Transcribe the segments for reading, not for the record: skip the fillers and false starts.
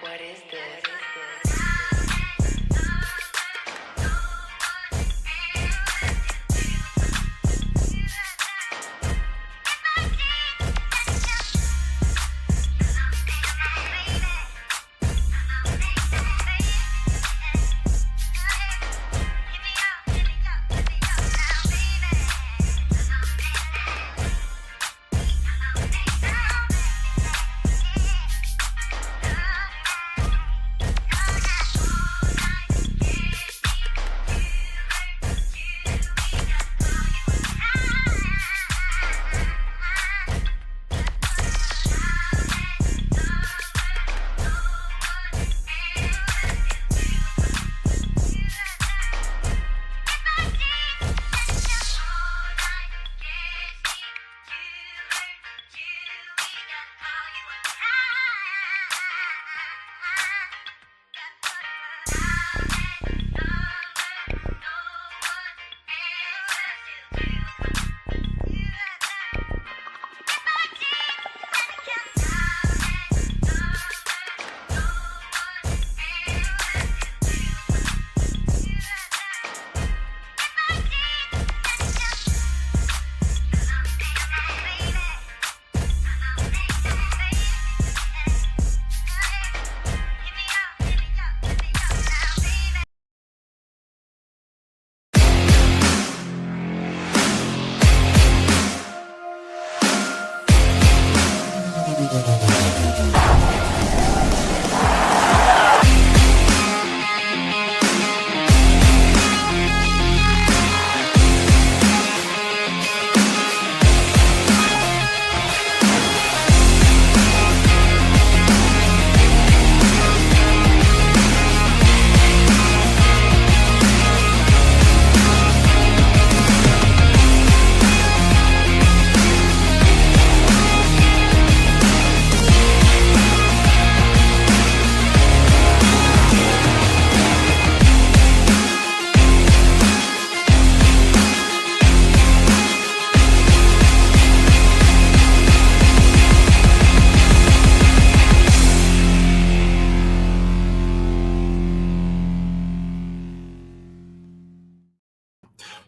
What is this?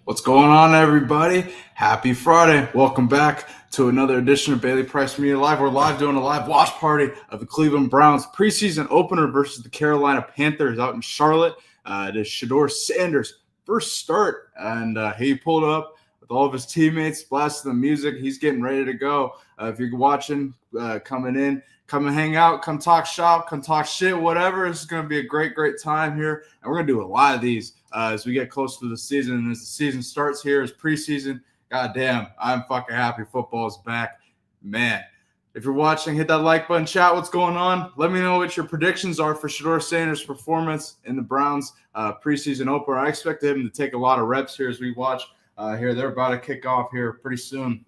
What's going on, everybody? Happy Friday. Welcome back to another edition of Bailey Price Media Live. We're live doing a live watch party of the Cleveland Browns preseason opener versus the Carolina Panthers out in Charlotte. It is Shedeur Sanders' first start, and he pulled up with all of his teammates, blasting the music. He's getting ready to go. If you're watching, coming in, come and hang out, come talk shop, come talk shit, whatever. This is going to be a great time here, and we're going to do a lot of these as we get close to the season. And as the season starts here as preseason, goddamn, I'm fucking happy football is back. Man, if you're watching, hit that like button, chat what's going on. Let me know what your predictions are for Shedeur Sanders' performance in the Browns preseason opener. I expect him to take a lot of reps here as we watch here. They're about to kick off here pretty soon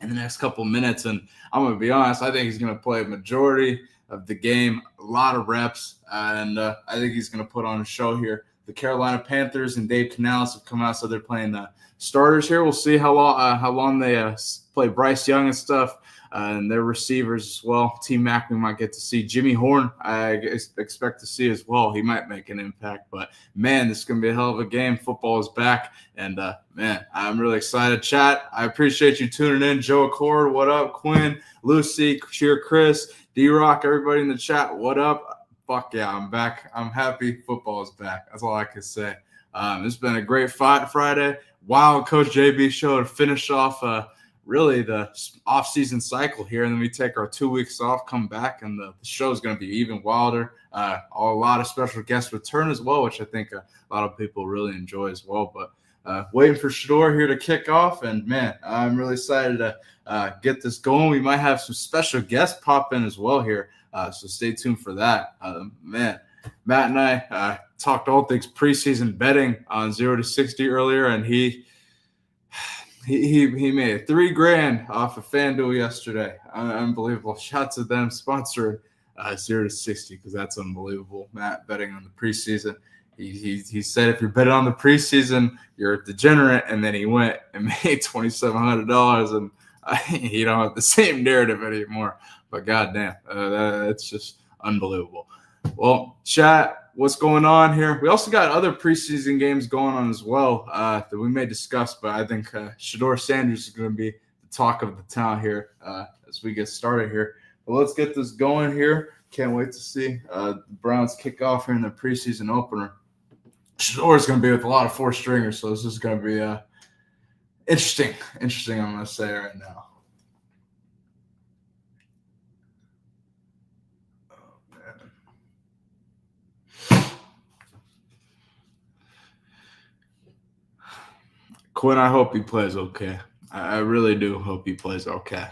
in the next couple of minutes, and I'm going to be honest, I think he's going to play a majority of the game, a lot of reps, and I think he's going to put on a show here. The Carolina Panthers and Dave Canales have come out, so they're playing the starters here. We'll see how long they play Bryce Young and stuff, and their receivers as well. T. Mac, we might get to see. Jimmy Horn, I expect to see as well. He might make an impact, but man, this is going to be a hell of a game. Football is back, and man, I'm really excited. Chat, I appreciate you tuning in. Joe Accord, what up? Quinn, Lucy, Cheer, Chris, D-Rock, everybody in the chat, what up? Fuck yeah, I'm back. I'm happy football is back. That's all I can say. It's been a great Friday. Wild Coach JB show to finish off really the off-season cycle here. And then we take our 2 weeks off, come back, and the show is going to be even wilder. A lot of special guests return as well, which I think a lot of people really enjoy as well. But waiting for Shedeur here to kick off. And, man, I'm really excited to get this going. We might have some special guests pop in as well here. So stay tuned for that. Man, Matt and I talked all things preseason betting on 0 to 60 earlier, and he made $3,000 off of FanDuel yesterday. Unbelievable. Shout to them sponsoring 0 to 60 because that's unbelievable. Matt betting on the preseason. He said if you're betting on the preseason, you're a degenerate, and then he went and made $2,700, and he don't have the same narrative anymore. But goddamn, it's just unbelievable. Well, chat, what's going on here? We also got other preseason games going on as well that we may discuss, but I think Shedeur Sanders is going to be the talk of the town here as we get started here. But let's get this going here. Can't wait to see the Browns kick off here in the preseason opener. Shedeur is going to be with a lot of four stringers, so this is going to be interesting. Interesting, I'm going to say right now. Quinn, I hope he plays okay. I really do hope he plays okay.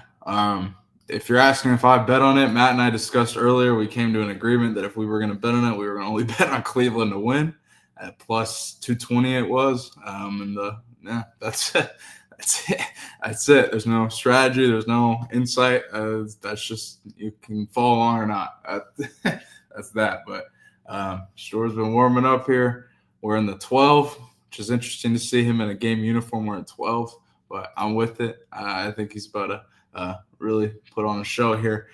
If you're asking if I bet on it, Matt and I discussed earlier, we came to an agreement that if we were going to bet on it, we were going to only bet on Cleveland to win. At plus 220 it was. That's it. That's it. There's no strategy. There's no insight. That's just you can follow along or not. That's that. But Shedeur's been warming up here. We're in the 12, which is interesting to see him in a game uniform. We're in 12, but I'm with it. I think he's about to really put on a show here.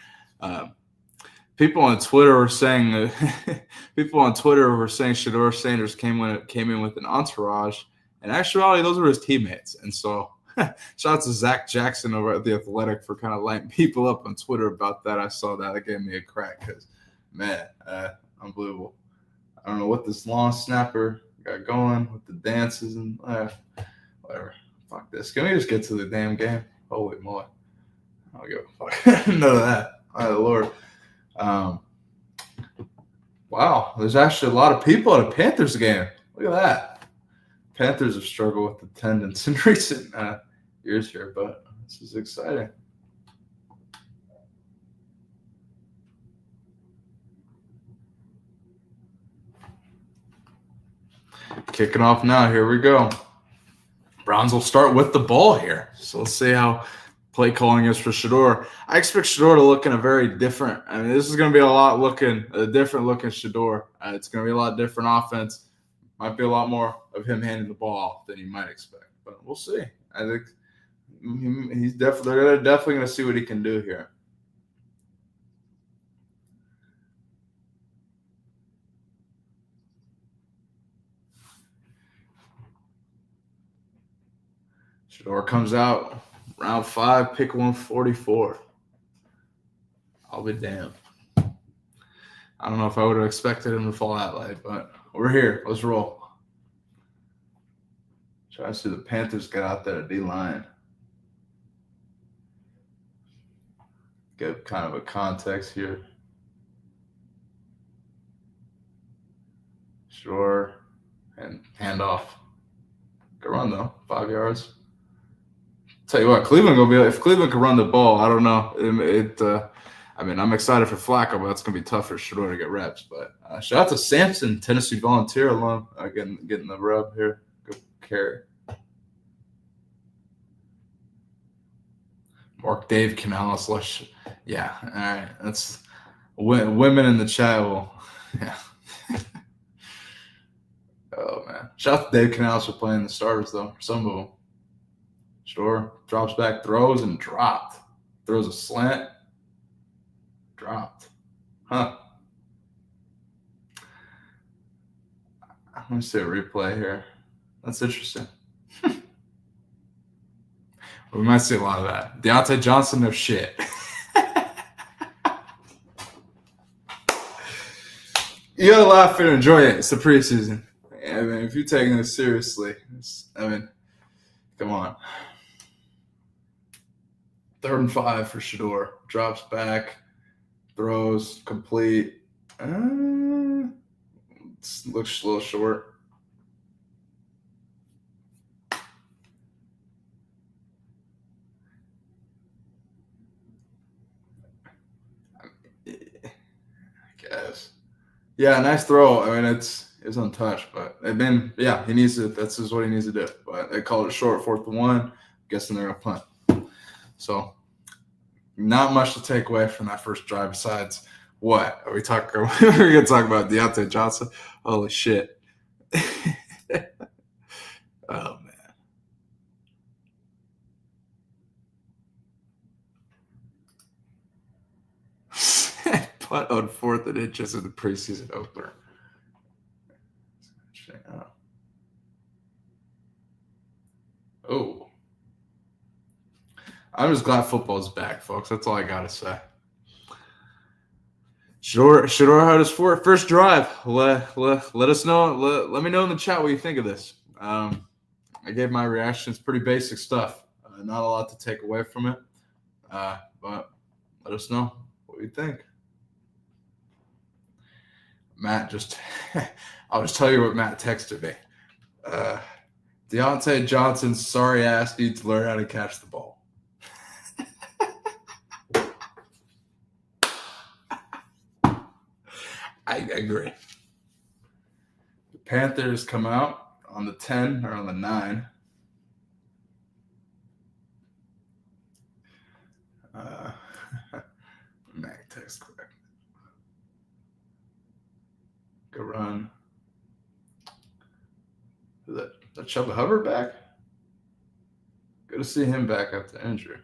People on Twitter were saying Shedeur Sanders came in with an entourage. In actuality, those were his teammates. And so shout out to Zach Jackson over at The Athletic for kind of lighting people up on Twitter about that. I saw that. It gave me a crack because, man, unbelievable. I don't know what this long snapper got going with the dances and whatever. Fuck this. Can we just get to the damn game? Holy moly. I don't give a fuck. None of that. My Lord. Wow, there's actually a lot of people at a Panthers game. Look at that. Panthers have struggled with attendance in recent years here, but this is exciting. Kicking off now. Here we go. Browns will start with the ball here. So let's see how play calling is for Shedeur. I expect Shedeur to look in a very different. I mean, this is going to be a different looking Shedeur. It's going to be a lot different offense. Might be a lot more of him handing the ball off than you might expect, but we'll see. I think they're definitely going to see what he can do here. Shedeur comes out round 5, pick 144. I'll be damned. I don't know if I would have expected him to fall that late, but we're here. Let's roll. Try to see the Panthers get out there at D-line. Get kind of a context here. Shedeur and handoff. Good run, though. 5 yards. Tell you what, Cleveland gonna be. If Cleveland can run the ball, I don't know. I mean, I'm excited for Flacco, but it's gonna be tough for Shedeur to get reps. But shout out to Sampson, Tennessee Volunteer alum, getting the rub here. Good carry. Mark Dave Canales. Yeah, all right. That's women in the chat will. Yeah. Oh man! Shout out to Dave Canales for playing the starters though. Some of them. Shedeur drops back, throws, and dropped. Throws a slant. Dropped. Huh. Let me see a replay here. That's interesting. We might see a lot of that. Deontay Johnson, no shit. You gotta laugh and enjoy it. It's the preseason. I mean, if you're taking this seriously, come on. 3rd and 5 for Shedeur. Drops back, throws, complete. Looks a little short. I guess. Yeah, nice throw. I mean, it's untouched, but he needs to. That's just what he needs to do. But they called it short, 4th and 1. Guessing they're gonna punt. So, not much to take away from that first drive. Besides, what are we talking? We're gonna talk about Deontay Johnson. Holy shit! Oh man. punt on 4th and inches in the preseason opener. Oh. I'm just glad football's back, folks. That's all I got to say. Shedeur had his first drive. Let us know. Let me know in the chat what you think of this. I gave my reactions. Pretty basic stuff. Not a lot to take away from it. But let us know what you think. Matt just I'll just tell you what Matt texted me. Deontay Johnson's sorry ass needs to learn how to catch the ball. I agree. The Panthers come out on the 10 or on the 9. Mac text quick. Good run. Is that Chuba Hubbard back? Good to see him back after injury.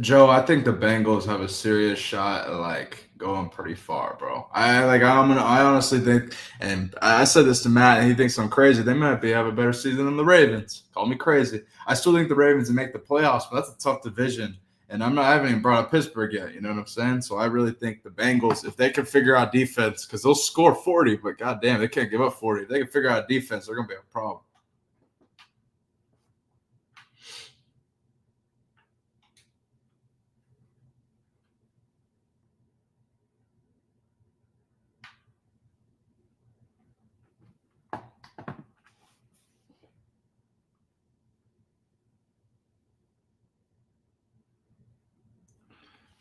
Joe, I think the Bengals have a serious shot at going pretty far, bro. I honestly think, and I said this to Matt, and he thinks I'm crazy. They might have a better season than the Ravens. Call me crazy. I still think the Ravens will make the playoffs, but that's a tough division. And I haven't even brought up Pittsburgh yet. You know what I'm saying? So I really think the Bengals, if they can figure out defense, because they'll score 40, but goddamn, they can't give up 40. If they can figure out defense, they're gonna be a problem.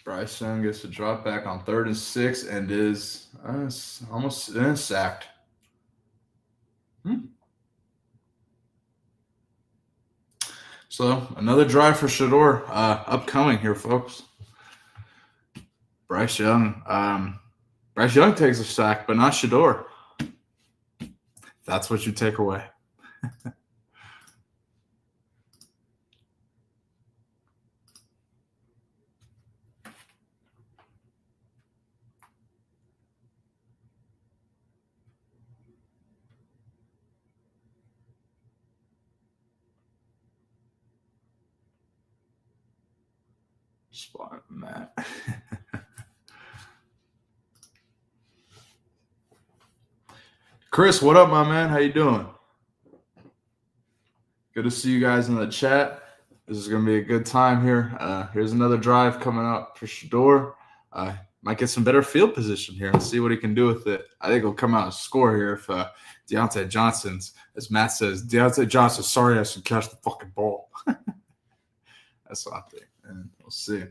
Bryce Young gets to drop back on 3rd and 6 and is almost sacked. So another drive for Shedeur upcoming here, folks. Bryce Young takes a sack, but not Shedeur. That's what you take away. Spot Matt. Chris, what up, my man? How you doing? Good to see you guys in the chat. This is going to be a good time here. Here's another drive coming up for Shedeur. Might get some better field position here and see what he can do with it. I think he'll come out and score here if Deontay Johnson's, as Matt says, Deontay Johnson, sorry I should catch the fucking ball. That's what I think, and we'll see.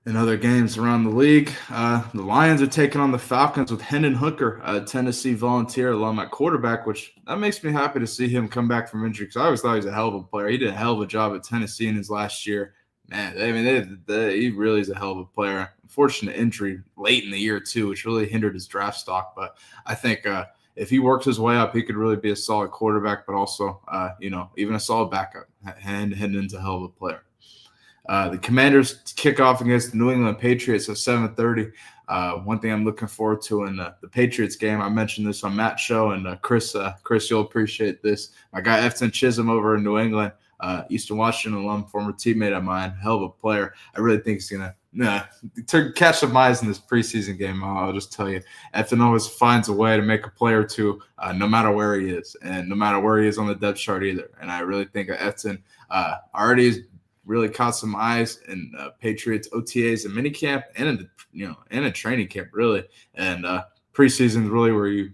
In other games around the league, the Lions are taking on the Falcons with Hendon Hooker, a Tennessee Volunteer, alum at quarterback, which that makes me happy to see him come back from injury because I always thought he was a hell of a player. He did a hell of a job at Tennessee in his last year. Man, he really is a hell of a player. Unfortunate injury late in the year, too, which really hindered his draft stock. But I think if he works his way up, he could really be a solid quarterback, but also, even a solid backup. Hendon's a hell of a player. The Commanders kick off against the New England Patriots at 7:30. One thing I'm looking forward to in the Patriots game, I mentioned this on Matt's show, and Chris, you'll appreciate this. My guy Efton Chisholm over in New England, Eastern Washington alum, former teammate of mine, hell of a player. I really think he's going to catch some eyes in this preseason game. I'll just tell you, Efton always finds a way to make a play or two, no matter where he is, and no matter where he is on the depth chart either. And I really think Efton already is really caught some eyes in Patriots OTAs and minicamp and in a training camp, really. And preseason is really where you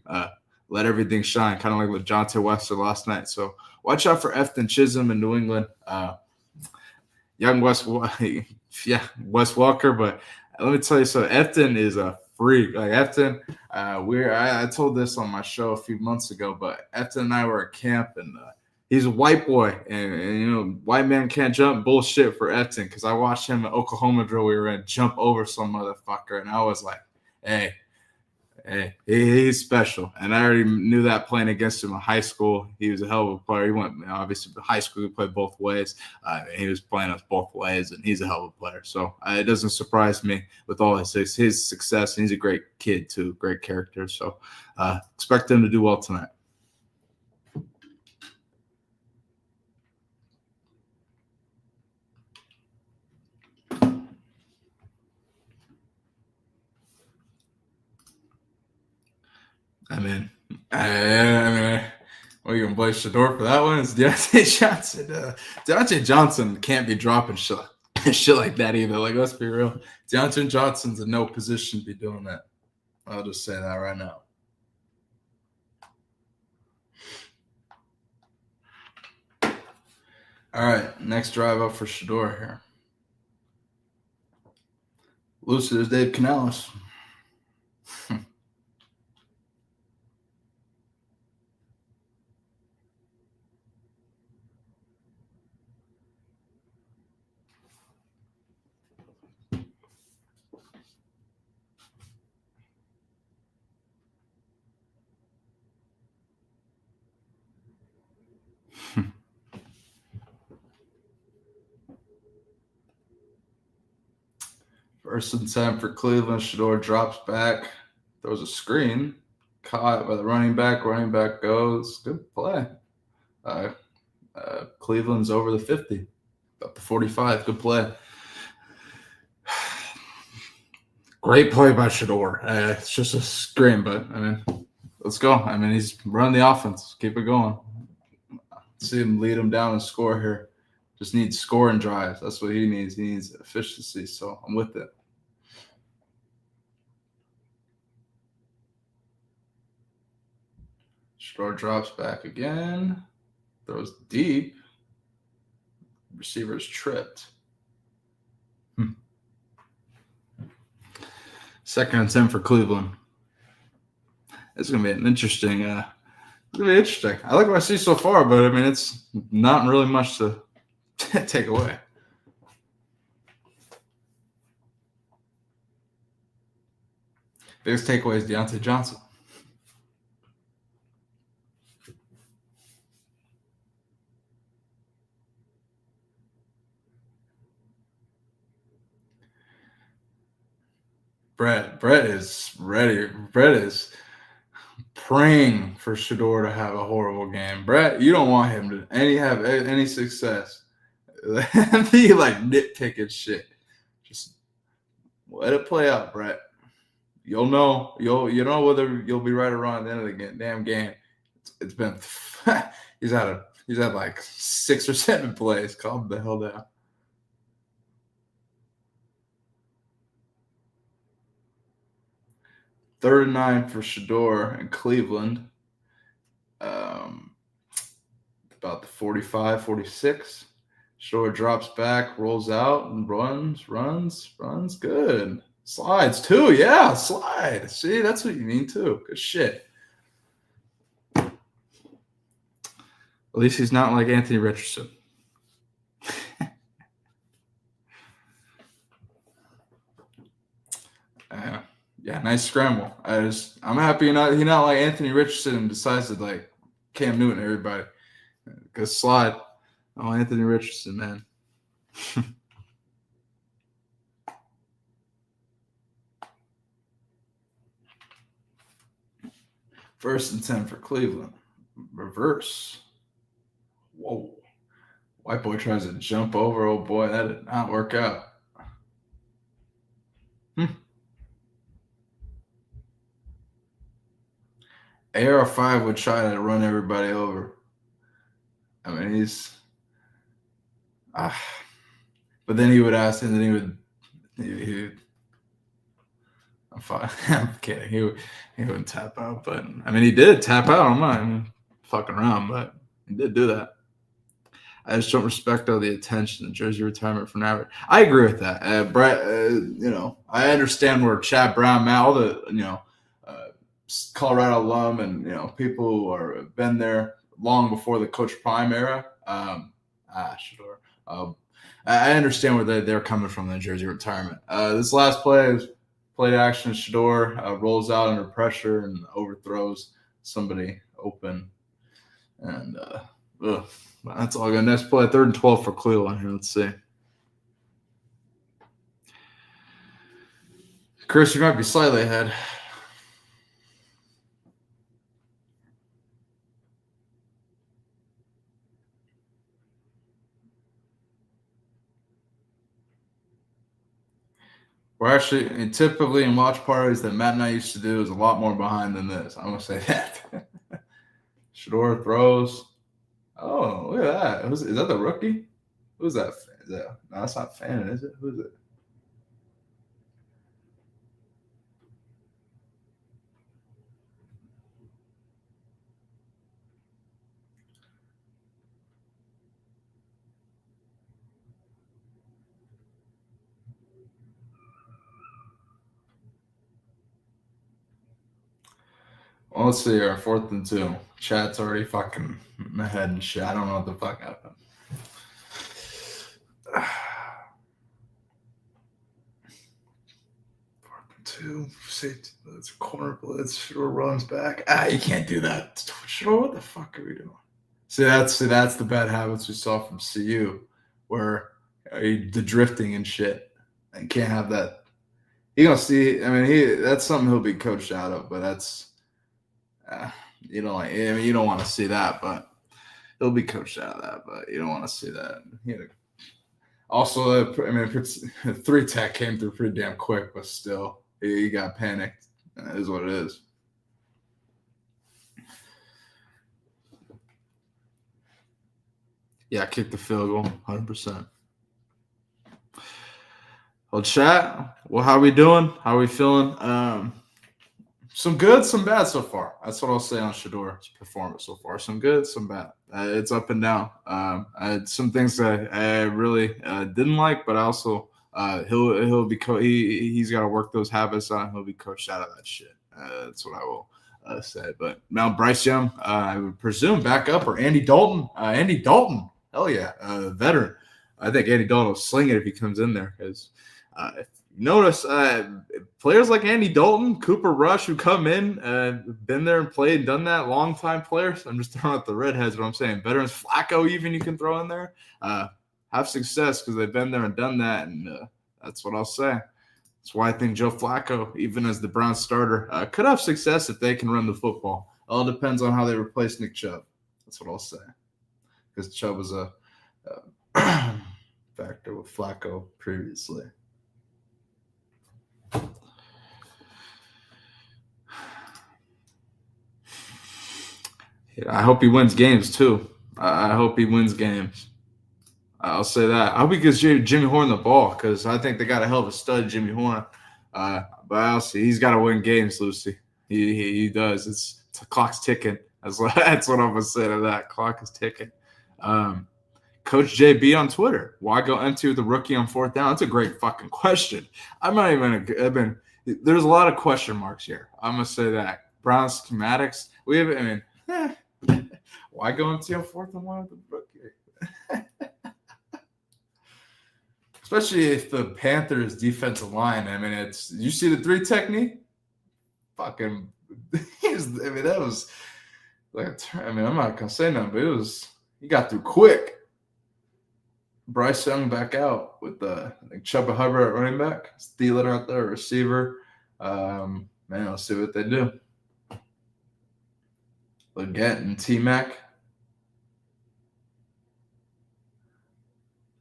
let everything shine, kind of like with Jonte Wester last night. So watch out for Efton Chisholm in New England. Young Wes Walker, but let me tell you, so Efton is a freak. Like Efton, I told this on my show a few months ago, but Efton and I were at camp, and he's a white boy, and white man can't jump bullshit for Etten, because I watched him at Oklahoma drill. We were going to jump over some motherfucker, and I was like, hey, he's special. And I already knew that playing against him in high school. He was a hell of a player. He went, obviously, to high school, he played both ways. He was playing us both ways, and he's a hell of a player. So it doesn't surprise me with all his success. And he's a great kid, too, great character. So expect him to do well tonight. I mean, what are you going to blame Shedeur for that one? It's Deontay Johnson. Deontay Johnson can't be dropping shit like that either. Like, let's be real. Deontay Johnson's in no position to be doing that. I'll just say that right now. All right, next drive up for Shedeur here. Loose is Dave Canales. First and 10 for Cleveland. Shedeur drops back, throws a screen, caught by the running back. Running back goes. Good play. Cleveland's over the 50, about the 45. Good play. Great play by Shedeur. It's just a screen, but let's go. He's running the offense. Keep it going. See him lead him down and score here. Just needs scoring drives. That's what he needs. He needs efficiency. So I'm with it. Shedeur drops back again. Throws deep. Receiver's tripped. Second and 10 for Cleveland. It's going to be an interesting. It's going to be interesting. I like what I see so far, but it's not really much to take away. Biggest takeaway is Deontay Johnson. Brett is ready. Brett is praying for Shedeur to have a horrible game. Brett, you don't want him to have any success. Be like nitpicking shit. Just let it play out, Brett. You'll know. You know whether you'll be right or wrong at the end of the damn game. It's been he's had like 6 or 7 plays. Calm the hell down. Third and 9 for Shedeur in Cleveland. About the 45, 46. Shedeur drops back, rolls out, and runs. Good. Slides, too. Yeah, slide. See, that's what you need, too. Good shit. At least he's not like Anthony Richardson. Yeah, nice scramble. I'm happy he's not like Anthony Richardson and decides to like Cam Newton everybody. Good slide. Oh, Anthony Richardson, man. First and 10 for Cleveland. Reverse. Whoa. White boy tries to jump over. Oh, boy, that did not work out. AR5 would try to run everybody over. He's but then he would ask, and then he would I'm fine. I'm kidding. He wouldn't tap out, but he did tap out. I'm not fucking around, but he did do that. I just don't respect all the attention, the jersey retirement for Navarrete. I agree with that. Brett, I understand where Chad Brown, Matt, all the, Colorado alum and, people who have been there, long before the Coach Prime era. Shedeur. I understand where they're coming from, the jersey retirement. This last play is play action. Shedeur rolls out under pressure and overthrows somebody open. And that's all good. Next play, 3rd and 12 for Cleveland here. Let's see. Chris, you might be slightly ahead. We're actually, and typically in watch parties that Matt and I used to do is a lot more behind than this. I'm going to say that. Shedeur throws. Oh, look at that. Is that the rookie? Who's that? No, that's not Fannin, is it? Who is it? Well, let's see here. 4th and 2. Chat's already fucking my head and shit. I don't know what the fuck happened. 4th and 2. Safety. It's a corner blitz. Shedeur runs back. You can't do that. Shedeur, what the fuck are we doing? See, that's the bad habits we saw from CU, where the drifting and shit. And can't have that. You're gonna see. I mean, that's something he'll be coached out of, but that's. You don't want to see that, but he'll be coached out of that. But you don't want to see that. Also, 3 tech came through pretty damn quick, but still, he got panicked. That is what it is. Yeah, kick the field goal, 100%. Well, chat. Well, how we doing? How we feeling? Some good, some bad so far. That's what I'll say on Shedeur's performance so far. Some good, some bad. It's up and down. I had some things that I really didn't like, but also he'll be he's got to work those habits on. He'll be coached out of that shit. That's what I will say. But now Bryce Young, I would presume back up, or Andy Dalton. Andy Dalton, hell yeah, veteran. I think Andy Dalton will sling it if he comes in there because. If you notice, players like Andy Dalton, Cooper Rush, who come in, been there and played and done that, long-time players. I'm just throwing out the redheads, but I'm saying veterans, Flacco even you can throw in there, have success because they've been there and done that, and that's what I'll say. That's why I think Joe Flacco, even as the Browns starter, could have success if they can run the football. It all depends on how they replace Nick Chubb. That's what I'll say. Because Chubb was a factor with Flacco previously. I hope he wins games too. I hope he wins games. I'll say that. I hope he gives Jimmy Horn the ball because I think they got a hell of a stud, Jimmy Horn. But I'll see. He's got to win games, Lucy. He does. The clock's ticking. That's what I'm gonna say to that. Clock is ticking. Coach JB on Twitter. Why go empty with the rookie on 4th down? That's a great fucking question. There's a lot of question marks here. I'm gonna say that. Brown schematics. Why go empty on 4th and 1 with the rookie? Especially if the Panthers defensive line. You see the 3 technique? Fucking, that was like I'm not gonna say nothing, but he got through quick. Bryce Young back out with Chuba Hubbard at running back, Thielen out there, receiver. Let's see what they do. Leggett and T-Mac.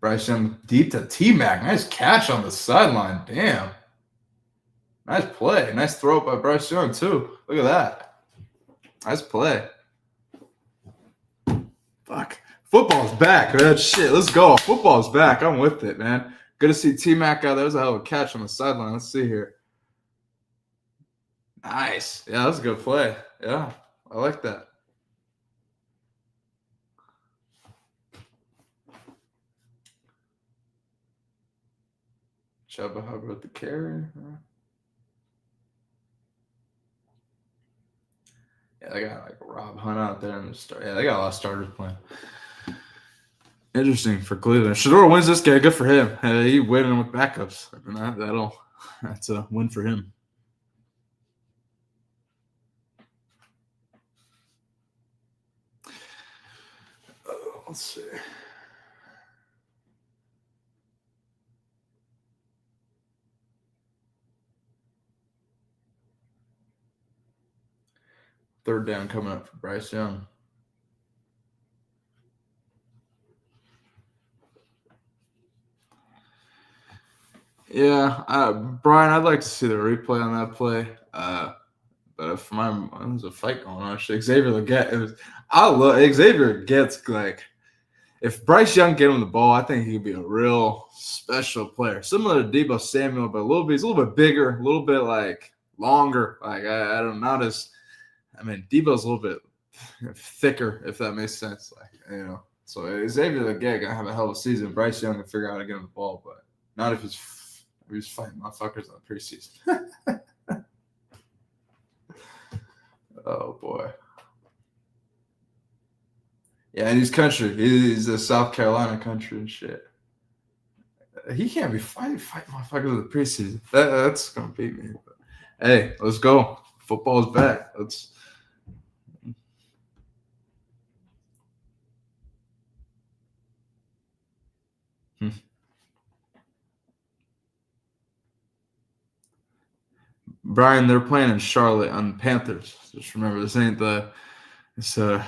Bryce Young deep to T-Mac. Nice catch on the sideline. Damn. Nice play. Nice throw by Bryce Young, too. Look at that. Nice play. Fuck. Football's back, man. Shit, let's go. Football's back. I'm with it, man. Good to see T-Mac out there. That was a hell of a catch on the sideline. Let's see here. Nice. Yeah, that was a good play. Yeah, I like that. Chuba Hubbard with the carry. Yeah, they got like Rob Hunt out there in the start. Yeah, they got a lot of starters playing. Interesting for Cleveland. Shedeur wins this game. Good for him. He winning with backups. That's a win for him. Let's see. Third down coming up for Bryce Young. Yeah, Brian, I'd like to see the replay on that play. But if there's a fight going on, actually, Xavier gets like, if Bryce Young get him the ball, I think he could be a real special player, similar to Deebo Samuel, but he's a little bit bigger, a little bit like longer. Like I don't not as, I mean, Deebo's a little bit thicker, if that makes sense. Like so Xavier gonna have a hell of a season. Bryce Young can figure out how to get him the ball, but not if he's fighting motherfuckers in the preseason. Oh, boy. Yeah, and he's country. He's a South Carolina country and shit. He can't be fighting motherfuckers in the preseason. That's going to beat me. But, hey, let's go. Football's back. Let's. Brian, they're playing in Charlotte on the Panthers. Just remember, this ain't so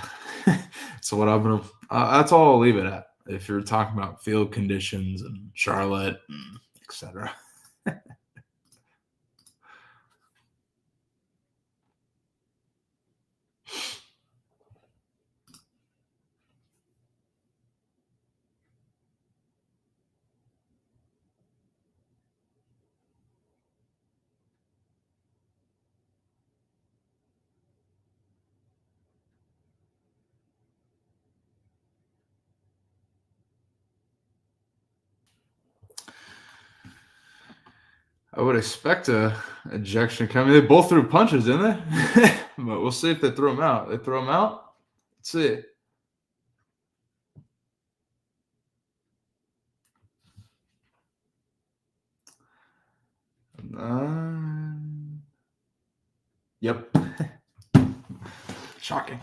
what I'm gonna. That's all I'll leave it at. If you're talking about field conditions and Charlotte, and etc. I would expect a ejection coming. They both threw punches, didn't they? But we'll see if they throw them out. They throw them out? Let's see. Yep. Shocking.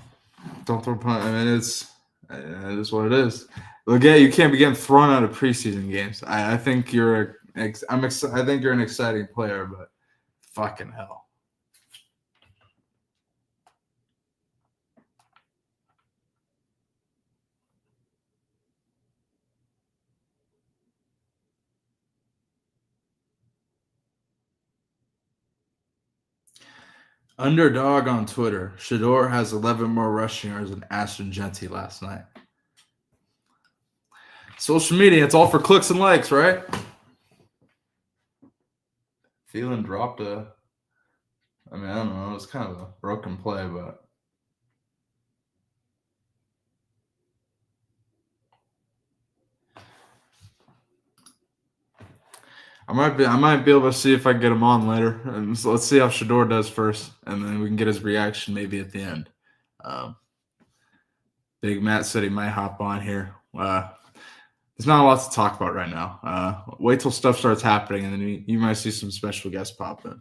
Don't throw punch. I mean, it is what it is. Look, yeah, you can't be getting thrown out of preseason games. I think you're I think you're an exciting player, but fucking hell. Underdog on Twitter. Shedeur has 11 more rushing yards than Ashton Genty last night. Social media, it's all for clicks and likes, right? Thielen dropped I don't know. It was kind of a broken play, but I might be able to see if I can get him on later. And so let's see how Shedeur does first, and then we can get his reaction maybe at the end. Big Matt said he might hop on here. There's not a lot to talk about right now. Wait till stuff starts happening, and then you might see some special guests pop in.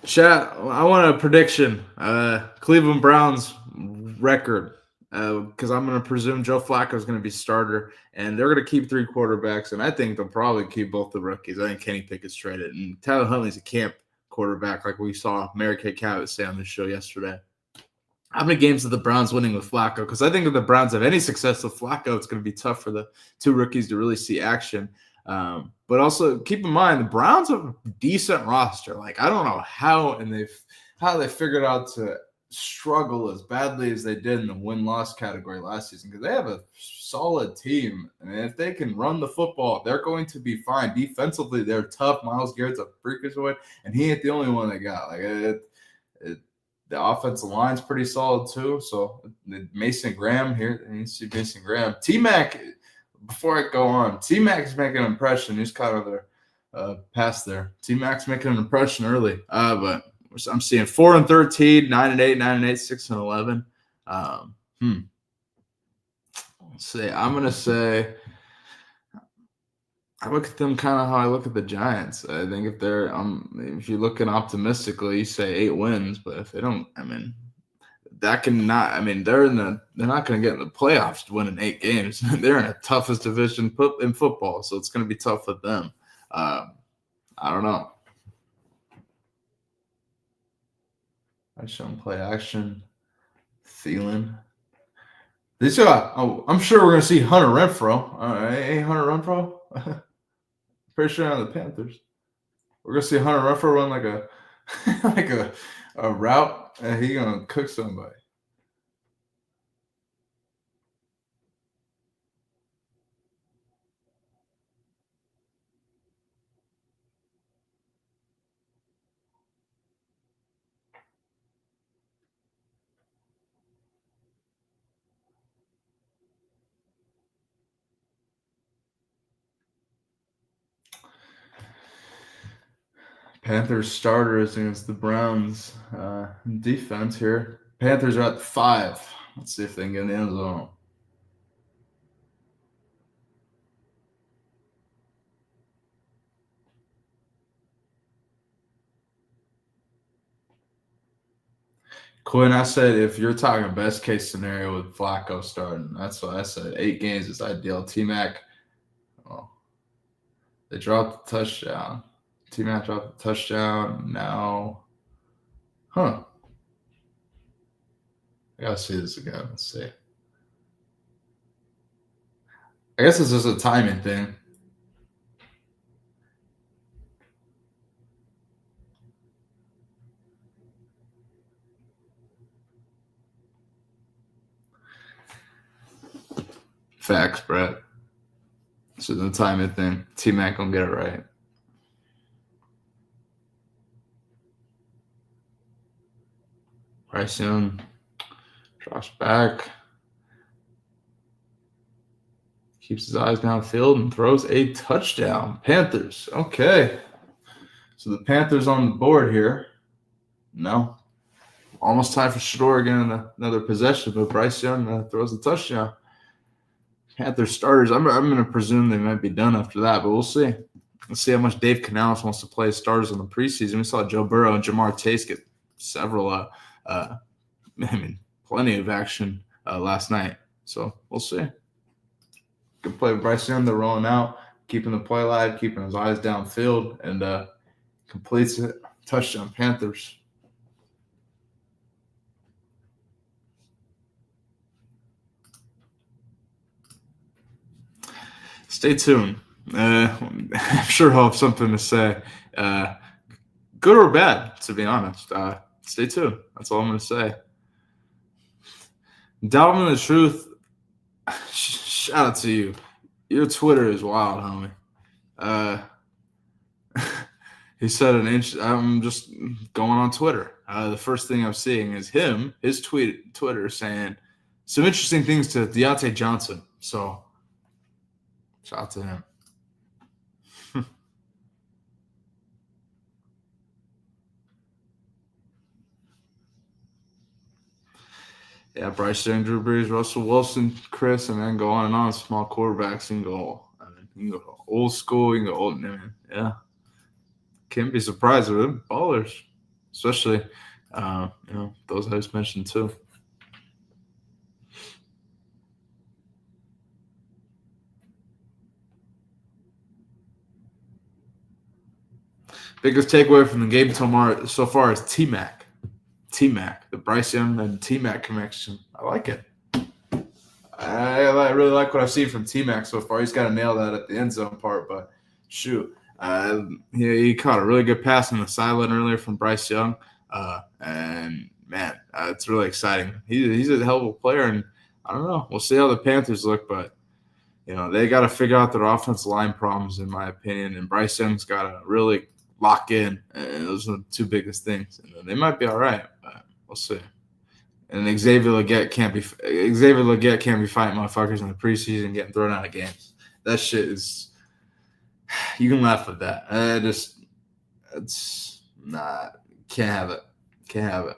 Chat, I want a prediction. Cleveland Browns record. Because I'm going to presume Joe Flacco is going to be starter, and they're going to keep 3 quarterbacks, and I think they'll probably keep both the rookies. I think Kenny Pickett's traded, and Tyler Huntley's a camp quarterback, like we saw Mary Kay Cabot say on the show yesterday. How many games are the Browns winning with Flacco? Because I think if the Browns have any success with Flacco, it's going to be tough for the 2 rookies to really see action. But also keep in mind, the Browns have a decent roster. Like, I don't know how they figured out to struggle as badly as they did in the win-loss category last season, because they have a solid team. And if they can run the football, they're going to be fine. Defensively, they're tough. Myles Garrett's a freakazoid, and he ain't the only one they got. The offensive line's pretty solid too. So Mason Graham here, and you see Mason Graham. T-Mac, before I go on, T-Mac's making an impression. He's kind of their pass there. T-Mac's making an impression early, but I'm seeing 4-13, 9-8, 9-8, 6-11. Let's see. I'm gonna say I look at them kind of how I look at the Giants. I think if you're looking optimistically, you say 8 wins, but if they don't, they're not going to get in the playoffs winning 8 games. They're in the toughest division in football, so it's going to be tough for them. I don't know. I show them play action. Thielen. I'm sure we're going to see Hunter Renfrow. Hey, Hunter Renfrow. Pretty sure on the Panthers. We're going to see Hunter Renfrow run like a route, and he's going to cook somebody. Panthers starters against the Browns defense here. Panthers are at 5. Let's see if they can get in the end zone. Quinn, I said if you're talking best case scenario with Flacco starting, that's what I said. 8 games is ideal. T-Mac, they dropped the touchdown. T-Mac dropped the touchdown. Now, I gotta see this again. Let's see. I guess this is a timing thing. Facts, Brett. This is a timing thing. T-Mac gonna get it right. Bryce Young drops back, keeps his eyes downfield, and throws a touchdown. Panthers. Okay. So the Panthers on the board here. No. Almost time for Shedeur again, another possession, but Bryce Young throws a touchdown. Panthers starters, I'm going to presume they might be done after that, but we'll see. Let's see how much Dave Canales wants to play starters in the preseason. We saw Joe Burrow and Jamar Chase get several plenty of action last night. So we'll see. Good play with Bryce Young. They're rolling out, keeping the play alive, keeping his eyes downfield, and completes it. Touchdown, Panthers. Stay tuned. I'm sure he'll have something to say. Good or bad, to be honest. Stay tuned. That's all I'm going to say. Dalvin the Truth, shout out to you. Your Twitter is wild, homie. He said I'm just going on Twitter. The first thing I'm seeing is his Twitter saying some interesting things to Deontay Johnson. So, shout out to him. Yeah, Bryce Young, Drew Brees, Russell Wilson, Chris, and then go on and on. Small quarterbacks, you can go old school, you can go old, man. Yeah. Can't be surprised with them. Ballers. Especially, those I just mentioned too. Biggest takeaway from the game so far is T-Mac. The Bryce Young and T-Mac connection. I like it. I really like what I've seen from T-Mac so far. He's got to nail that at the end zone part, but shoot. He caught a really good pass on the sideline earlier from Bryce Young. And, man, it's really exciting. He's a hell of a player, and I don't know. We'll see how the Panthers look, but they got to figure out their offensive line problems, in my opinion, and Bryce Young's got to really lock in. And those are the two biggest things, and they might be all right, but we'll see. And Xavier Legette can't be fighting motherfuckers in the preseason, getting thrown out of games. That shit is. You can laugh at that. It's not. Can't have it. Can't have it.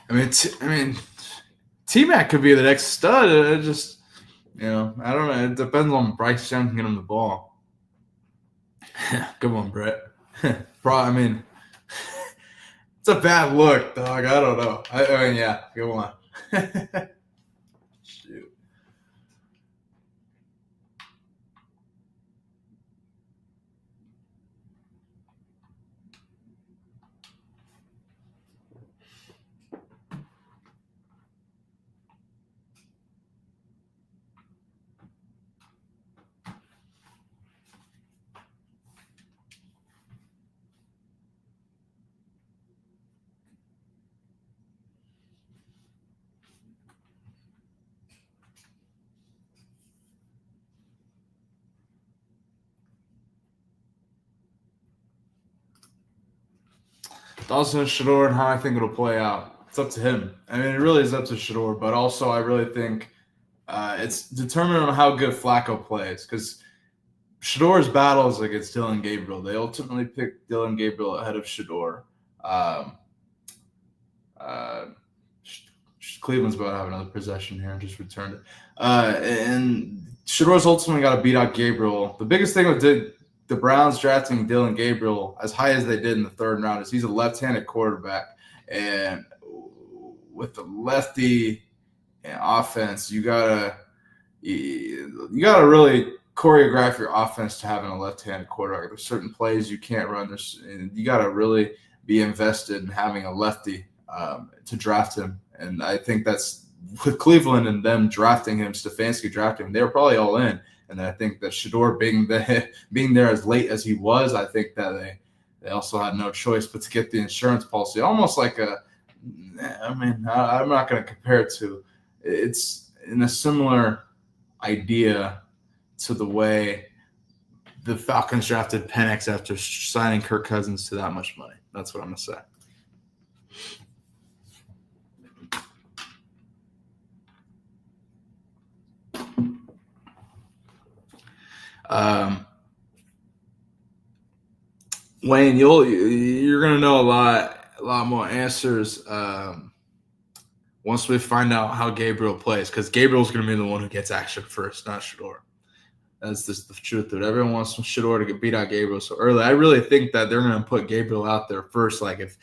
I mean, T-Mac could be the next stud. It just, I don't know. It depends on Bryce Young can get him the ball. Come on, Brett. It's a bad look, dog. I don't know. I mean, yeah, go on. Shoot. Dawson and Shedeur and how I think it'll play out. It's up to him. I mean, it really is up to Shedeur, but also I really think it's determined on how good Flacco plays, because Shedeur's battle is against Dylan Gabriel. They ultimately picked Dylan Gabriel ahead of Shedeur. Cleveland's about to have another possession here and just returned it. And Shedeur's ultimately got to beat out Gabriel. The biggest thing with the Browns drafting Dylan Gabriel as high as they did in the third round is he's a left-handed quarterback, and with the lefty offense, you gotta really choreograph your offense to having a left-handed quarterback. There's certain plays you can't run. You gotta really be invested in having a lefty to draft him, and I think that's with Cleveland and them drafting him, Stefanski drafting him. They were probably all in. And I think that Shedeur being there as late as he was, I think that they also had no choice but to get the insurance policy. Almost like I'm not going to compare it to. It's in a similar idea to the way the Falcons drafted Penix after signing Kirk Cousins to that much money. That's what I'm going to say. Wayne, you're gonna know a lot more answers once we find out how Gabriel plays, because Gabriel's gonna be the one who gets action first, not Shedeur. That's just the truth of it. Everyone wants Shedeur to beat out Gabriel so early. I really think that they're gonna put Gabriel out there first. Like if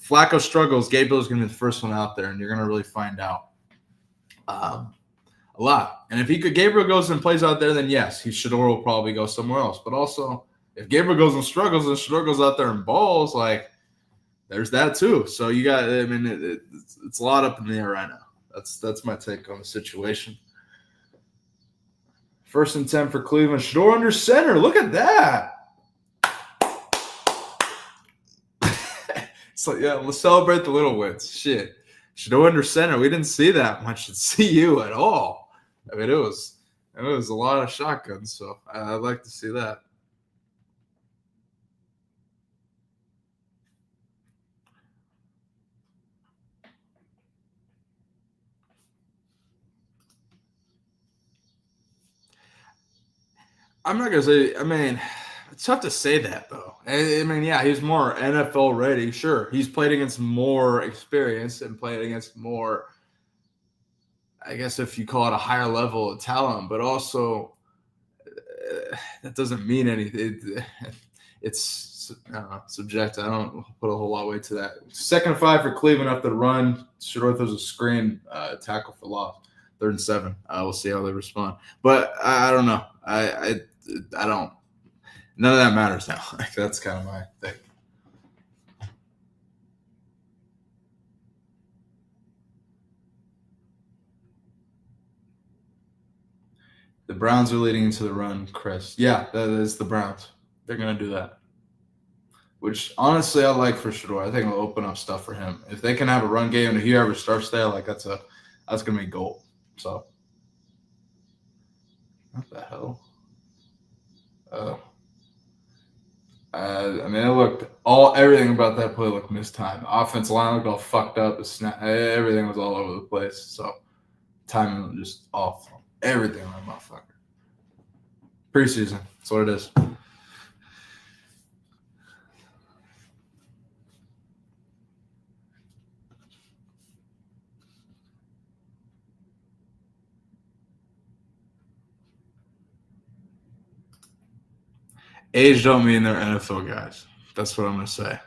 Flacco struggles, Gabriel's gonna be the first one out there, and you're gonna really find out a lot. And if Gabriel goes and plays out there, then yes, Shedeur will probably go somewhere else. But also, if Gabriel goes and struggles and Shedeur goes out there and balls, like there's that too. So you got, I mean, it's a lot up in the air right now. That's my take on the situation. 1st and 10 for Cleveland. Shedeur under center. Look at that. So yeah, let's celebrate the little wins. Shit. Shedeur under center. We didn't see that much at CU at all. I mean, it was a lot of shotguns, so I'd like to see that. I'm not gonna say. I mean, it's tough to say that though. I mean, yeah, he's more NFL ready. Sure, he's played against more experience and played against more. I guess if you call it a higher level of talent, but also that doesn't mean anything. It's subjective. I don't put a whole lot of weight to that. 2nd and 5 for Cleveland up the run. Shedeur throws a screen, tackle for loss. 3rd and 7. We'll see how they respond. But I don't know. I don't. None of that matters now. Like, that's kind of my thing. The Browns are leading into the run, Chris. Yeah, that is the Browns. They're going to do that. Which, honestly, I like for Shedeur. I think it'll open up stuff for him. If they can have a run game and whoever starts there, like that's going to be gold. So, what the hell? I mean, everything about that play looked mistimed. The offensive line looked all fucked up. Everything was all over the place. So, timing was just off. Everything on that motherfucker. Preseason. That's what it is. Age don't mean they're NFL guys. That's what I'm going to say.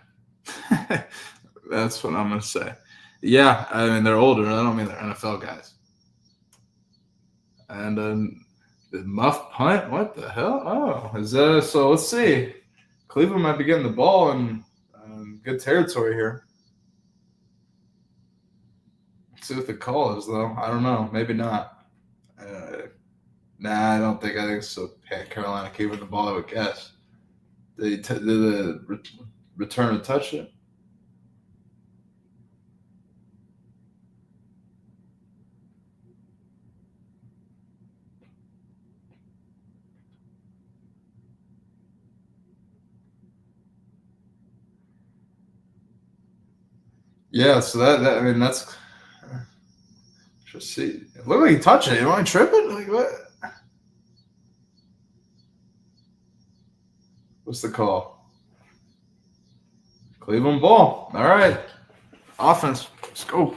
That's what I'm going to say. Yeah, I mean, they're older. I don't mean they're NFL guys. And the muff punt? What the hell? Oh, is that so? Let's see. Cleveland might be getting the ball in good territory here. Let's see what the call is, though. I don't know. Maybe not. Nah, I don't think. I think so. Carolina keeping the ball, I would guess. Did the return a touchdown? Yeah, so that I mean that's just see. It looked like he touched it. Am I tripping? Like what? What's the call? Cleveland ball. All right. Offense. Let's go.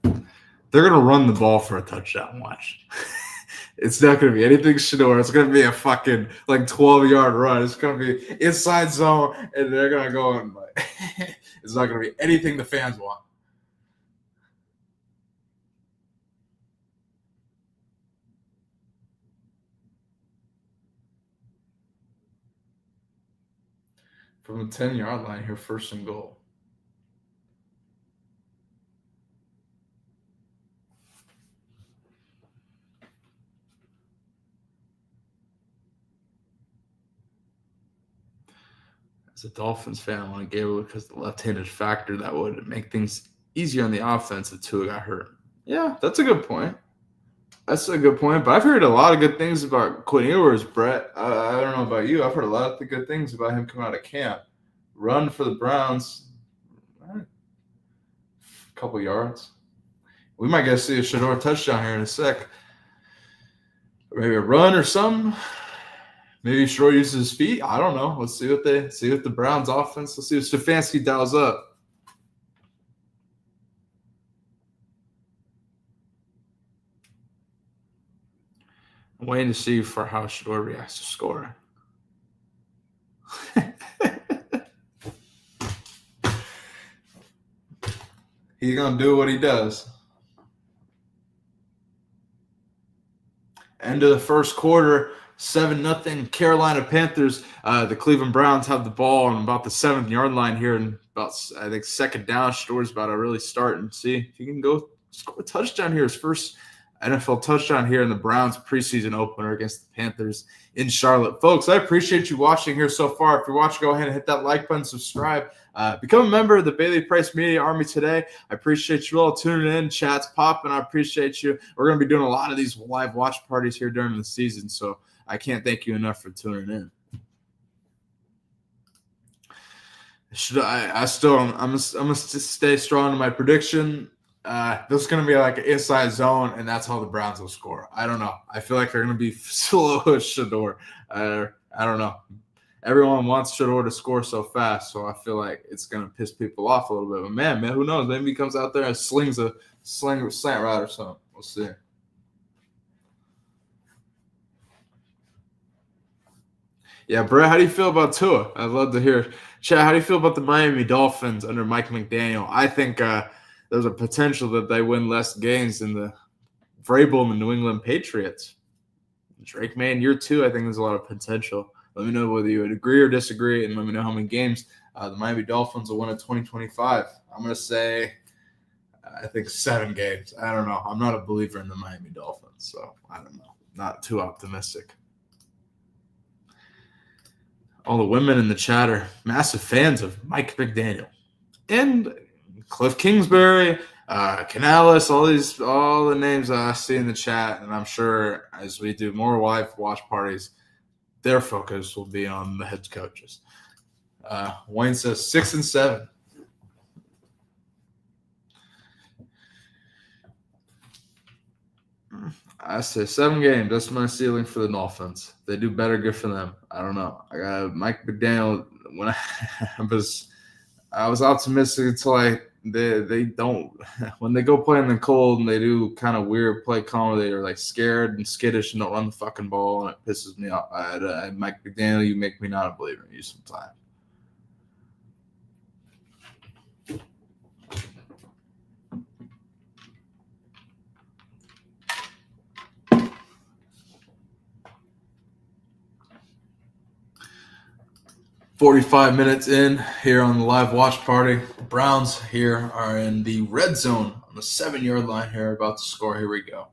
They're gonna run the ball for a touchdown. Watch. It's not gonna be anything Shedeur. It's gonna be a fucking like 12-yard run. It's gonna be inside zone, and they're gonna go and like. It's not gonna be anything the fans want. From the 10-yard line here, first and goal. As a Dolphins fan, I want to give it because the left-handed factor that would make things easier on the offense if Tua got hurt. Yeah, that's a good point. That's a good point. But I've heard a lot of good things about Quinn Ewers, Brett. I don't know about you. I've heard a lot of the good things about him coming out of camp. Run for the Browns. A couple yards. We might get to see a Shedeur touchdown here in a sec. Or maybe a run or something. Maybe Shedeur uses his feet. I don't know. Let's see what the Browns offense. Let's see what Stefanski dials up. I'm waiting to see for how Shedeur reacts to scoring. He's gonna do what he does. End of the first quarter, 7-0 Carolina Panthers. The Cleveland Browns have the ball on about the 7-yard line here, and about I think second down. Shedeur's about to really start and see if he can go score a touchdown here. His first NFL touchdown here in the Browns preseason opener against the Panthers in Charlotte. Folks, I appreciate you watching here so far. If you're watching, go ahead and hit that like button, subscribe. Become a member of the Bailey Price Media Army today. I appreciate you all tuning in. Chat's popping. I appreciate you. We're going to be doing a lot of these live watch parties here during the season, so I can't thank you enough for tuning in. I'm gonna stay strong in my prediction. This is going to be like an inside zone, and that's how the Browns will score. I don't know. I feel like they're going to be slow as Shedeur. I don't know. Everyone wants Shedeur to score so fast, so I feel like it's going to piss people off a little bit. But man, who knows? Maybe he comes out there and slings a slant route or something. We'll see. Yeah, Brett, how do you feel about Tua? I'd love to hear. Chad, how do you feel about the Miami Dolphins under Mike McDaniel? I think there's a potential that they win less games than the Vrabel and the New England Patriots. Drake May in year 2, I think there's a lot of potential. Let me know whether you would agree or disagree, and let me know how many games the Miami Dolphins will win in 2025. I'm going to say, I think 7 games. I don't know. I'm not a believer in the Miami Dolphins, so I don't know. not too optimistic. All the women in the chat are massive fans of Mike McDaniel and Cliff Kingsbury, Canales, all the names I see in the chat, and I'm sure as we do more live watch parties, their focus will be on the head coaches. Wayne says 6-7. I say 7 games. That's my ceiling for the Dolphins. They do better, good for them. I don't know. I got Mike McDaniel. When I was optimistic until they don't. When they go play in the cold and they do kind of weird play calling, they are like scared and skittish and don't run the fucking ball, and it pisses me off. Mike McDaniel, you make me not a believer in you sometimes. "45 minutes in here on the live watch party. The Browns here are in the red zone on the 7-yard line here, about to score. Here we go.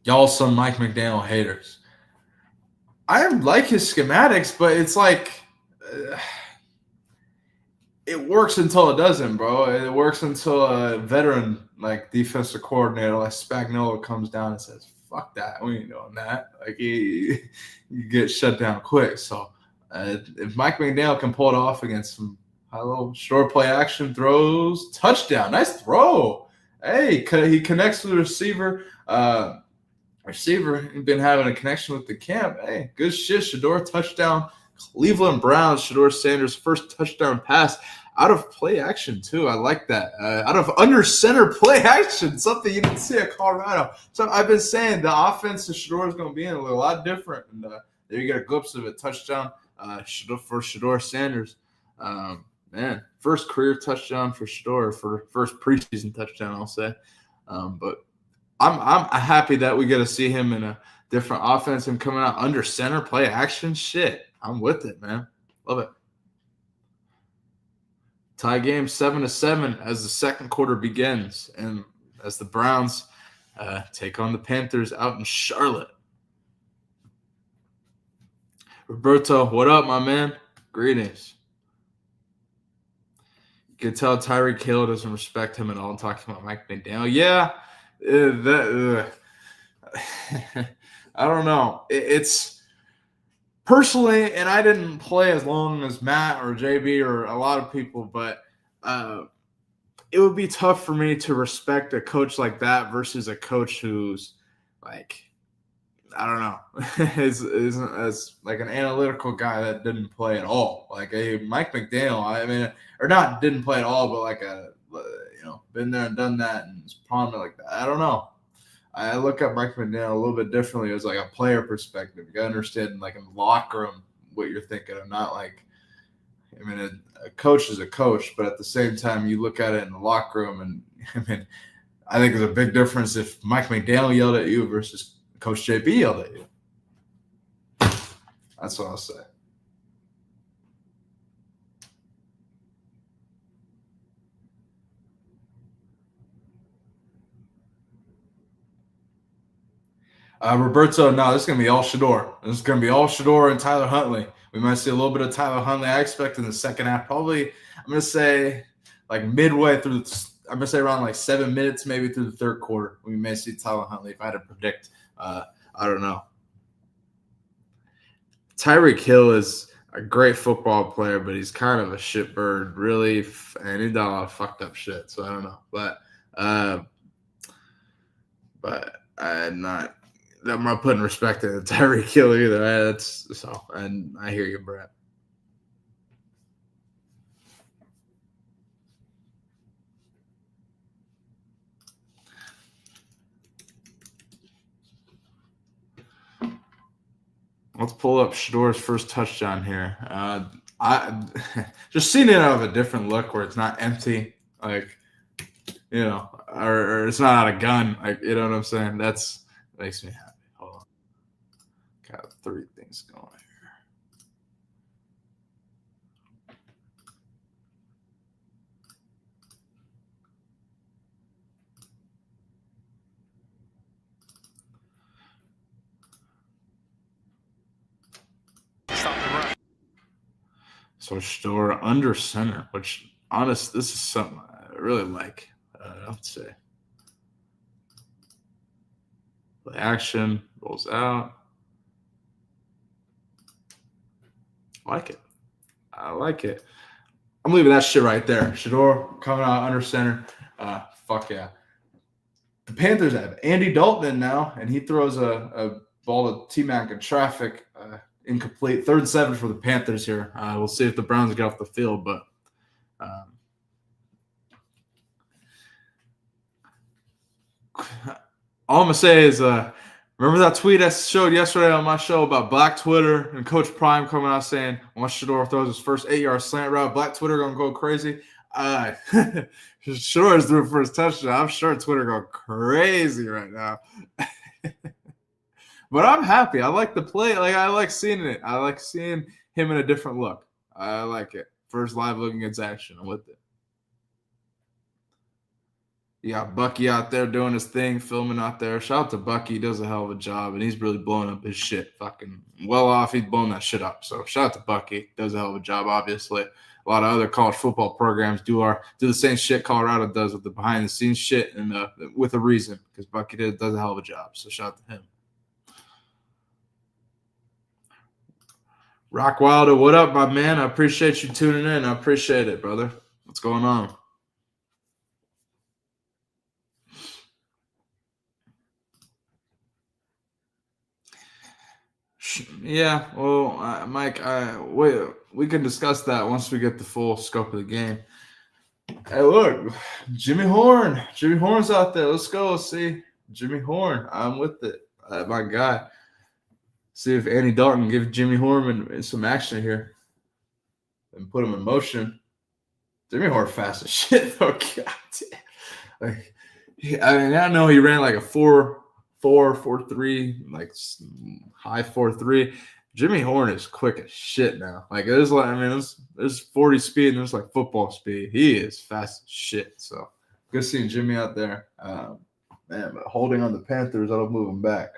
Y'all some Mike McDaniel haters. I like his schematics, but it's like it works until it doesn't, bro. It works until a veteran like defensive coordinator like Spagnuolo comes down and says, "Fuck that, we ain't doing that." Like you get shut down quick. So if Mike McDaniel can pull it off against some little short play action throws, touchdown, nice throw. Hey, he connects with the receiver. Receiver been having a connection with the camp. Hey, good shit. Shedeur touchdown. Cleveland Browns. Shedeur Sanders' first touchdown pass out of play action too. I like that. Out of under center play action, something you didn't see at Colorado. So I've been saying the offense that Shedeur is going to be in a lot different. And there you get a glimpse of a touchdown for Shedeur Sanders. Man, first career touchdown for Shedeur, for first preseason touchdown, I'll say. But I'm happy that we get to see him in a different offense and coming out under center play action. Shit, I'm with it, man. Love it. Tie game 7-7 as the second quarter begins, and as the Browns take on the Panthers out in Charlotte. Roberto, what up, my man? Greetings. You can tell Tyreek Hill doesn't respect him at all. I'm talking about Mike McDaniel. Yeah. I don't know. It's personally, and I didn't play as long as Matt or JB or a lot of people, but it would be tough for me to respect a coach like that versus a coach who's like, I don't know, isn't as like an analytical guy that didn't play at all. Like a Mike McDaniel, I mean, or not didn't play at all, but like been there and done that and is prominent like that. I don't know. I look at Mike McDaniel a little bit differently as like a player perspective. You got to understand, like in the locker room, what you're thinking of. Not like, I mean, a coach is a coach, but at the same time, you look at it in the locker room, and I mean, I think there's a big difference if Mike McDaniel yelled at you versus Coach JB yelled at you. That's what I'll say. Roberto, no, this is going to be all Shedeur. This is going to be all Shedeur and Tyler Huntley. We might see a little bit of Tyler Huntley. I expect in the second half, probably, I'm going to say like midway through, I'm going to say around like 7 minutes, maybe through the third quarter. We may see Tyler Huntley if I had to predict. I don't know. Tyreek Hill is a great football player, but he's kind of a shitbird, really, and he done a lot of fucked up shit. So I don't know, but I'm not putting respect in Tyreek Hill either. And I hear you, Brett. Let's pull up Shedeur's first touchdown here. I just seen it out of a different look where it's not empty, like, or it's not out of gun, like, you know what I'm saying? That makes me happy. Hold on. Got 3 things going here. So Shedeur under center, which honest, this is something I really like. I would say. The action rolls out. I like it. I like it. I'm leaving that shit right there. Shedeur coming out under center. Fuck yeah. The Panthers have Andy Dalton in now, and he throws a ball to T-Mac in traffic. Incomplete. 3rd and 7 for the Panthers here. We'll see if the Browns get off the field, but all I'm going to say is remember that tweet I showed yesterday on my show about Black Twitter and Coach Prime coming out saying once Shedeur throws his first 8-yard slant route, Black Twitter going to go crazy? Shedeur is through for his touchdown. I'm sure Twitter going crazy right now. But I'm happy. I like the play. Like I like seeing it. I like seeing him in a different look. I like it. First live look against action. I'm with it. You got Bucky out there doing his thing, filming out there. Shout out to Bucky. He does a hell of a job, and he's really blowing up his shit. Fucking well off. He's blowing that shit up. So shout out to Bucky. Does a hell of a job, obviously. A lot of other college football programs do the same shit Colorado does with the behind-the-scenes shit and with a reason because Bucky does a hell of a job. So shout out to him. Rock Wilder, what up, my man? I appreciate you tuning in. I appreciate it, brother. What's going on? Yeah, well, Mike, we can discuss that once we get the full scope of the game. Hey, look, Jimmy Horn. Jimmy Horn's out there. Let's go. See, Jimmy Horn. I'm with it. My guy. See if Andy Dalton can give Jimmy Horn some action here and put him in motion. Jimmy Horn fast as shit, though. God damn. I know he ran like a 4.3, like high 4.3. Jimmy Horn is quick as shit now. Like there's 40 speed and there's like football speed. He is fast as shit. So good seeing Jimmy out there. Man, but holding on the Panthers, that'll move him back.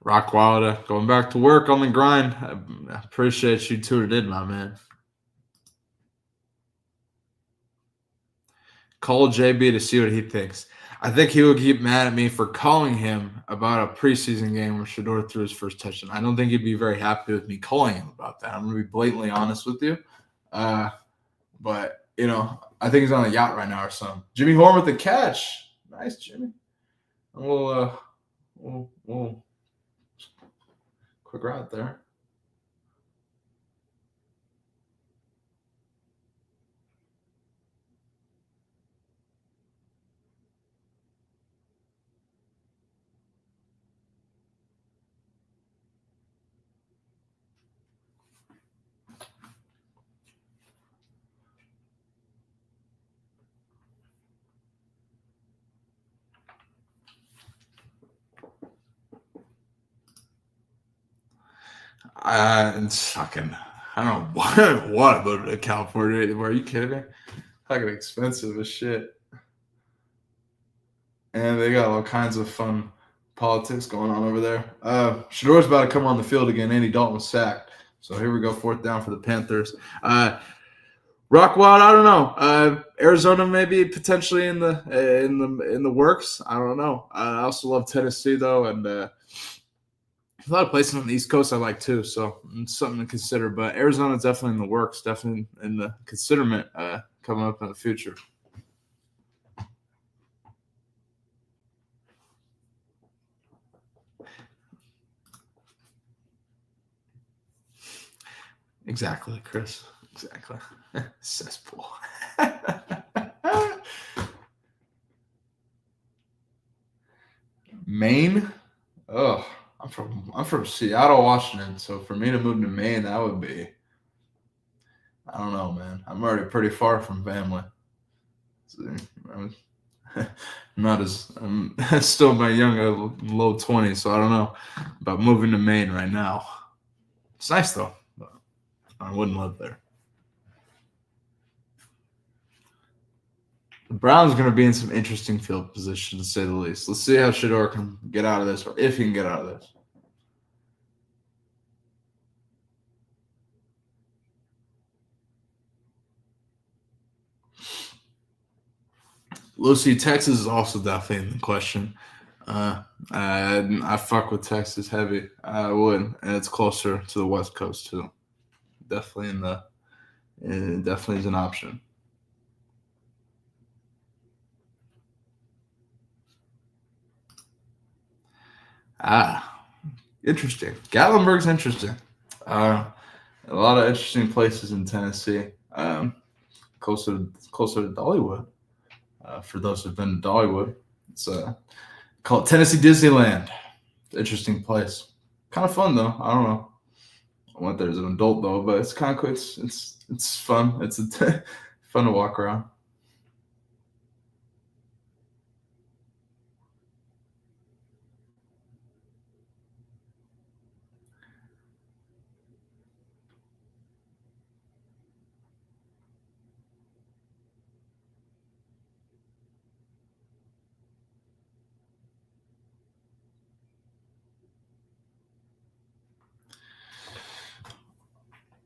Rock Wilder, going back to work on the grind. I appreciate you tuning in, my man. Call JB to see what he thinks. I think he would keep mad at me for calling him about a preseason game where Shedeur threw his first touchdown. I don't think he'd be very happy with me calling him about that. I'm going to be blatantly honest with you. But, I think he's on a yacht right now or something. Jimmy Horn with the catch. Nice, Jimmy. We'll quick route there. It's fucking, I don't know what about it, California anymore. Are you kidding me? Fucking expensive as shit. And they got all kinds of fun politics going on over there. Shedeur's about to come on the field again. Andy Dalton was sacked. So here we go, 4th down for the Panthers. Rockwild, I don't know. Arizona maybe potentially in the works. I don't know. I also love Tennessee though, and a lot of places on the East Coast I like too. So it's something to consider. But Arizona's definitely in the works, definitely in the considerment coming up in the future. Exactly, Chris. Exactly. Cesspool. Maine? Oh, I'm from Seattle, Washington. So for me to move to Maine, that would be, I don't know, man. I'm already pretty far from family. So, I'm still my young, low 20s, so I don't know about moving to Maine right now. It's nice though. But I wouldn't live there. The Browns going to be in some interesting field position, to say the least. Let's see how Shedeur can get out of this, or if he can get out of this. Lucy, Texas is also definitely in the question. I fuck with Texas heavy. I would, and it's closer to the West Coast too. Definitely definitely is an option. Interesting. Gatlinburg's interesting. A lot of interesting places in Tennessee. Closer to Dollywood. For those who've been to Dollywood, it's called Tennessee Disneyland. Interesting place. Kind of fun though. I don't know. I went there as an adult though, but it's kind of cool. It's fun. It's fun to walk around.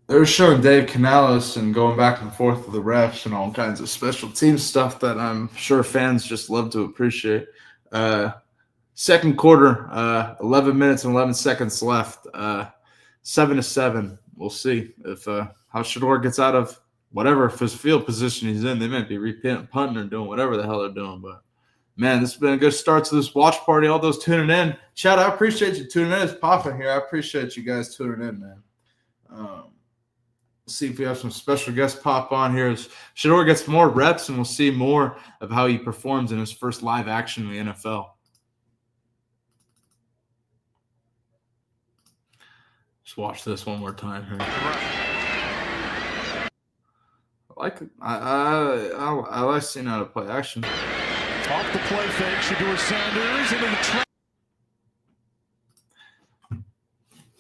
They were showing Dave Canales and going back and forth with the refs and all kinds of special team stuff that I'm sure fans just love to appreciate. Second quarter, 11 minutes and 11 seconds left. 7-7. We'll see if how Shedeur gets out of whatever his field position he's in. They might be punting or doing whatever the hell they're doing. But man, this has been a good start to this watch party. All those tuning in, Chad, I appreciate you tuning in. It's popping here. I appreciate you guys tuning in, man. See if we have some special guests pop on here as Shedeur gets more reps, and we'll see more of how he performs in his first live action in the NFL. Just watch this one more time here. I like it. I like seeing how to play action. Off the play fake, Shedeur Sanders into the trap.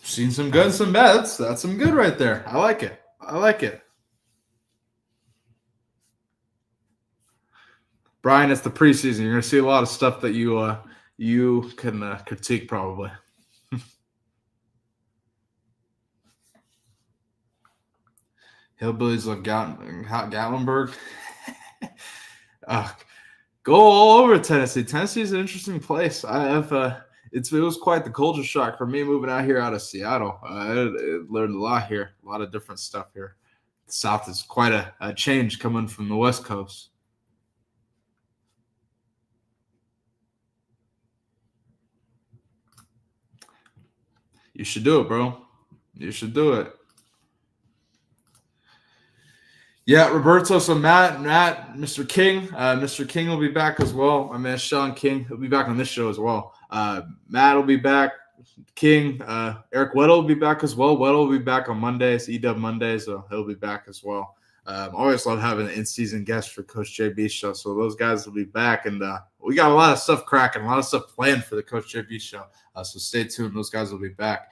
Seen some good and some bad. That's some good right there. I like it. Brian, it's the preseason. You're going to see a lot of stuff that you can critique probably. Hillbillies of Gatlinburg. Go all over Tennessee. Tennessee is an interesting place. It was quite the culture shock for me moving out here out of Seattle. I learned a lot here, a lot of different stuff here. The South is quite a change coming from the West Coast. You should do it, bro. You should do it. Yeah, Roberto. So Matt, Mr. King. Mr. King will be back as well. My man Sean King. He'll be back on this show as well. Matt will be back. King. Eric Weddle will be back as well. Weddle will be back on Mondays, EW Mondays, so he'll be back as well. Always love having an in-season guest for Coach JB show. So those guys will be back, and we got a lot of stuff cracking, a lot of stuff planned for the Coach JB show. So stay tuned. Those guys will be back.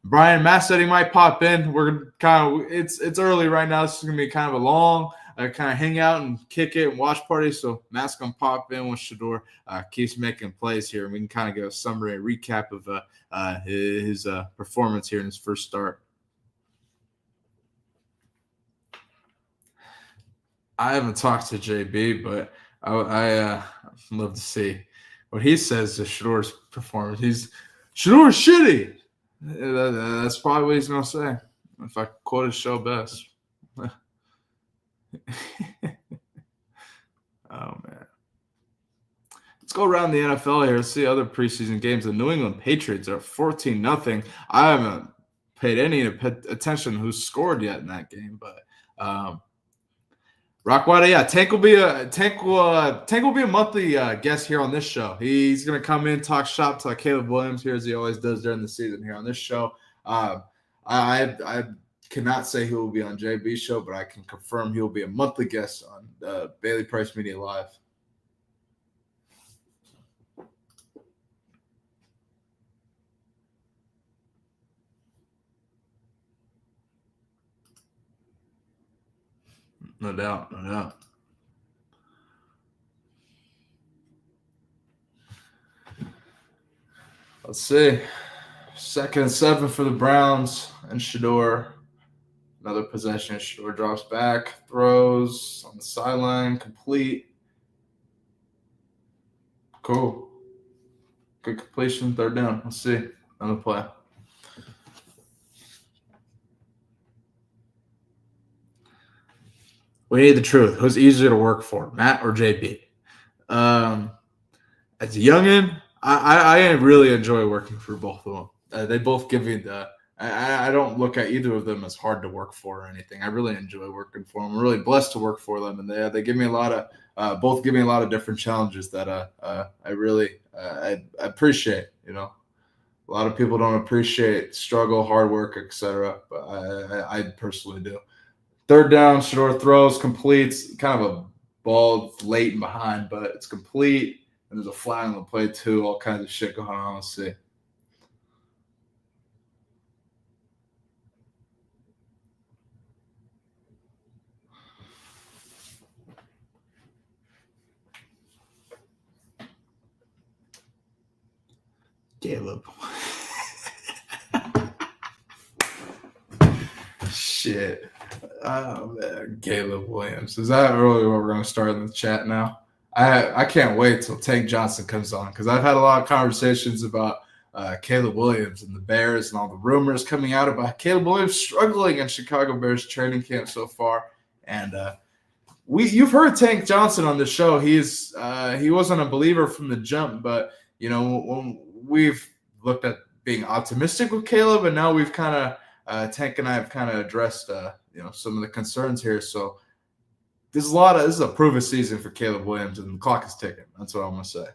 Brian Matt said he might pop in. We're kind of it's early right now. This is gonna be kind of a long kind of hang out and kick it and watch party. So Matt's gonna pop in when Shedeur keeps making plays here, and we can kind of get a summary and recap of his performance here in his first start. I haven't talked to JB, but I love to see what he says to Shedeur's performance. Shedeur's shitty. That's probably what he's going to say, if I quote his show best. Oh, man. Let's go around the NFL here. Let's see other preseason games. The New England Patriots are 14-0. I haven't paid any attention to who scored yet in that game, but Rockwada, yeah, Tank will be a monthly guest here on this show. He's gonna come in, talk shop to Caleb Williams here as he always does during the season here on this show. I cannot say he will be on JB's show, but I can confirm he will be a monthly guest on Bailey Price Media Live. No doubt. Let's see. 2nd and 7 for the Browns and Shedeur. Another possession. Shedeur drops back, throws on the sideline, complete. Cool. Good completion, 3rd down. Let's see. Another play. We need the truth. Who's easier to work for, Matt or JB? As a youngin', I really enjoy working for both of them. They both give me the. I don't look at either of them as hard to work for or anything. I really enjoy working for them. I'm really blessed to work for them, and they give me a lot of both give me a lot of different challenges that I really I appreciate. You know, a lot of people don't appreciate struggle, hard work, etc. But I personally do. 3rd down, Shedeur throws, completes, kind of a ball late and behind, but it's complete. And there's a flag on the play too. All kinds of shit going on. Let's see. Caleb. Shit. Oh, man. Caleb Williams. Is that really what we're going to start in the chat now? I can't wait till Tank Johnson comes on because I've had a lot of conversations about Caleb Williams and the Bears and all the rumors coming out about Caleb Williams struggling in Chicago Bears training camp so far. And you've heard Tank Johnson on the show. He wasn't a believer from the jump, but when we've looked at being optimistic with Caleb, and now we've kind of Tank and I have kind of addressed some of the concerns here. So this is a proven season for Caleb Williams, and the clock is ticking. That's what I'm gonna say.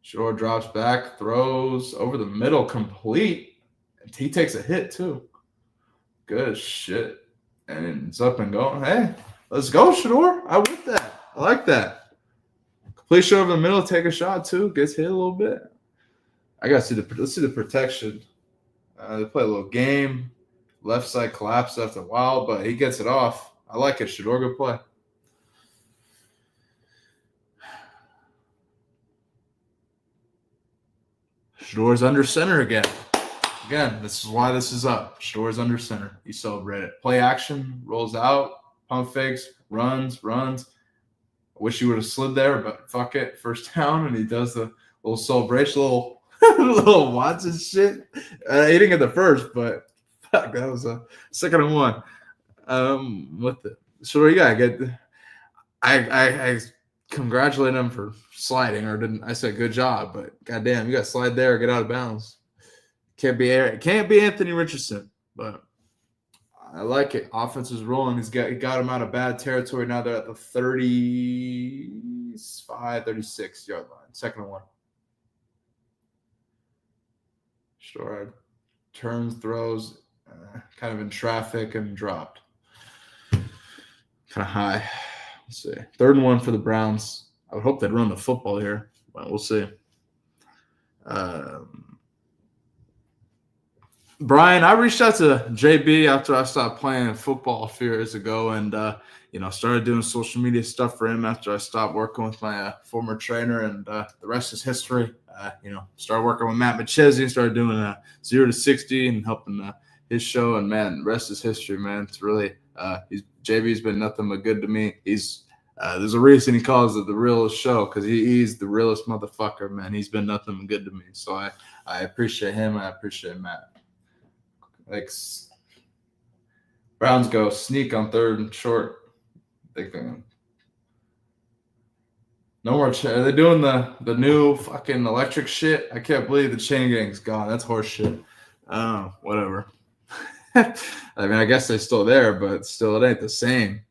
Shore drops back, throws over the middle, complete. And he takes a hit too. Good shit. And it's up and going. Hey, let's go, Shedeur. I with that. I like that. Completion over the middle, take a shot too. Gets hit a little bit. Let's see the protection. They play a little game. Left side collapsed after a while, but he gets it off. I like it. Shedeur, good play. Shedeur's under center again. Again, this is why this is up. Shedeur's under center. You celebrate it. Play action, rolls out, pump fakes, runs. I wish he would have slid there, but fuck it. 1st down, and he does the little celebration, little Watson shit. He didn't get the first, but fuck, that was a 2nd and 1. With it. So you gotta get. I congratulate him for sliding, or didn't I say good job? But goddamn, you got to slide there or get out of bounds. Can't be Anthony Richardson, but I like it. Offense is rolling. He got him out of bad territory. Now they're at the 35, 36 yard line. 2nd and 1. Shedeur turns, throws, kind of in traffic and dropped. Kind of high. Let's see. 3rd and 1 for the Browns. I would hope they'd run the football here, but we'll see. Brian, I reached out to JB after I stopped playing football a few years ago, and started doing social media stuff for him after I stopped working with my former trainer, and the rest is history. Started working with Matt Machesi, started doing 0 to 60 and helping his show, and man, the rest is history, man. It's really JB's been nothing but good to me. There's a reason he calls it the realest show, because he's the realest motherfucker, man. He's been nothing but good to me. So I appreciate him. I appreciate Matt. Like, Browns go sneak on 3rd and short. They can. No more. Are they doing the new fucking electric shit? I can't believe the chain gang's gone. That's horse shit. Whatever. I mean, I guess they're still there, but still, it ain't the same.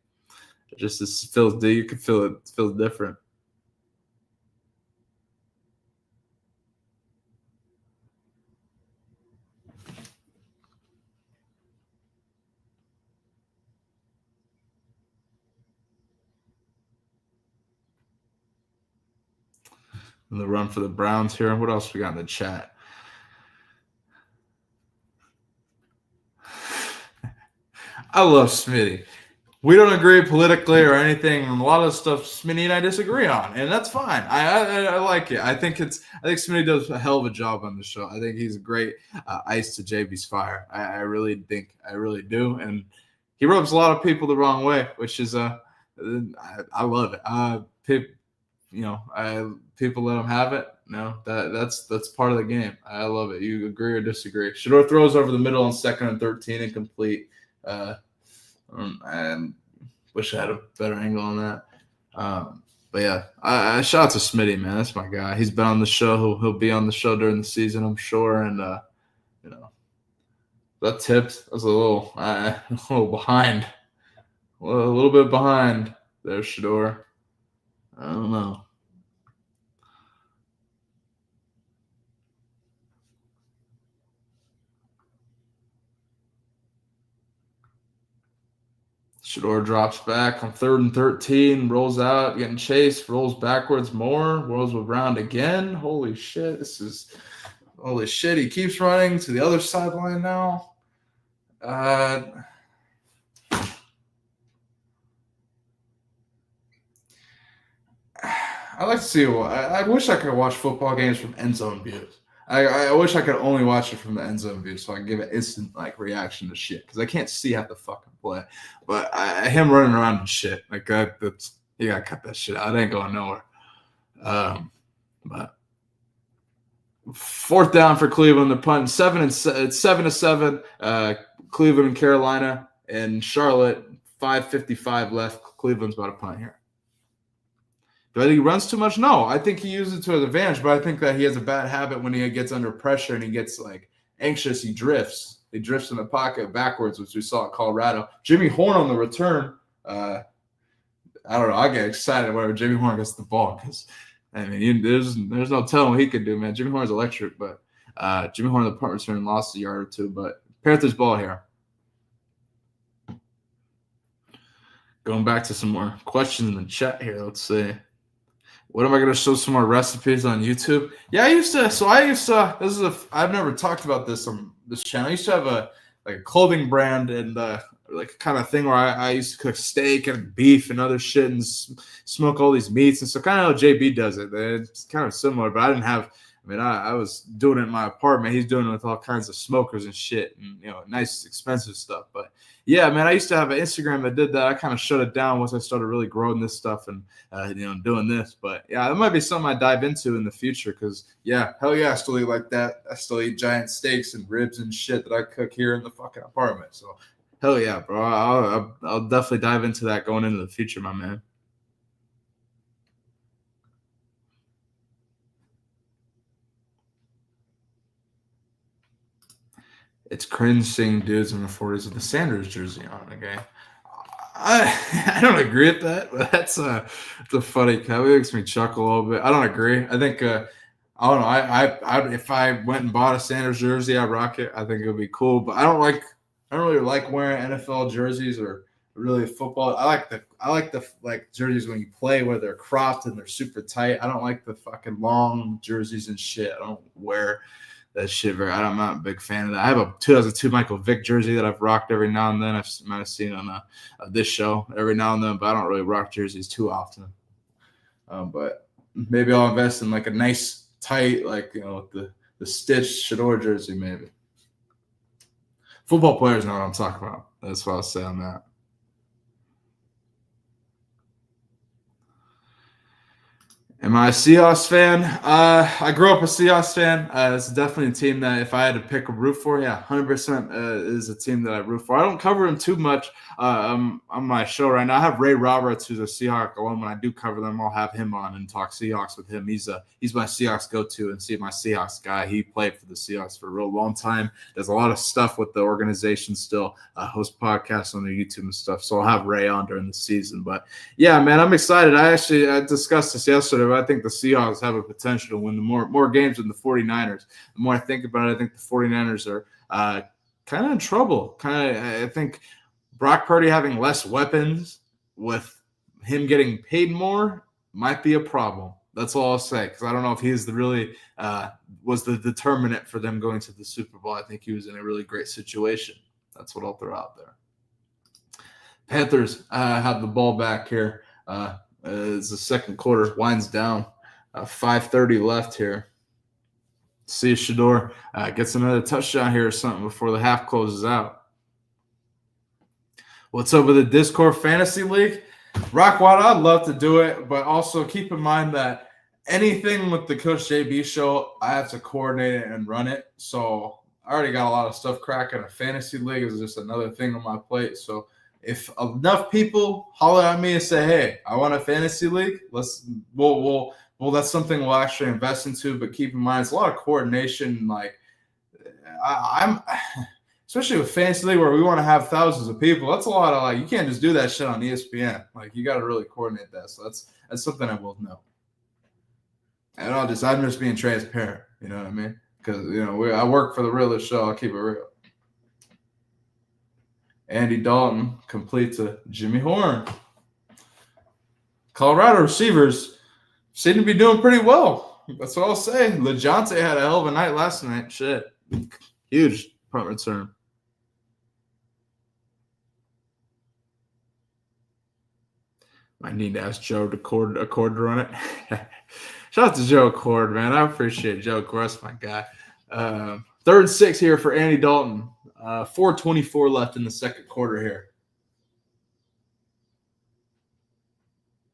It just feels. You can feel it. It feels different. And the run for the Browns here. What else we got in the chat? I love Smitty. we don't agree politically or anything. And a lot of stuff Smitty and I disagree on, and that's fine. I like it. I think Smitty does a hell of a job on the show. I think he's a great ice to JB's fire. I really do, and he rubs a lot of people the wrong way, which is I love it. People let him have it. No, that's part of the game. I love it. You agree or disagree? Shedeur throws over the middle on 2nd and 13 incomplete. And wish I had a better angle on that. But yeah, I shout out to Smitty, man. That's my guy. He's been on the show. He'll be on the show during the season, I'm sure. And that tipped. I was a little behind. A little bit behind there, Shedeur. I don't know. Shedeur drops back on 3rd and 13, rolls out, getting chased, rolls backwards more, rolls around again. Holy shit, he keeps running to the other sideline now. I like to see. I wish I could watch football games from end zone views. I wish I could only watch it from the end zone view so I can give an instant reaction to shit because I can't see half the fucking play. But him running around and shit that's you gotta cut that shit out. It ain't going nowhere. But 4th down for Cleveland. They're punting 7-7. Cleveland and Carolina and Charlotte. 5:55 left. Cleveland's about to punt here. Do I think he runs too much? No, I think he uses it to his advantage, but I think that he has a bad habit when he gets under pressure and he gets anxious. He drifts. He drifts in the pocket backwards, which we saw at Colorado. Jimmy Horn on the return. I don't know. I get excited whenever Jimmy Horn gets the ball because there's no telling what he could do, man. Jimmy Horn's electric, but Jimmy Horn on the punt return lost a yard or two. But Panthers ball here. Going back to some more questions in the chat here. Let's see. What am I going to show some more recipes on YouTube? Yeah, I've never talked about this on this channel. I used to have a clothing brand and kind of thing where I used to cook steak and beef and other shit and smoke all these meats. And so kind of how JB does it. It's kind of similar, but I didn't have, I was doing it in my apartment. He's doing it with all kinds of smokers and shit and, nice expensive stuff. But yeah, man, I used to have an Instagram that did that. I kind of shut it down once I started really growing this stuff and, doing this. But yeah, that might be something I dive into in the future because, yeah, hell yeah, I still eat like that. I still eat giant steaks and ribs and shit that I cook here in the fucking apartment. So hell yeah, bro. I'll definitely dive into that going into the future, my man. It's cringe seeing dudes in the 40s with the Sanders jersey on. Okay, I don't agree with that, but that's a funny comment. It makes me chuckle a little bit. I don't agree. I think I don't know. I if I went and bought a Sanders jersey, I'd rock it. I think it would be cool, but I don't really like wearing NFL jerseys or really football. I like the jerseys when you play where they're cropped and they're super tight. I don't like the fucking long jerseys and shit. I don't wear that shit I'm not a big fan of that. I have a 2002 Michael Vick jersey that I've rocked every now and then. I might have seen on this show every now and then, but I don't really rock jerseys too often. But maybe I'll invest in a nice tight, the stitched Shedeur jersey maybe. Football players know what I'm talking about. That's what I'll say on that. Am I a Seahawks fan? I grew up a Seahawks fan. It's definitely a team that if I had to pick a root for, 100% is a team that I root for. I don't cover them too much on my show right now. I have Ray Roberts, who's a Seahawks alum. When I do cover them, I'll have him on and talk Seahawks with him. He's my Seahawks go-to and see my Seahawks guy. He played for the Seahawks for a real long time. Does a lot of stuff with the organization still. Hosts podcasts on their YouTube and stuff. So I'll have Ray on during the season. But yeah, man, I'm excited. I discussed this yesterday. I think the Seahawks have a potential to win the more games than the 49ers. The more I think about it, I think the 49ers are kind of in trouble. I think Brock Purdy having less weapons with him getting paid more might be a problem. That's all I'll say because I don't know if he's was the determinant for them going to the Super Bowl. I think he was in a really great situation. That's what I'll throw out there. Panthers have the ball back here. As the second quarter winds down. 5:30 left here. See if Shedeur gets another touchdown here or something before the half closes out. What's up with the Discord Fantasy League? Rockwad, I'd love to do it, but also keep in mind that anything with the Coach JB show, I have to coordinate it and run it. So I already got a lot of stuff cracking. A fantasy league is just another thing on my plate. So if enough people holler at me and say, "Hey, I want a fantasy league," well, that's something we'll actually invest into. But keep in mind, it's a lot of coordination. Like I'm especially with fantasy league where we want to have thousands of people. That's a lot of you can't just do that shit on ESPN. Like you got to really coordinate that. So that's something I will know. And I'm just being transparent. You know what I mean? Because I work for the realest show. I'll keep it real. Andy Dalton completes a Jimmy Horn. Colorado receivers seem to be doing pretty well. That's what I'll say. LeJohntay had a hell of a night last night. Shit. Huge punt return. I need to ask Joe Accord to run it. Shout out to Joe Accord, man. I appreciate Joe Accord. That's my guy. 3rd and 6 here for Andy Dalton. 4:24 left in the second quarter here.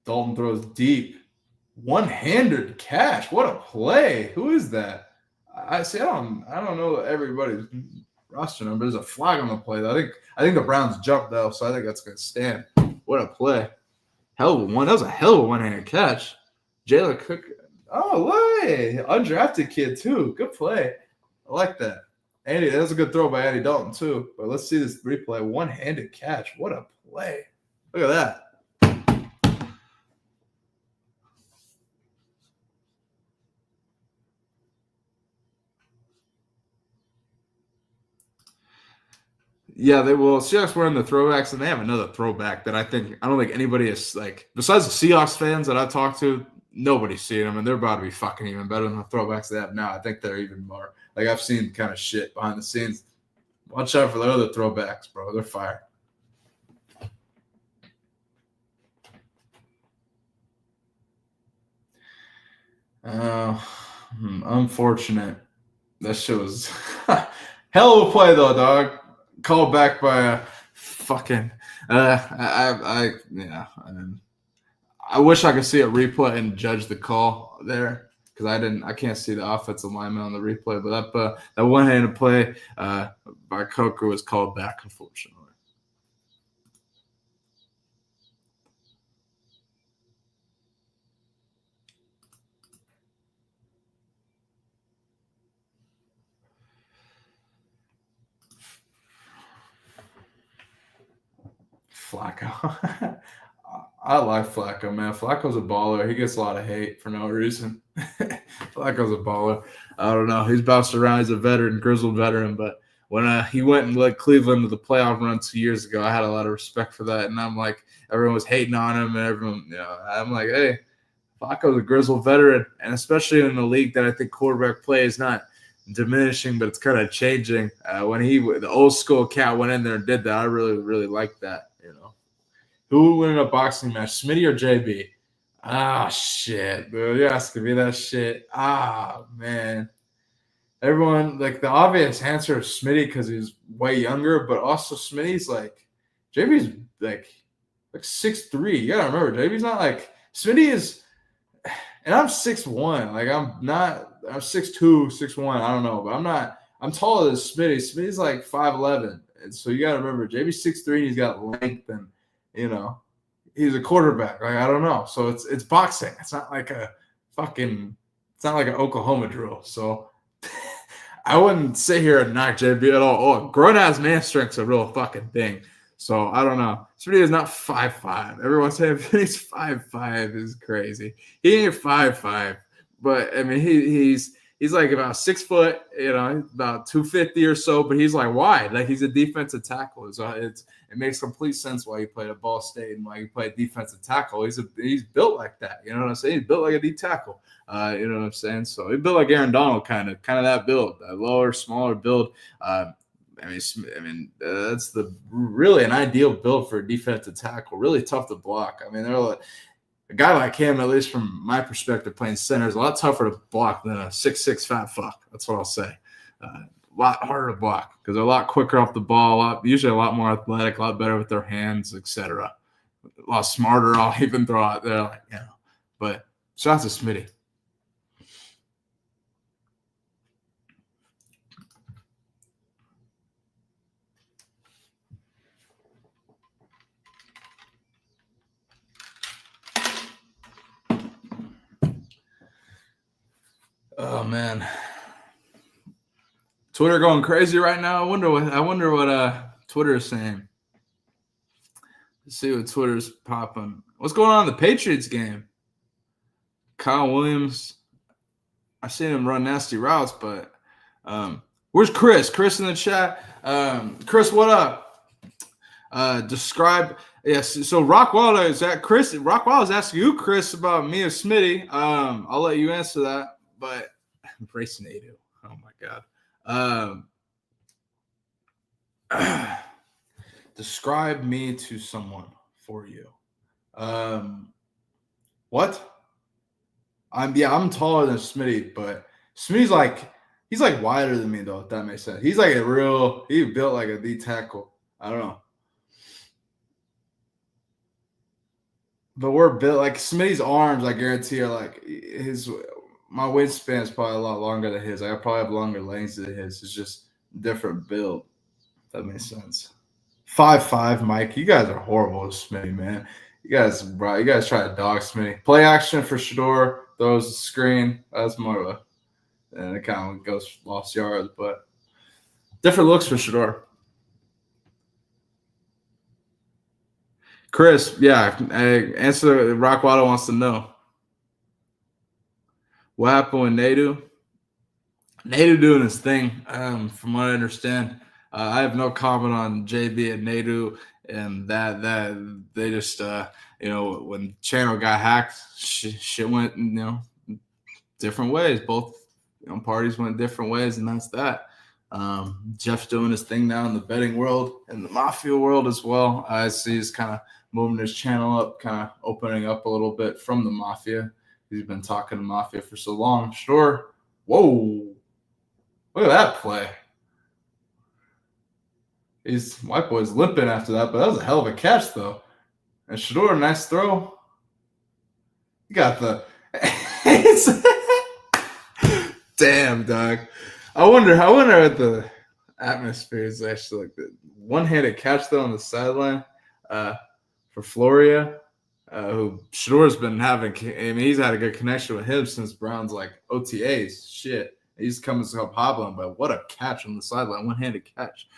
Dalton throws deep. One-handed catch. What a play. Who is that? I don't know everybody's roster number. There's a flag on the play. I think the Browns jumped though, so I think that's gonna stand. What a play. Hell of a one. That was a hell of a one-handed catch. Jalen Cook. Oh, way. Undrafted kid too. Good play. I like that. Andy, that was a good throw by Andy Dalton too. But let's see this replay. One-handed catch. What a play. Look at that. Yeah, they will. Seahawks wearing the throwbacks, and they have another throwback that I don't think anybody is besides the Seahawks fans that I talked to, nobody's seen them, and they're about to be fucking even better than the throwbacks they have now. I think they're even more. I've seen kind of shit behind the scenes. Watch out for the other throwbacks, bro. They're fire. Unfortunate. That shit was hell of a play, though, dog. Called back by a fucking. I wish I could see a replay and judge the call there because I can't see the offensive lineman on the replay. But that one-handed play by Coker was called back, unfortunately. Flacco. I like Flacco, man. Flacco's a baller. He gets a lot of hate for no reason. Flacco's a baller. I don't know. He's bounced around. He's a veteran, grizzled veteran. But when he went and led Cleveland to the playoff run 2 years ago, I had a lot of respect for that. And I'm like, everyone was hating on him. And everyone, I'm like, hey, Flacco's a grizzled veteran. And especially in a league that I think quarterback play is not diminishing, but it's kind of changing. When the old school cat went in there and did that, I really, really liked that. Who would win a boxing match, Smitty or JB? Ah, shit, dude. You're asking me that shit. Ah, man. Everyone, the obvious answer is Smitty because he's way younger, but also Smitty's JB's like 6'3". You got to remember, JB's not Smitty is, and I'm 6'1". I'm 6'2", 6'1". I don't know, but I'm taller than Smitty. Smitty's 5'11". And so you got to remember, JB's 6'3", and he's got length and, he's a quarterback. I don't know. So it's boxing. It's not like it's not like an Oklahoma drill. So I wouldn't sit here and knock JB at all. Oh, grown-ass man strength's a real fucking thing. So I don't know. Smitty is not 5'5". Everyone's saying he's 5'5" is crazy. He ain't 5'5", but I mean he's about 6 foot, about 250 or so, but he's wide. He's a defensive tackle. So it makes complete sense why he played at Ball State and why he played defensive tackle. He's built like that. You know what I'm saying? He's built like a D tackle. You know what I'm saying? So he built like Aaron Donald, kind of that build, that lower, smaller build. that's really an ideal build for a defensive tackle. Really tough to block. I mean, they're like, a guy like him, at least from my perspective, playing center is a lot tougher to block than a 6'6" fat fuck. That's what I'll say. A lot harder to block because they're a lot quicker off the ball, usually a lot more athletic, a lot better with their hands, etc. A lot smarter. I'll even throw out there, like, you know. But shout out to Smitty. Oh man, Twitter going crazy right now. I wonder what Twitter is saying. Let's see what Twitter's popping. What's going on in the Patriots game? Kyle Williams. I've seen him run nasty routes, but where's Chris? Chris in the chat. Chris, what up? Describe. Yes. So Rockwilder is that Chris? Rockwilder is asking you, Chris, about me or Smitty. I'll let you answer that. But embrace native. Oh my God. Describe me to someone for you. What? I'm taller than Smitty, but Smitty's he's wider than me though, if that makes sense. He's like he built like a D tackle. I don't know. But we're built like Smitty's arms, I guarantee, are my wingspan is probably a lot longer than his. I probably have longer legs than his. It's just different build. If that makes sense. 5'5", Mike. You guys are horrible with Smitty, man. You guys try to dog Smitty. Play action for Shedeur. Throws the screen. That's more of and it kind of goes lost yards, but different looks for Shedeur. Chris, yeah, answer. Rockwilder wants to know. What happened with Nadu? Nadu doing his thing, from what I understand. I have no comment on JB and Nadu, and that they just, when channel got hacked, shit went, different ways. Both, parties went different ways, and that's that. Jeff's doing his thing now in the betting world and the mafia world as well. I see he's kind of moving his channel up, kind of opening up a little bit from the mafia. He's been talking to mafia for so long. Sure. Whoa. Look at that play. White boy's limping after that, but that was a hell of a catch, though. And Shedeur, nice throw. You got the damn, dog. I wonder what the atmosphere is actually like. The one-handed catch though on the sideline for Floria, who Shedeur's been having. I mean, he's had a good connection with him since Brown's OTAs. Shit, he's coming up hobbling, but what a catch on the sideline, one-handed catch.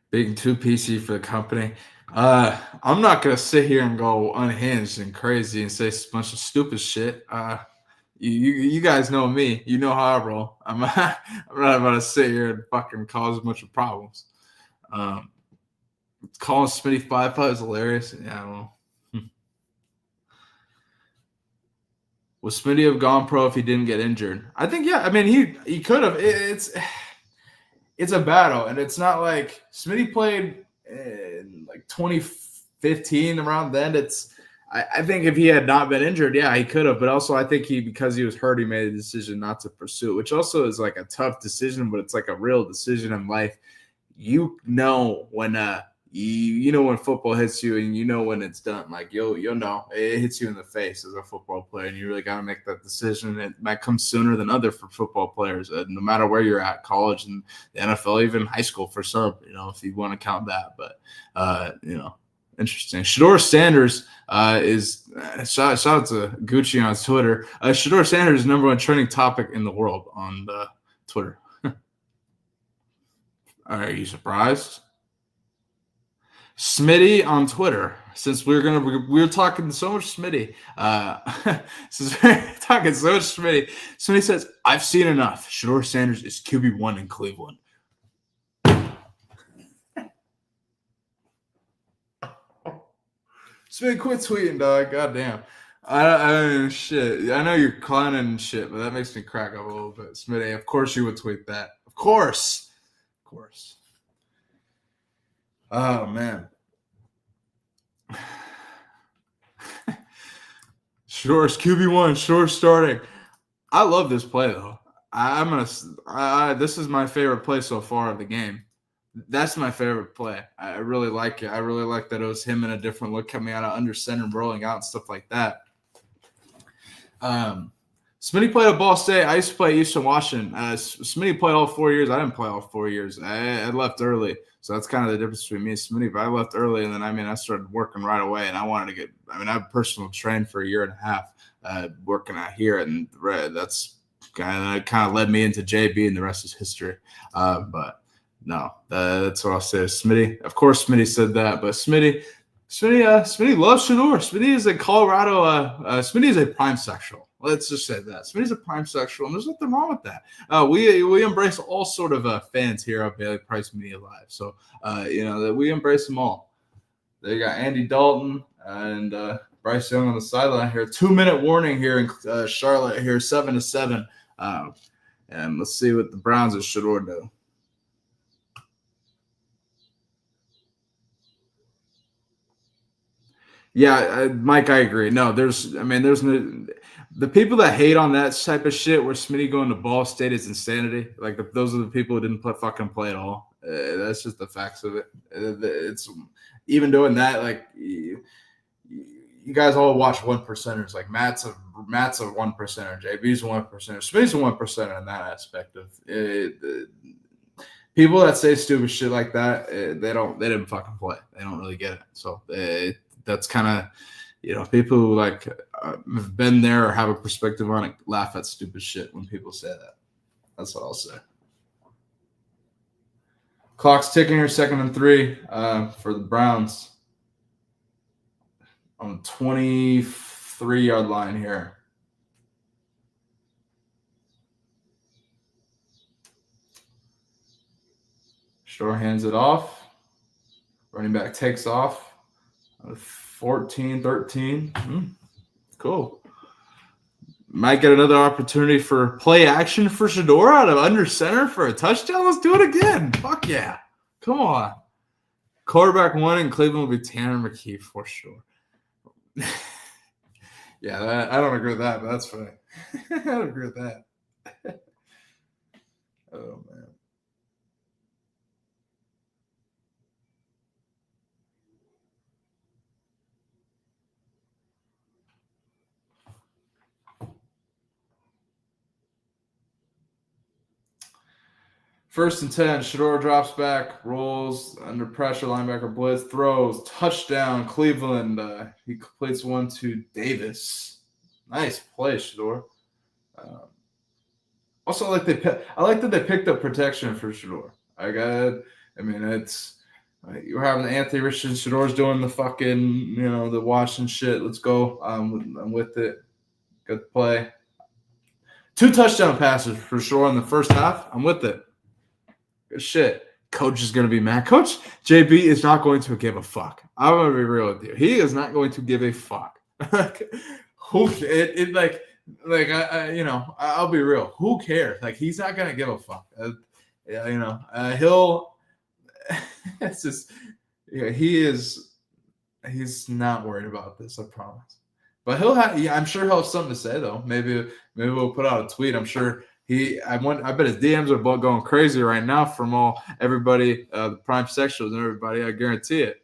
Being too PC for the company. I'm not gonna sit here and go unhinged and crazy and say a bunch of stupid shit. You guys know me. You know how I roll. I'm not about to sit here and fucking cause a bunch of problems. Calling Smitty 5'5" is hilarious. Yeah, I don't know. Would Smitty have gone pro if he didn't get injured? I think, yeah. I mean, he could have. It's a battle, and it's not like Smitty played in 2015 around then. I think if he had not been injured, yeah, he could have. But also, I think because he was hurt, he made a decision not to pursue it, which also is a tough decision, but it's a real decision in life. You know when when football hits you, and when it's done. You'll know it hits you in the face as a football player, and you really got to make that decision. It might come sooner than other for football players, no matter where you're at, college and the NFL, even high school for some. If you want to count that, but interesting. Shedeur Sanders is shout out to Gucci on Twitter. Shedeur Sanders is #1 trending topic in the world on Twitter. Are you surprised? Smitty on Twitter. Since we're talking so much Smitty, since we're talking so much Smitty, Smitty says, "I've seen enough. Shedeur Sanders is QB1 in Cleveland." Smitty, quit tweeting, dog. Goddamn. Shit. I know you're clowning and shit, but that makes me crack up a little bit. Smitty, of course you would tweet that. Of course. Of course. Oh, man. Shedeur's QB1. Shedeur starting. I love this play, though. This is my favorite play so far of the game. That's my favorite play. I really like it. I really like that it was him in a different look coming out of under center and rolling out and stuff like that. Smitty played at Ball State. I used to play at Eastern Washington. Smitty played all 4 years. I didn't play all 4 years. I left early. So that's kind of the difference between me and Smitty. But I left early, and then, I started working right away. And I wanted to I personal trained for a year and a half working out here. And that's kind of led me into JB, and the rest is history. But no, that's what I'll say. Smitty, of course, Smitty said that. But Smitty loves Shedeur. Smitty is a Colorado. Smitty is a prime sexual. Let's just say that. Smitty's a prime sexual, and there's nothing wrong with that. We embrace all sort of fans here at Bailey Price Media Live. So, that we embrace them all. They got Andy Dalton and Bryce Young on the sideline here. 2-minute warning here in Charlotte here, 7-7. And let's see what the Browns and Shedeur do. Yeah, Mike, I agree. No, there's no. The people that hate on that type of shit where Smitty going to Ball State is insanity. Like, those are the people who didn't fucking play at all. That's just the facts of it. It's even doing that. Like, you guys all watch one percenters. Like, Matt's a 1%er, JB's a 1%er, Smitty's a 1%er in that aspect of it. People that say stupid shit like that, they didn't fucking play. They don't really get it. So that's kind of, people who have been there or have a perspective on it laugh at stupid shit when people say that. That's what I'll say. Clock's ticking here, 2nd and 3 for the Browns on the 23-yard line here. Shedeur hands it off. Running back takes off. 14-13. Cool. Might get another opportunity for play action for Shedeur out of under center for a touchdown. Let's do it again. Fuck yeah. Come on. Quarterback 1 in Cleveland will be Tanner McKee for sure. Yeah, I don't agree with that, but that's funny. I don't agree with that. Oh, man. First and 10, Shedeur drops back, rolls under pressure, linebacker blitz, throws, touchdown, Cleveland. He completes one to Davis. Nice play, Shedeur. Also, I like that they picked up protection for Shedeur. It's you're having Anthony Richardson, Shedeur's doing the fucking, the Washington shit. Let's go. I'm with it. Good play. 2 touchdown passes for Shedeur in the first half. I'm with it. Good shit. Coach is going to be mad. Coach JB is not going to give a fuck. I'm going to be real with you. He is not going to give a fuck. I'll be real. Who cares? Like, he's not going to give a fuck. It's just, he's not worried about this, I promise. But I'm sure he'll have something to say, though. Maybe we'll put out a tweet. I'm sure I bet his DMs are going crazy right now from everybody, the prime sexuals and everybody. I guarantee it.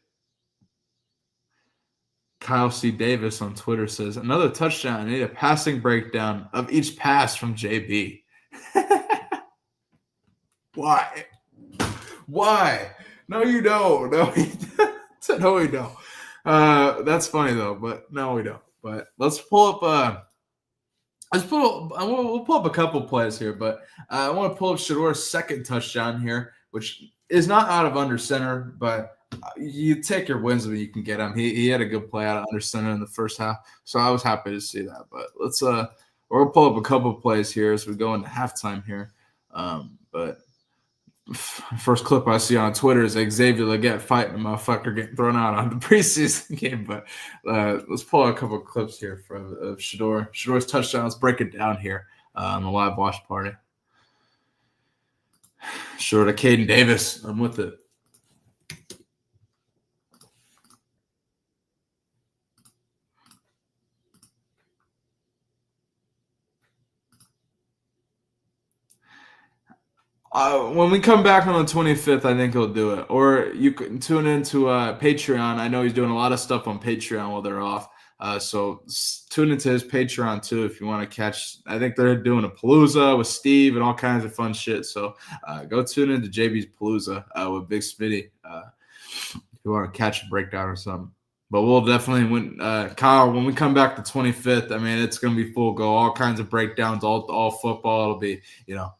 Kyle C. Davis on Twitter says, another touchdown. I need a passing breakdown of each pass from JB. Why? No, you don't. No, we don't. That's funny, though, but no, we don't. But let's pull up we'll pull up a couple plays here, but I want to pull up Shedeur's second touchdown here, which is not out of under center, but you take your wins when you can get him. He had a good play out of under center in the first half, so I was happy to see that. But we'll pull up a couple plays here as we go into halftime here. But first clip I see on Twitter is Xavier Legette fighting a motherfucker getting thrown out on the preseason game. But let's pull out a couple of clips here of Shedeur. Shedeur's touchdown. Let's break it down here on the live watch party. Shedeur to Caden Davis. I'm with it. When we come back on the 25th, I think he'll do it. Or you can tune into Patreon. I know he's doing a lot of stuff on Patreon while they're off. So tune into his Patreon too if you want to catch. I think they're doing a Palooza with Steve and all kinds of fun shit. So go tune into JB's Palooza with Big Spitty if you want to catch a breakdown or something. But we'll definitely Kyle, when we come back the 25th, I mean, it's going to be full go, all kinds of breakdowns, all football. It'll be,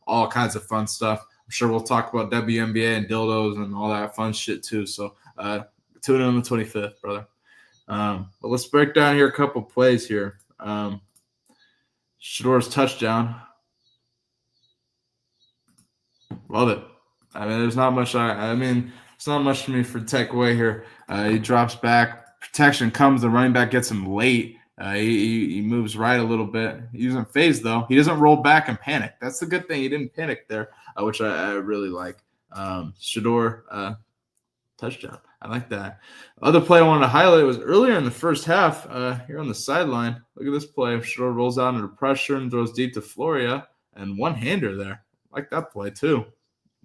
all kinds of fun stuff. I'm sure we'll talk about WNBA and dildos and all that fun shit too. So tune in on the 25th, brother. But let's break down here a couple plays here. Shedeur's touchdown. Love it. I mean, there's not much. It's not much for me for takeaway here. He drops back. Protection comes. The running back gets him late. He moves right a little bit. He doesn't phase, though. He doesn't roll back and panic. That's the good thing. He didn't panic there, which I really like. Shedeur, touchdown. I like that. Other play I wanted to highlight was earlier in the first half here on the sideline. Look at this play. Shedeur rolls out under pressure and throws deep to Floria. And one-hander there. I like that play, too.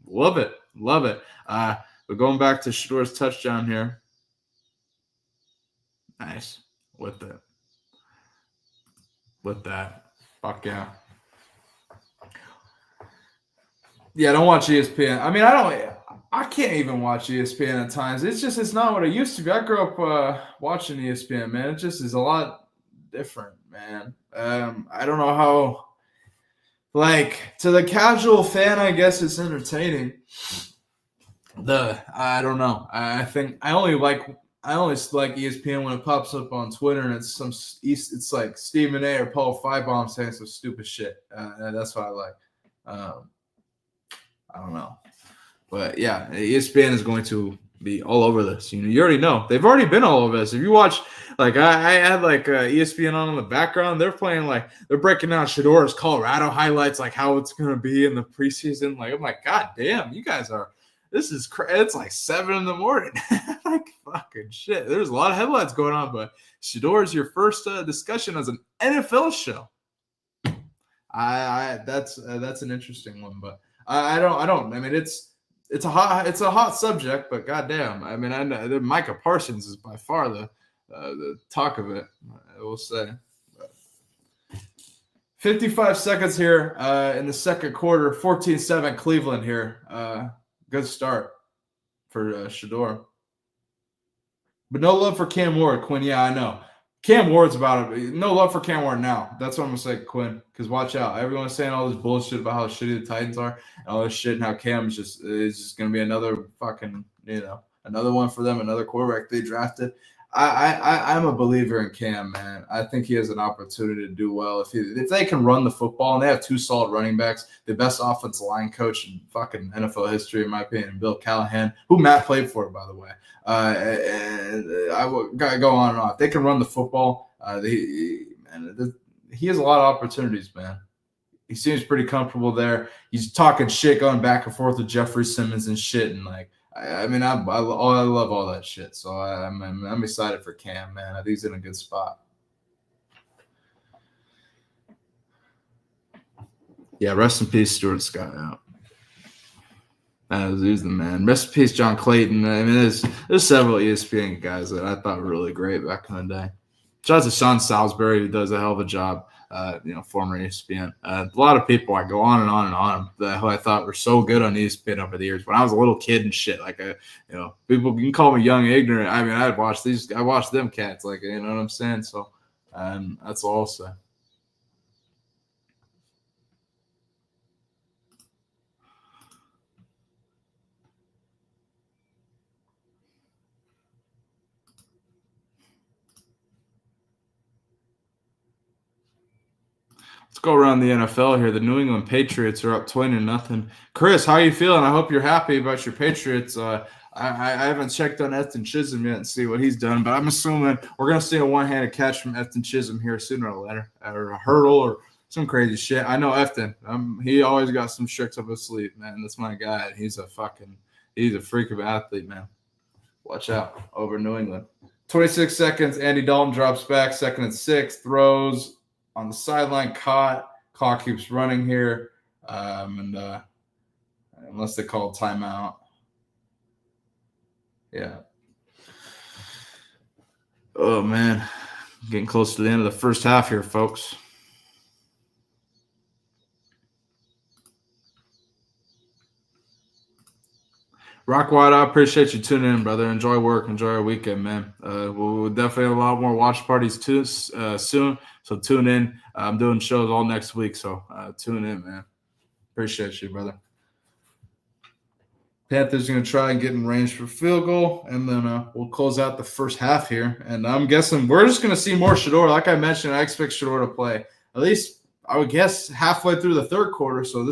Love it. Love it. But going back to Shedeur's touchdown here. Nice. With that. Fuck yeah. Yeah, don't watch ESPN. I mean, I can't even watch ESPN at times. It's not what it used to be. I grew up watching ESPN, man. It just is a lot different, man. I don't know how, to the casual fan, I guess it's entertaining. I don't know. I think I only like ESPN when it pops up on Twitter and it's like Stephen A. or Paul Finebaum saying some stupid shit. That's what I like. I don't know. But yeah, ESPN is going to be all over this. You already know. They've already been all over this. If you watch, I had ESPN on in the background. They're playing they're breaking down Shedeur's Colorado highlights, how it's going to be in the preseason. I'm like, God damn, you guys are. This is it's 7 a.m. Fucking shit. There's a lot of headlines going on, but Shedeur is your first discussion as an NFL show. That's an interesting one, but I don't. I mean, it's a hot subject, but goddamn, I mean, I know Micah Parsons is by far the talk of it. I will say. 55 seconds here in the second quarter. 14-7 Cleveland here. Good start for Shedeur. But no love for Cam Ward, Quinn. Yeah, I know. Cam Ward's about it. No love for Cam Ward now. That's what I'm going to say, Quinn. Because watch out. Everyone's saying all this bullshit about how shitty the Titans are and all this shit and how Cam is just going to be another fucking, another one for them, another quarterback they drafted. I'm a believer in Cam, man. I think he has an opportunity to do well if they can run the football, and they have two solid running backs, the best offensive line coach in fucking NFL history, in my opinion, Bill Callahan, who Matt played for, by the way. And I will go on and on. If they can run the football, he has a lot of opportunities, man. He seems pretty comfortable there. He's talking shit, going back and forth with Jeffrey Simmons and shit, and I love all that shit. So I'm excited for Cam, man. I think he's in a good spot. Yeah, rest in peace, Stuart Scott out. He's the man. Rest in peace, John Clayton. I mean, there's several ESPN guys that I thought were really great back in the day. Shout out to Sean Salisbury, who does a hell of a job. Former ESPN. A lot of people, I go on and on and on, who I thought were so good on ESPN over the years. When I was a little kid and shit, people can call me young, ignorant. I mean, I watched them cats, you know what I'm saying? So, that's all I'll say. Let's go around the NFL here. The New England Patriots are up 20-0. Chris, how you feeling? I hope you're happy about your Patriots. I haven't checked on Ethan Chisholm yet and see what he's done, but I'm assuming we're going to see a one-handed catch from Ethan Chisholm here sooner or later, or a hurdle or some crazy shit. I know Ethan. He always got some tricks up his sleeve, man. That's my guy. He's a freak of an athlete, man. Watch out over New England. 26 seconds. Andy Dalton drops back. 2nd and 6. Throws on the sideline. Caught. Clock keeps running here. Unless they call a timeout. Yeah. Oh, man. Getting close to the end of the first half here, folks. Rock Wide, I appreciate you tuning in, brother. Enjoy work. Enjoy our weekend, man. We'll definitely have a lot more watch parties too, soon, so tune in. I'm doing shows all next week, so tune in, man. Appreciate you, brother. Panthers going to try and get in range for field goal, and then we'll close out the first half here. And I'm guessing we're just going to see more Shedeur. Like I mentioned, I expect Shedeur to play at least, I would guess, halfway through the third quarter. So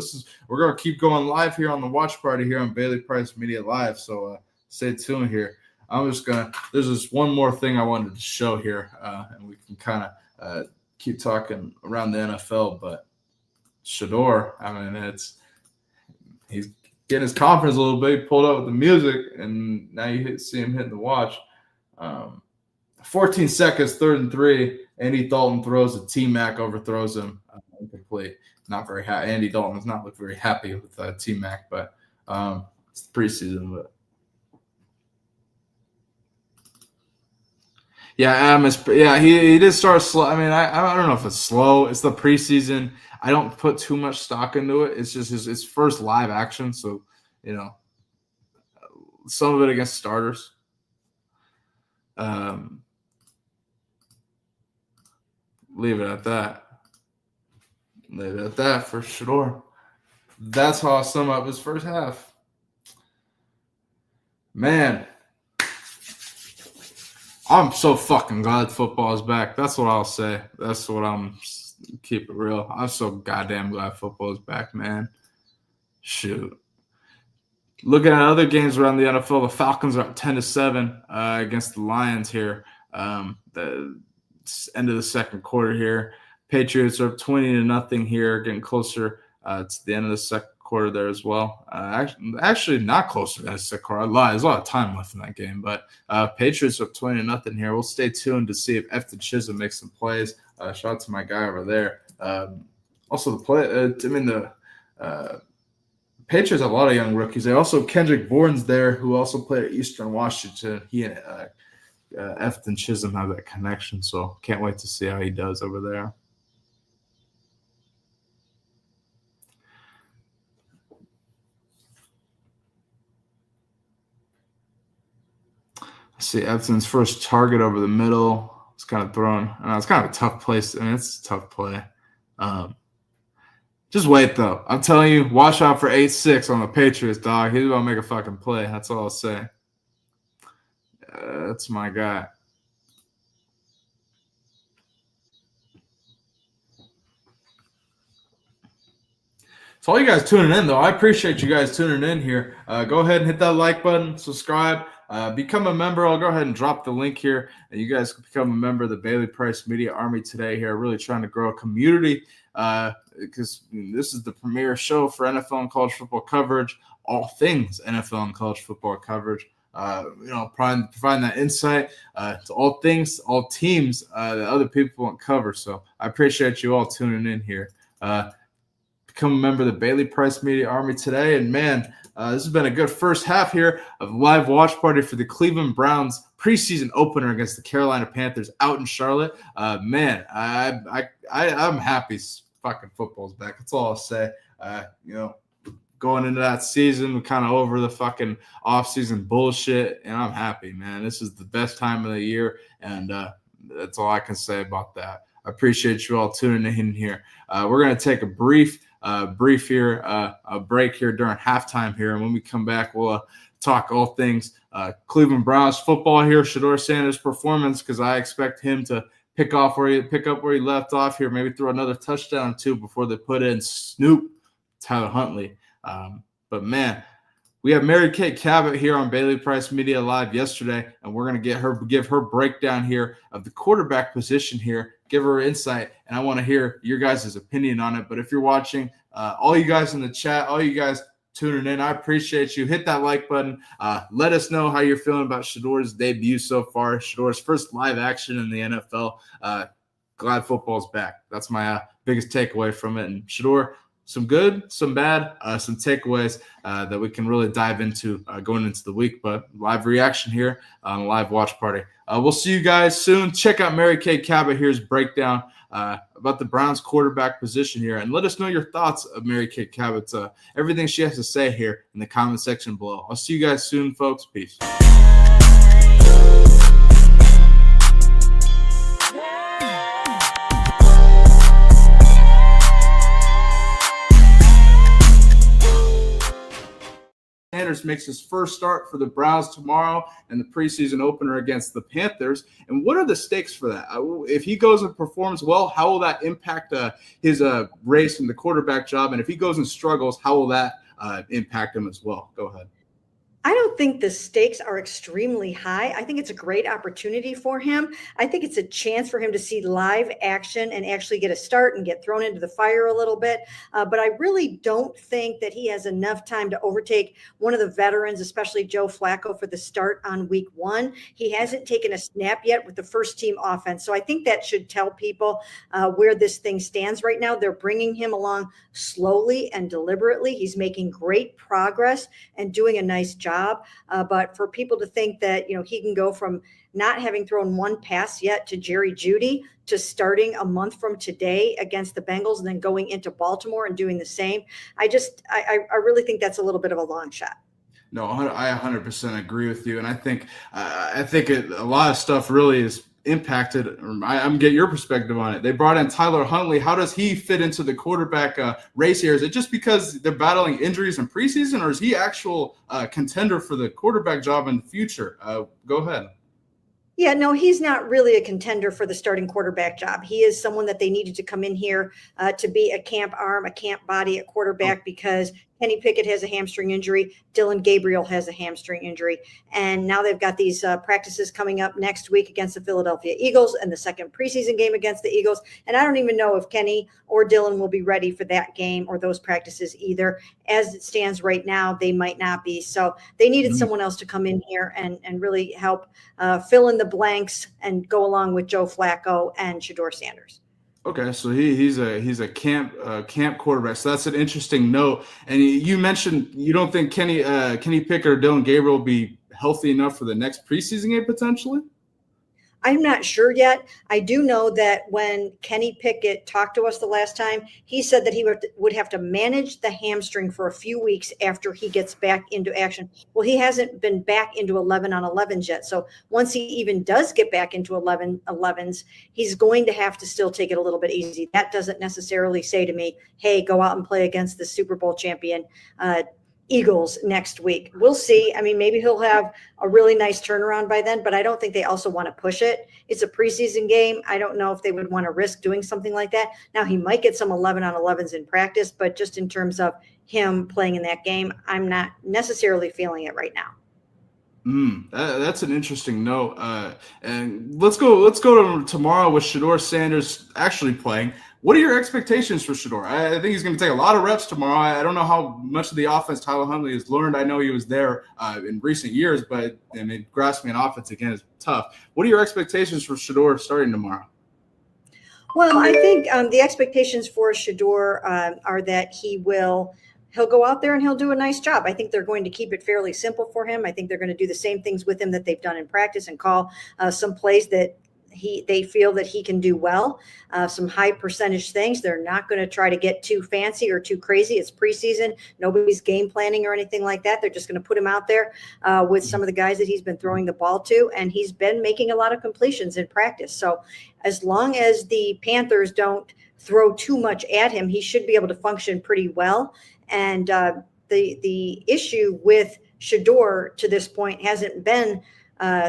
we're going to keep going live here on the watch party here on Bailey Price Media Live. So stay tuned here. There's just one more thing I wanted to show here, and we can kind of keep talking around the NFL. But Shedeur, I mean, he's getting his confidence a little bit. He pulled up with the music, and now you see him hitting the watch. 14 seconds, 3rd and 3. Andy Dalton throws a T-Mac, overthrows him. Incomplete. Not very happy. Andy Dalton does not look very happy with T-Mac, but it's the preseason. But yeah, he did start slow. I mean, I don't know if it's slow. It's the preseason. I don't put too much stock into it. It's just his first live action, so some of it against starters. Leave it at that. Leave it at that for Shedeur. That's how I sum up his first half. Man, I'm so fucking glad football is back. That's what I'll say. That's what I'm keep it real. I'm so goddamn glad football is back, man. Shoot. Looking at other games around the NFL, the Falcons are up 10-7 against the Lions here. The end of the second quarter here. Patriots are up 20-0 here, getting closer to the end of the second quarter there as well. Actually, not closer than the second quarter. I lied. There's a lot of time left in that game, but Patriots are up 20-0 here. We'll stay tuned to see if Ethan Chisholm makes some plays. Shout out to my guy over there. Also, the Patriots have a lot of young rookies. They also Kendrick Bourne's there, who also played at Eastern Washington. He and Ethan Chisholm have that connection, so can't wait to see how he does over there. See Evan's first target over the middle. It's kind of thrown. It's kind of a tough place. I mean, it's a tough play. Just wait, though. I'm telling you, watch out for 8-6 on the Patriots, dog. He's going to make a fucking play. That's all I'll say. That's my guy. So all you guys tuning in, though, I appreciate you guys tuning in here. Go ahead and hit that like button, subscribe, become a member. I'll go ahead and drop the link here, and you guys can become a member of the Bailey Price Media Army today here. Really trying to grow a community because this is the premier show for NFL and college football coverage, all things NFL and college football coverage. Providing that insight to all things, all teams that other people won't cover. So I appreciate you all tuning in here. Become a member of the Bailey Price Media Army today. And, man, this has been a good first half here of live watch party for the Cleveland Browns preseason opener against the Carolina Panthers out in Charlotte. Man, I'm happy fucking football's back. That's all I'll say. Going into that season, we're kind of over the fucking off-season bullshit, and I'm happy, man. This is the best time of the year, and that's all I can say about that. I appreciate you all tuning in here. We're going to take a break here during halftime here, and when we come back, we'll talk all things Cleveland Browns football here, Shedeur Sanders' performance, because I expect him to pick up where he left off here, maybe throw another touchdown or two before they put in Snoop Tyler Huntley. But man, we have Mary Kate Cabot here on Bailey Price Media Live yesterday, and we're going to give her breakdown here of the quarterback position here, give her insight, and I want to hear your guys' opinion on it. But if you're watching, all you guys in the chat, all you guys tuning in, I appreciate you. Hit that like button. Let us know how you're feeling about Shedeur's debut so far, Shedeur's first live action in the NFL. Glad football's back. That's my biggest takeaway from it. And Shedeur, some good, some bad, some takeaways that we can really dive into going into the week. But live reaction here on live watch party. We'll see you guys soon. Check out Mary Kate Cabot here's breakdown about the Browns quarterback position here. And let us know your thoughts of Mary Kate Cabot's everything she has to say here in the comment section below. I'll see you guys soon, folks. Peace. Sanders makes his first start for the Browns tomorrow in the preseason opener against the Panthers. And what are the stakes for that? If he goes and performs well, how will that impact his race in the quarterback job? And if he goes and struggles, how will that impact him as well? Go ahead. I don't think the stakes are extremely high. I think it's a great opportunity for him. I think it's a chance for him to see live action and actually get a start and get thrown into the fire a little bit. But I really don't think that he has enough time to overtake one of the veterans, especially Joe Flacco, for the start on week 1. He hasn't taken a snap yet with the first team offense. So I think that should tell people where this thing stands right now. They're bringing him along slowly and deliberately. He's making great progress and doing a nice job. But for people to think that, he can go from not having thrown one pass yet to Jerry Jeudy to starting a month from today against the Bengals and then going into Baltimore and doing the same, I really think that's a little bit of a long shot. No, I 100% agree with you. And I think a lot of stuff really is impacted. I'm getting your perspective on it. They brought in Tyler Huntley. How does he fit into the quarterback race here? Is it just because they're battling injuries in preseason, or is he actual contender for the quarterback job in the future? Go ahead. Yeah, no, he's not really a contender for the starting quarterback job. He is someone that they needed to come in here to be a camp arm, a camp body at quarterback because Kenny Pickett has a hamstring injury. Dylan Gabriel has a hamstring injury. And now they've got these practices coming up next week against the Philadelphia Eagles and the second preseason game against the Eagles. And I don't even know if Kenny or Dylan will be ready for that game or those practices either. As it stands right now, they might not be. So they needed someone else to come in here and really help fill in the blanks and go along with Joe Flacco and Shedeur Sanders. Okay, so he's a camp quarterback. So that's an interesting note. And you mentioned you don't think Kenny Pickett or Dylan Gabriel will be healthy enough for the next preseason game potentially? I'm not sure yet. I do know that when Kenny Pickett talked to us the last time, he said that he would have to manage the hamstring for a few weeks after he gets back into action. Well, he hasn't been back into 11 on 11s yet. So once he even does get back into 11s, he's going to have to still take it a little bit easy. That doesn't necessarily say to me, hey, go out and play against the Super Bowl champion Eagles next week. We'll see. I mean, maybe he'll have a really nice turnaround by then, but I don't think they also want to push it. It's a preseason game. I don't know if they would want to risk doing something like that. Now, he might get some 11 on 11s in practice, but just in terms of him playing in that game, I'm not necessarily feeling it right now. That's an interesting note. And let's go to tomorrow with Shedeur Sanders actually playing. What are your expectations for Shedeur? I think he's going to take a lot of reps tomorrow. I don't know how much of the offense Tyler Huntley has learned. I know he was there in recent years, but grasping an offense again is tough. What are your expectations for Shedeur starting tomorrow? Well, I think the expectations for Shedeur are that he'll go out there and he'll do a nice job. I think they're going to keep it fairly simple for him. I think they're going to do the same things with him that they've done in practice and call some plays that they feel that he can do well, some high percentage things. They're not going to try to get too fancy or too crazy. It's preseason. Nobody's game planning or anything like that. They're just going to put him out there with some of the guys that he's been throwing the ball to, and he's been making a lot of completions in practice. So as long as the Panthers don't throw too much at him, he should be able to function pretty well. And the issue with Shedeur to this point hasn't been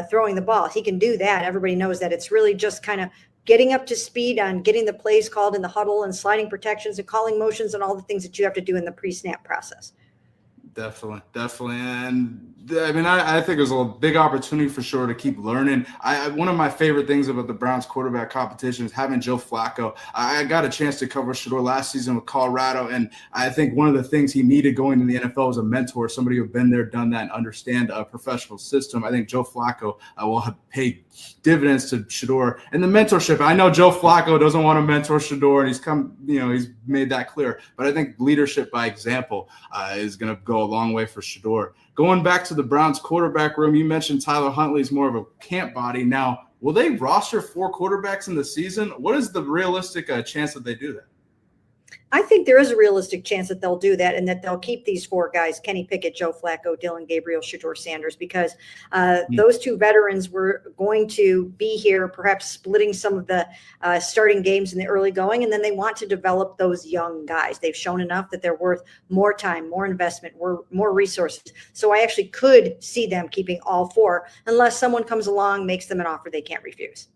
throwing the ball. He can do that. Everybody knows that. It's really just kind of getting up to speed on getting the plays called in the huddle and sliding protections and calling motions and all the things that you have to do in the pre-snap process. Definitely. And I mean, I think there's a big opportunity for sure to keep learning. One of my favorite things about the Browns quarterback competition is having Joe Flacco. I got a chance to cover Shedeur last season with Colorado, and I think one of the things he needed going to the NFL was a mentor, somebody who'd been there, done that, and understand a professional system. I think Joe Flacco will pay dividends to Shedeur and the mentorship. I know Joe Flacco doesn't want to mentor Shedeur, and he's made that clear. But I think leadership by example is going to go a long way for Shedeur. Going back to the Browns quarterback room, you mentioned Tyler Huntley is more of a camp body. Now, will they roster 4 quarterbacks in the season? What is the realistic chance that they do that? I think there is a realistic chance that they'll do that and that they'll keep these 4 guys, Kenny Pickett, Joe Flacco, Dylan Gabriel, Shedeur Sanders, because those 2 veterans were going to be here, perhaps splitting some of the starting games in the early going, and then they want to develop those young guys. They've shown enough that they're worth more time, more investment, more resources. So I actually could see them keeping all 4 unless someone comes along, makes them an offer they can't refuse.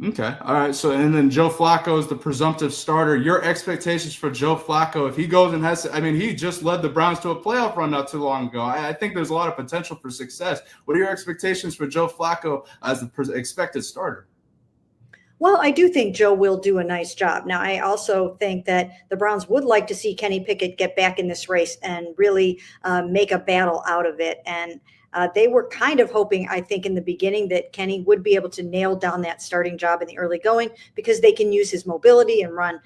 Okay. All right. So, and then Joe Flacco is the presumptive starter. Your expectations for Joe Flacco, if he goes and he just led the Browns to a playoff run not too long ago. I think there's a lot of potential for success. What are your expectations for Joe Flacco as the expected starter? Well, I do think Joe will do a nice job. Now, I also think that the Browns would like to see Kenny Pickett get back in this race and really make a battle out of it. And they were kind of hoping, I think, in the beginning that Kenny would be able to nail down that starting job in the early going because they can use his mobility and run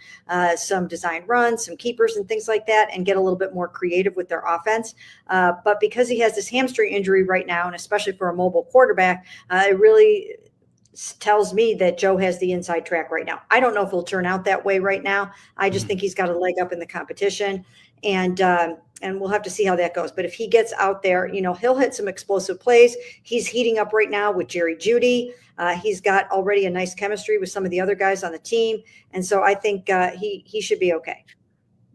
some design runs, some keepers and things like that, and get a little bit more creative with their offense. But because he has this hamstring injury right now, and especially for a mobile quarterback, it really tells me that Joe has the inside track right now. I don't know if it'll turn out that way right now. I just think he's got a leg up in the competition, and we'll have to see how that goes. But if he gets out there, he'll hit some explosive plays. He's heating up right now with Jerry Jeudy. He's got already a nice chemistry with some of the other guys on the team. And so I think he should be okay.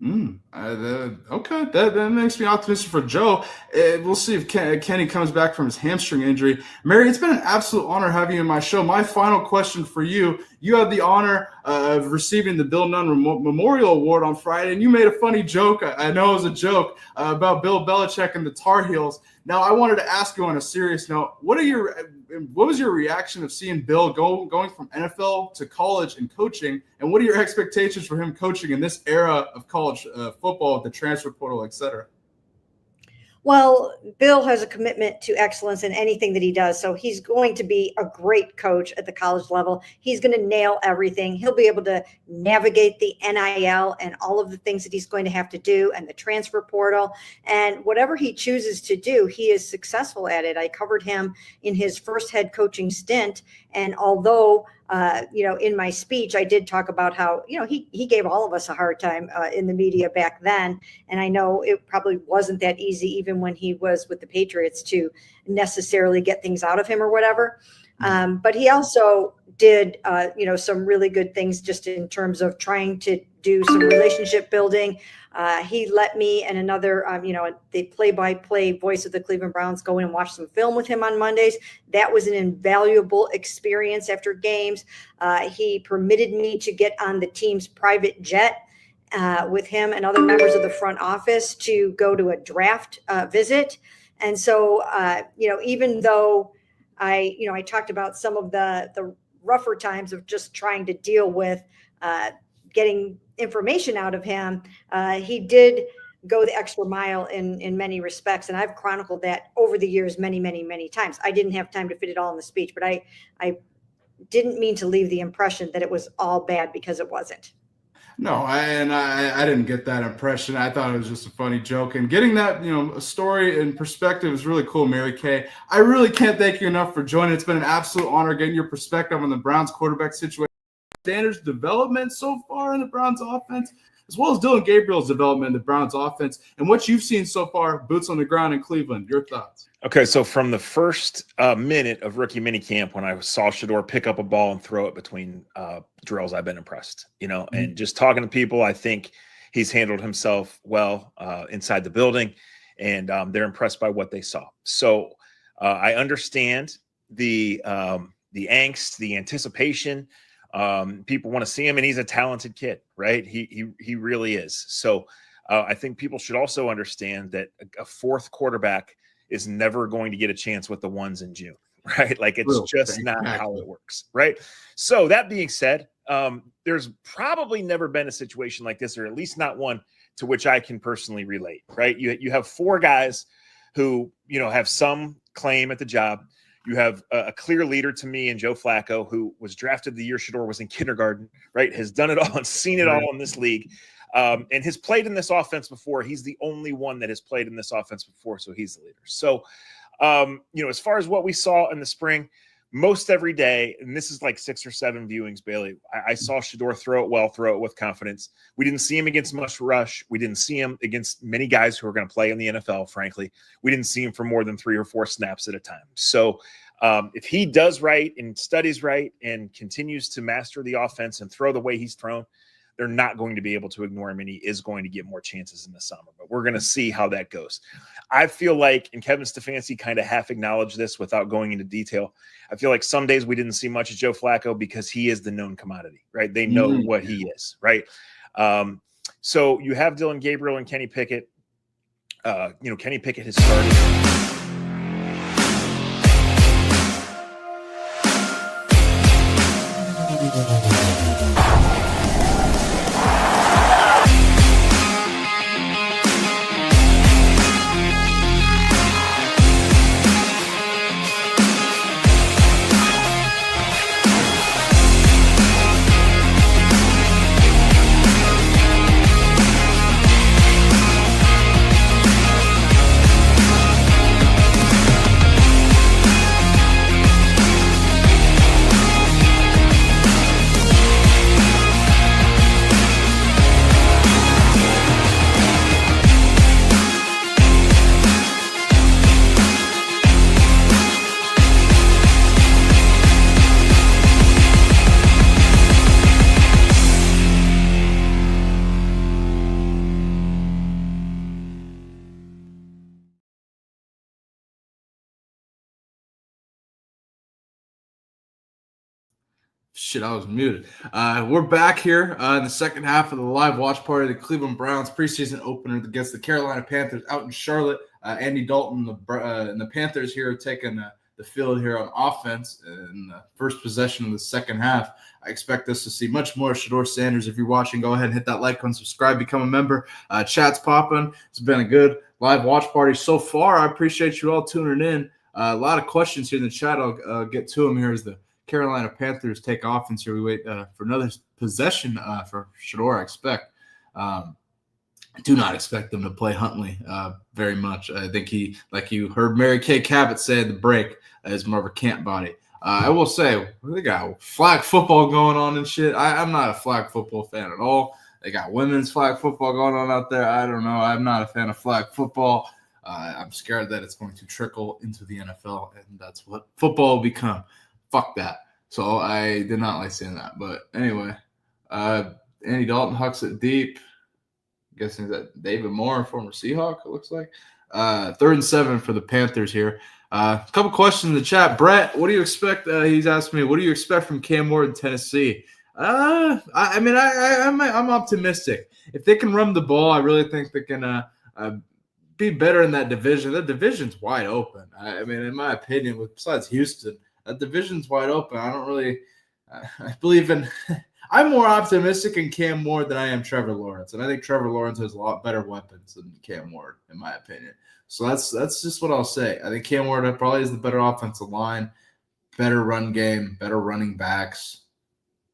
Okay, that makes me optimistic for Joe. We'll see if Kenny comes back from his hamstring injury. Mary, it's been an absolute honor having you on my show. My final question for you: you had the honor of receiving the Bill Nunn Memorial Award on Friday, and you made a funny joke. I know it was a joke about Bill Belichick and the Tar Heels. Now, I wanted to ask you on a serious note: what was your reaction of seeing Bill going from NFL to college and coaching, and what are your expectations for him coaching in this era of college football with the transfer portal, et cetera? Well, Bill has a commitment to excellence in anything that he does. So he's going to be a great coach at the college level. He's going to nail everything. He'll be able to navigate the NIL and all of the things that he's going to have to do and the transfer portal. And whatever he chooses to do, he is successful at it. I covered him in his first head coaching stint. And although in my speech, I did talk about how, he gave all of us a hard time in the media back then. And I know it probably wasn't that easy, even when he was with the Patriots, to necessarily get things out of him or whatever. But he also did, some really good things just in terms of trying to do some relationship building. He let me and another, the play-by-play voice of the Cleveland Browns go in and watch some film with him on Mondays. That was an invaluable experience after games. He permitted me to get on the team's private jet with him and other members of the front office to go to a draft visit. And so, even though I talked about some of the rougher times of just trying to deal with getting information out of him, he did go the extra mile in many respects. And I've chronicled that over the years many, many, many times. I didn't have time to fit it all in the speech, but I didn't mean to leave the impression that it was all bad, because it wasn't. No, I didn't get that impression. I thought it was just a funny joke. And getting that, a story and perspective is really cool, Mary Kay. I really can't thank you enough for joining. It's been an absolute honor getting your perspective on the Browns quarterback situation. Sanders' development so far in the Browns offense, as well as Dylan Gabriel's development in the Browns offense, and what you've seen so far, boots on the ground in Cleveland. Your thoughts? Okay, so from the first minute of rookie minicamp, when I saw Shedeur pick up a ball and throw it between drills, I've been impressed. And just talking to people, I think he's handled himself well inside the building, and they're impressed by what they saw. So I understand the angst, the anticipation People want to see him, and he's a talented kid, right? He really is. So I think people should also understand that a fourth quarterback is never going to get a chance with the ones in June, right? Like it's just not how it works, right? So that being said, there's probably never been a situation like this, or at least not one to which I can personally relate, right? You have four guys who, have some claim at the job. You have a clear leader to me in Joe Flacco, who was drafted the year Shedeur was in kindergarten, right? Has done it all and seen it all in this league, and has played in this offense before. He's the only one that has played in this offense before, so he's the leader. So, as far as what we saw in the spring, most every day, and this is like 6 or 7 viewings, Bailey, I saw Shedeur throw it with confidence. We didn't see him against much rush. We didn't see him against many guys who are going to play in the NFL, frankly. We didn't see him for more than 3 or 4 snaps at a time. So if he does right and studies right and continues to master the offense and throw the way he's thrown, they're not going to be able to ignore him, and he is going to get more chances in the summer. But we're going to see how that goes. I feel like, and Kevin Stefanski kind of half acknowledged this without going into detail, I feel like some days we didn't see much of Joe Flacco because he is the known commodity, right? They know what he is, right? So you have Dylan Gabriel and Kenny Pickett. Kenny Pickett has started. Shit, I was muted. We're back here in the second half of the live watch party of the Cleveland Browns preseason opener against the Carolina Panthers out in Charlotte. Andy Dalton and the Panthers here are taking the field here on offense in the first possession of the second half. I expect us to see much more Shedeur Sanders. If you're watching, go ahead and hit that like button, subscribe, become a member. Chat's popping. It's been a good live watch party so far. I appreciate you all tuning in. A lot of questions here in the chat. I'll get to them here as the Carolina Panthers take offense here. We wait for another possession for Shedeur, I expect. I do not expect them to play Huntley very much. I think he, like you heard Mary Kay Cabot say at the break, is more of a camp body. I will say, they got flag football going on and shit. I'm not a flag football fan at all. They got women's flag football going on out there. I don't know. I'm not a fan of flag football. I'm scared that it's going to trickle into the NFL, and that's what football will become. Fuck that. So I did not like saying that. But anyway, Andy Dalton hucks it deep. I'm guessing that David Moore, former Seahawk, it looks like. 3rd and 7 for the Panthers here. A couple questions in the chat. Brett, what do you expect? He's asking me, what do you expect from Cam Ward in Tennessee? I'm optimistic. If they can run the ball, I really think they can be better in that division. That division's wide open. I mean, in my opinion, besides Houston, that division's wide open. I don't really I believe in – I'm more optimistic in Cam Ward than I am Trevor Lawrence. And I think Trevor Lawrence has a lot better weapons than Cam Ward, in my opinion. So that's just what I'll say. I think Cam Ward probably is the better offensive line, better run game, better running backs.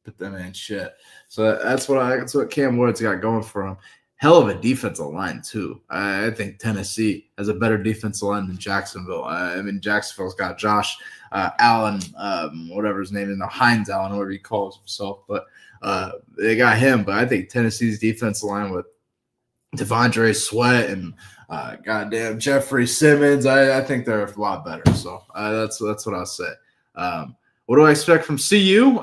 But then, man, shit. So that's what Cam Ward's got going for him. Hell of a defensive line, too. I think Tennessee has a better defensive line than Jacksonville. Jacksonville's got Josh Allen, whatever his name is, Hines Allen, whatever he calls himself. But they got him. But I think Tennessee's defensive line with Devondre Sweat and goddamn Jeffrey Simmons, I think they're a lot better. So that's what I'll say. What do I expect from CU?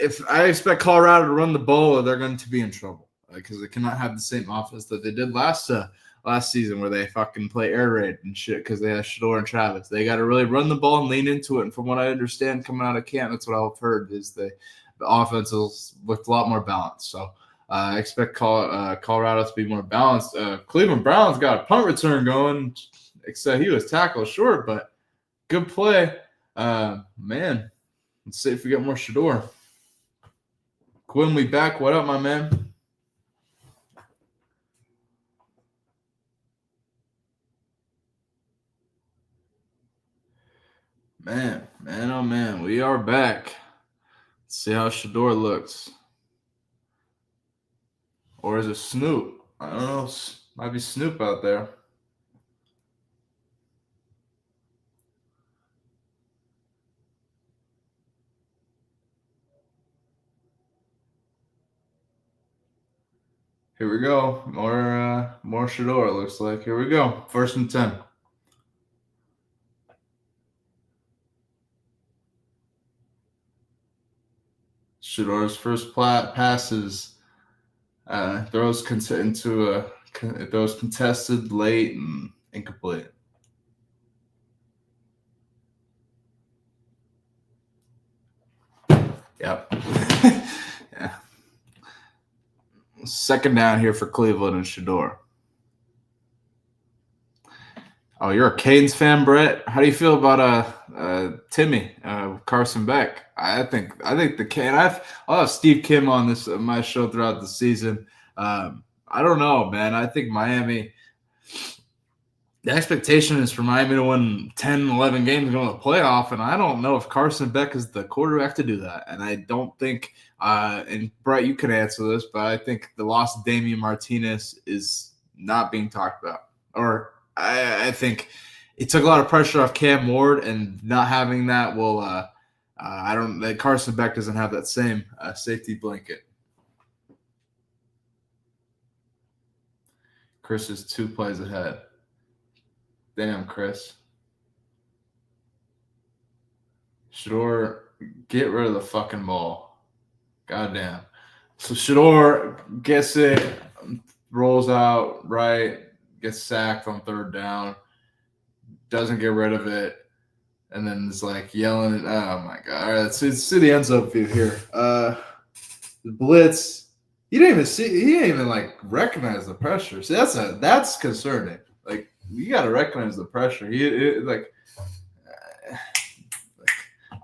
If I expect Colorado to run the ball, they're going to be in trouble. Because they cannot have the same offense that they did last season where they fucking play air raid and shit because they have Shedeur and Travis. They got to really run the ball and lean into it. And from what I understand coming out of camp, that's what I've heard is the offense looked a lot more balanced. So I expect Colorado to be more balanced. Cleveland Browns got a punt return going, except he was tackled short, but good play. Man, let's see if we get more Shedeur. Quinley back. What up, my man? Man, oh man, we are back. Let's see how Shedeur looks. Or is it Snoop? I don't know. Might be Snoop out there. Here we go. More Shedeur, it looks like. Here we go. 1st and 10. Shedeur's first passes throws contested late and incomplete. Yep. Yeah. 2nd down here for Cleveland and Shedeur. Oh, you're a Canes fan, Brett. How do you feel about Timmy Carson Beck? I think the Canes. I'll have Steve Kim on my show throughout the season. I don't know, man. I think Miami. The expectation is for Miami to win 10, 11 games and go to the playoff, and I don't know if Carson Beck is the quarterback to do that. And I don't think and Brett, you can answer this, but I think the loss of Damian Martinez is not being talked about. Or I think it took a lot of pressure off Cam Ward, and not having that will Carson Beck doesn't have that same safety blanket. Chris is 2 plays ahead. Damn, Chris. Shedeur, get rid of the fucking ball. Goddamn. So Shedeur gets it, rolls out right, gets sacked on 3rd down, doesn't get rid of it, and then is like yelling at, oh my God. All right, let's see the end zone view here. The blitz. He didn't even like recognize the pressure. See, that's concerning. Like, you got to recognize the pressure.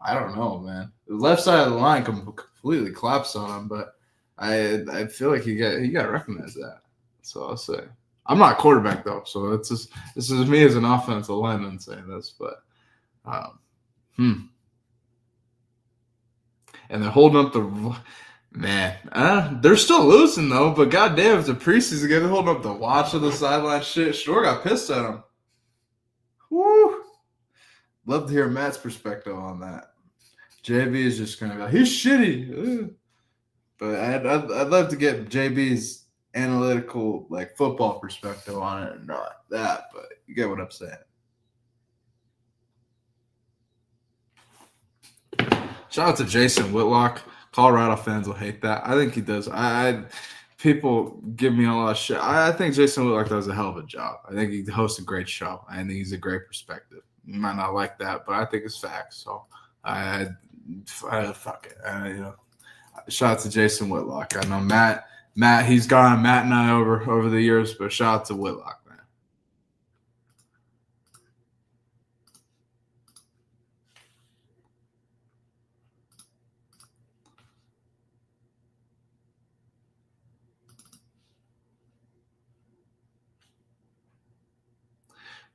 I don't know, man. The left side of the line completely collapsed on him, but I feel like you got to recognize that. So I'll say. I'm not a quarterback though, so this is me as an offensive lineman saying this, but and they're holding up the man. They're still losing though, but goddamn, it's a preseason game. They're holding up the watch of the sideline shit. Shedeur got pissed at him. Woo! Love to hear Matt's perspective on that. JB is just gonna go, he's shitty. But I'd love to get JB's analytical, like, football perspective on it, and not that, but you get what I'm saying. Shout out to Jason Whitlock. Colorado fans will hate that. I think he does. People give me a lot of shit. I think Jason Whitlock does a hell of a job. I think he hosts a great show. I think he's a great perspective. You might not like that, but I think it's facts. So I fuck it. Shout out to Jason Whitlock. I know Matt, he's gone Matt and I over the years, but shout out to Whitlock, man.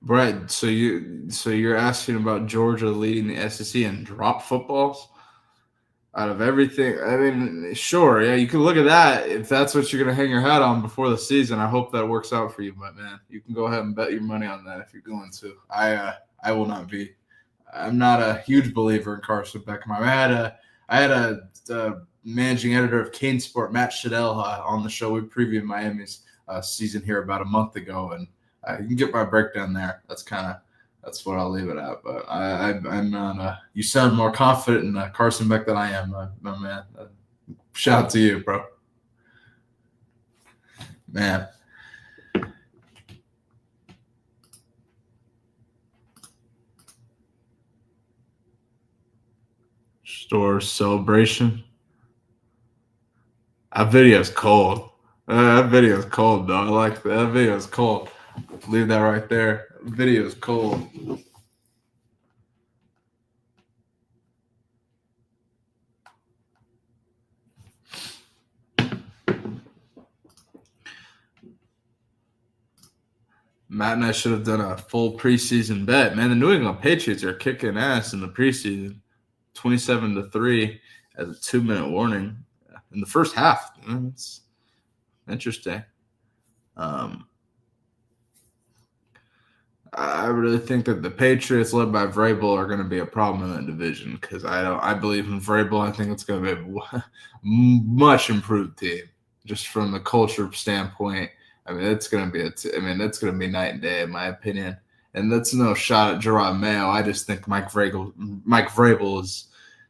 Brett, so you're asking about Georgia leading the SEC in drop footballs? Out of everything, I mean, sure, yeah, you can look at that if that's what you're going to hang your hat on before the season. I hope that works out for you, but man, you can go ahead and bet your money on that if you're going to. I will not be. I'm not a huge believer in Carson Beck. I had a managing editor of Cane Sport, Matt Shedeur, on the show. We previewed Miami's season here about a month ago, and you can get my breakdown there. That's what I'll leave it at. But I'm not. You sound more confident in Carson Beck than I am, my man. Shout out to you, bro. Man. Store celebration. That video's cold. That video's cold, though. I like that. That video's cold. Leave that right there. Video's cold. Matt and I should have done a full preseason bet. Man, the New England Patriots are kicking ass in the preseason. 27-3 as a 2-minute warning in the first half. It's interesting. I really think that the Patriots, led by Vrabel, are going to be a problem in that division because I believe in Vrabel. I think it's going to be a much improved team just from the culture standpoint. I mean, it's going to be it's going to be night and day in my opinion. And that's no shot at Gerard Mayo. I just think Mike Vrabel is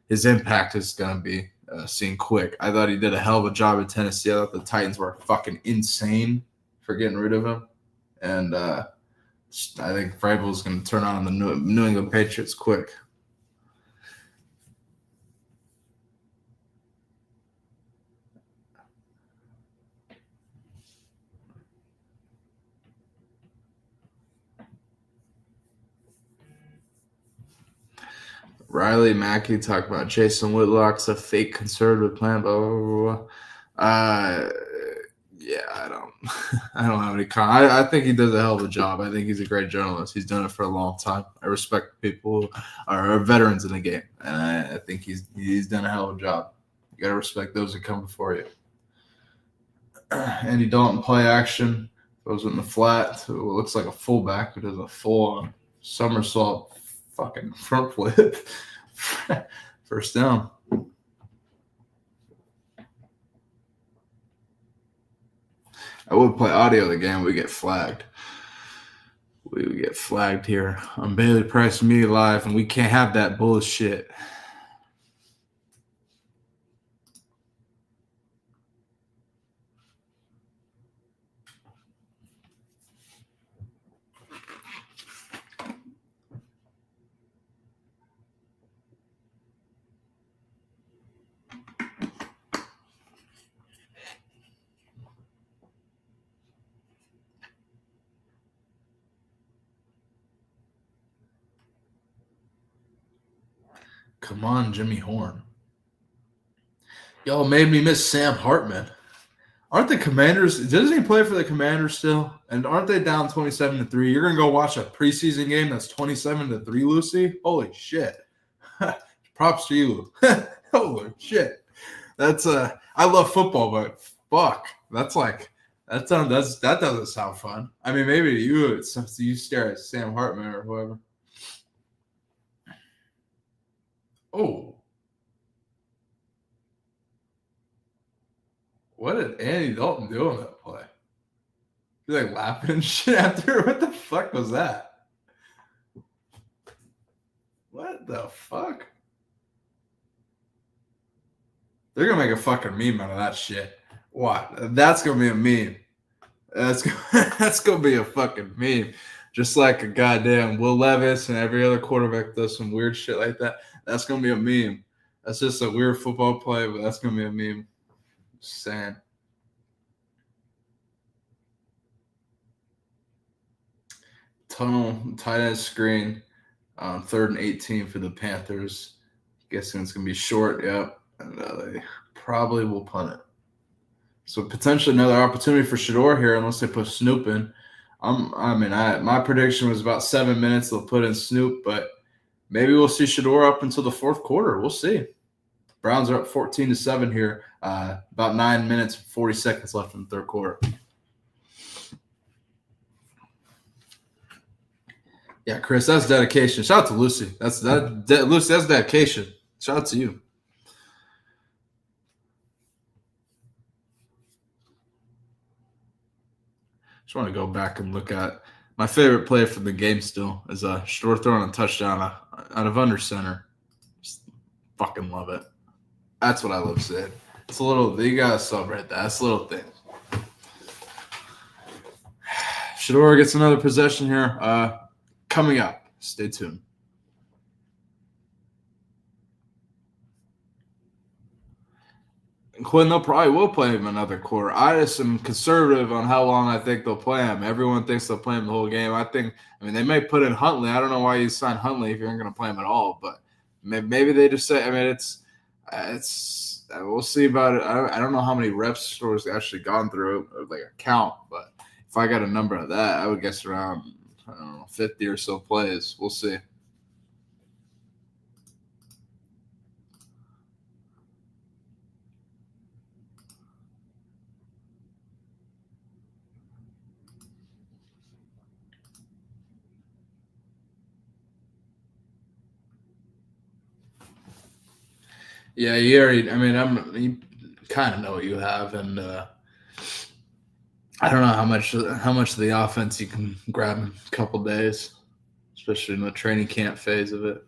his impact is going to be seen quick. I thought he did a hell of a job at Tennessee. I thought the Titans were fucking insane for getting rid of him, and I think Vrabel is going to turn on the New England Patriots quick. Riley Mackey talked about Jason Whitlock's a fake conservative plan, blah, blah, blah, blah. Yeah, I don't have any comment. I think he does a hell of a job. I think he's a great journalist. He's done it for a long time. I respect people who are veterans in the game, and I think he's done a hell of a job. You got to respect those that come before you. Andy Dalton play action, goes in the flat to what looks like a fullback who does a full-on somersault fucking front flip. First down. I would play audio of the game. We get flagged. We would get flagged here on Bailey Price Media Live, and we can't have that bullshit. Come on, Jimmy Horn. Y'all made me miss Sam Hartman. Aren't the Commanders – doesn't he play for the Commanders still? And aren't they down 27-3? You're going to go watch a preseason game that's 27-3, Lucy? Holy shit. Props to you. Holy shit. That's I love football, but fuck. That's like – that doesn't sound fun. I mean, maybe to you, you stare at Sam Hartman or whoever. Oh. What did Andy Dalton do on that play? He's like laughing and shit after. What the fuck was that? What the fuck? They're going to make a fucking meme out of that shit. What? That's going to be a meme. That's going to be a fucking meme. Just like a goddamn Will Levis and every other quarterback does some weird shit like that. That's going to be a meme. That's just a weird football play, but that's going to be a meme. Just saying. Tunnel, tight end screen on 3rd and 18 for the Panthers. Guessing it's going to be short, yep. And they probably will punt it. So potentially another opportunity for Shedeur here unless they put Snoop in. My prediction was about 7 minutes they'll put in Snoop, but maybe we'll see Shedeur up until the fourth quarter. We'll see. Browns are up 14-7 here. About 9 minutes, 40 seconds left in the third quarter. Yeah, Chris, that's dedication. Shout out to Lucy. Lucy, that's dedication. Shout out to you. Just want to go back and look at my favorite play from the game still is Shedeur throwing a touchdown out of under center. Just fucking love it. That's what I love seeing. It's a little – you got to celebrate that. That's a little thing. Shedeur gets another possession here coming up. Stay tuned. Quinn, they'll probably will play him another quarter. I just am conservative on how long I think they'll play him. Everyone thinks they'll play him the whole game. I mean, they may put in Huntley. I don't know why you sign Huntley if you're not going to play him at all. But maybe they just say. I mean, it's we'll see about it. I don't know how many reps Shedeur's actually gone through, or like a count. But if I got a number of that, I would guess around 50 or so plays. We'll see. Yeah, you already. I mean, you kind of know what you have, and I don't know how much of the offense you can grab in a couple days, especially in the training camp phase of it.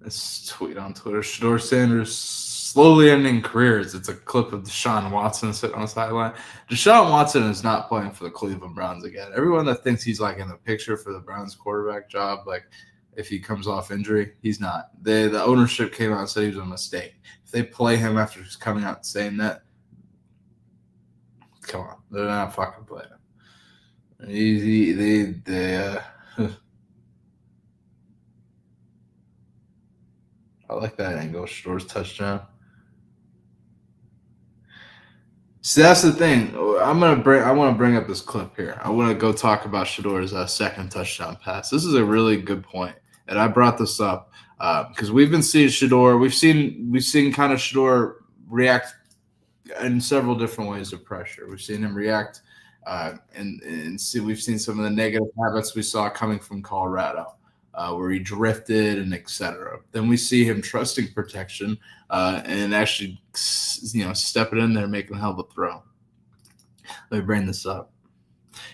This tweet on Twitter: Shedeur Sanders slowly ending careers. It's a clip of Deshaun Watson sitting on the sideline. Deshaun Watson is not playing for the Cleveland Browns again. Everyone that thinks he's like in the picture for the Browns quarterback job, like if he comes off injury, he's not. The ownership came out and said he was a mistake. If they play him after just coming out and saying that, come on, they're not fucking playing him. I like that angle. Shedeur's touchdown. See, that's the thing. I want to bring up this clip here. I want to go talk about Shedeur's second touchdown pass. This is a really good point, and I brought this up because we've been seeing Shedeur. We've seen kind of Shedeur react in several different ways to pressure. We've seen him react, and see. We've seen some of the negative habits we saw coming from Colorado. Where he drifted and etc. Then we see him trusting protection and actually, stepping in there, making a hell of a throw. Let me bring this up.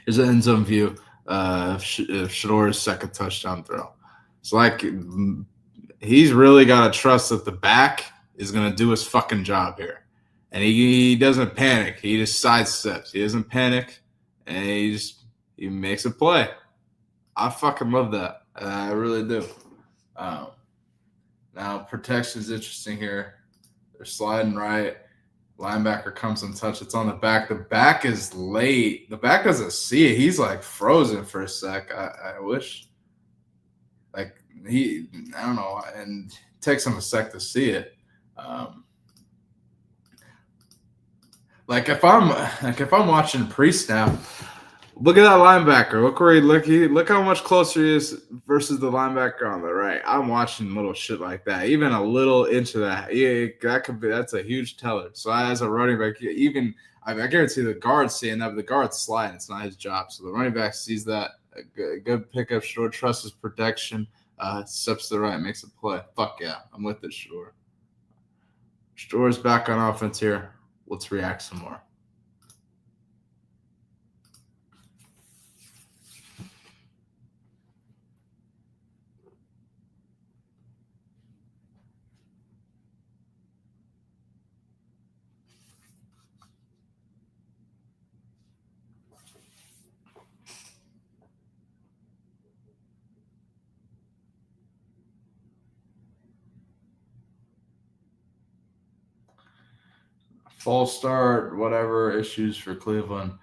Here's an end zone view of Shedeur's second touchdown throw. It's like he's really got to trust that the back is going to do his fucking job here. And he doesn't panic. He just sidesteps. He doesn't panic, and he makes a play. I fucking love that. I really do. Now, protection is interesting here. They're sliding right. Linebacker comes and touch. It's on the back. The back is late. The back doesn't see it. He's like frozen for a sec. I wish. I don't know. And it takes him a sec to see it. If I'm watching pre-snap, look at that linebacker. Look how much closer he is versus the linebacker on the right. I'm watching little shit like that. Even a little inch of that. Yeah, that's a huge teller. So as a running back, I guarantee the guard's seeing that, but the guard's sliding. It's not his job. So the running back sees that. A good pickup. Shedeur trusts his protection. Steps to the right, makes a play. Fuck yeah. I'm with it, Shedeur. Shedeur's back on offense here. Let's react some more. False start, whatever issues for Cleveland.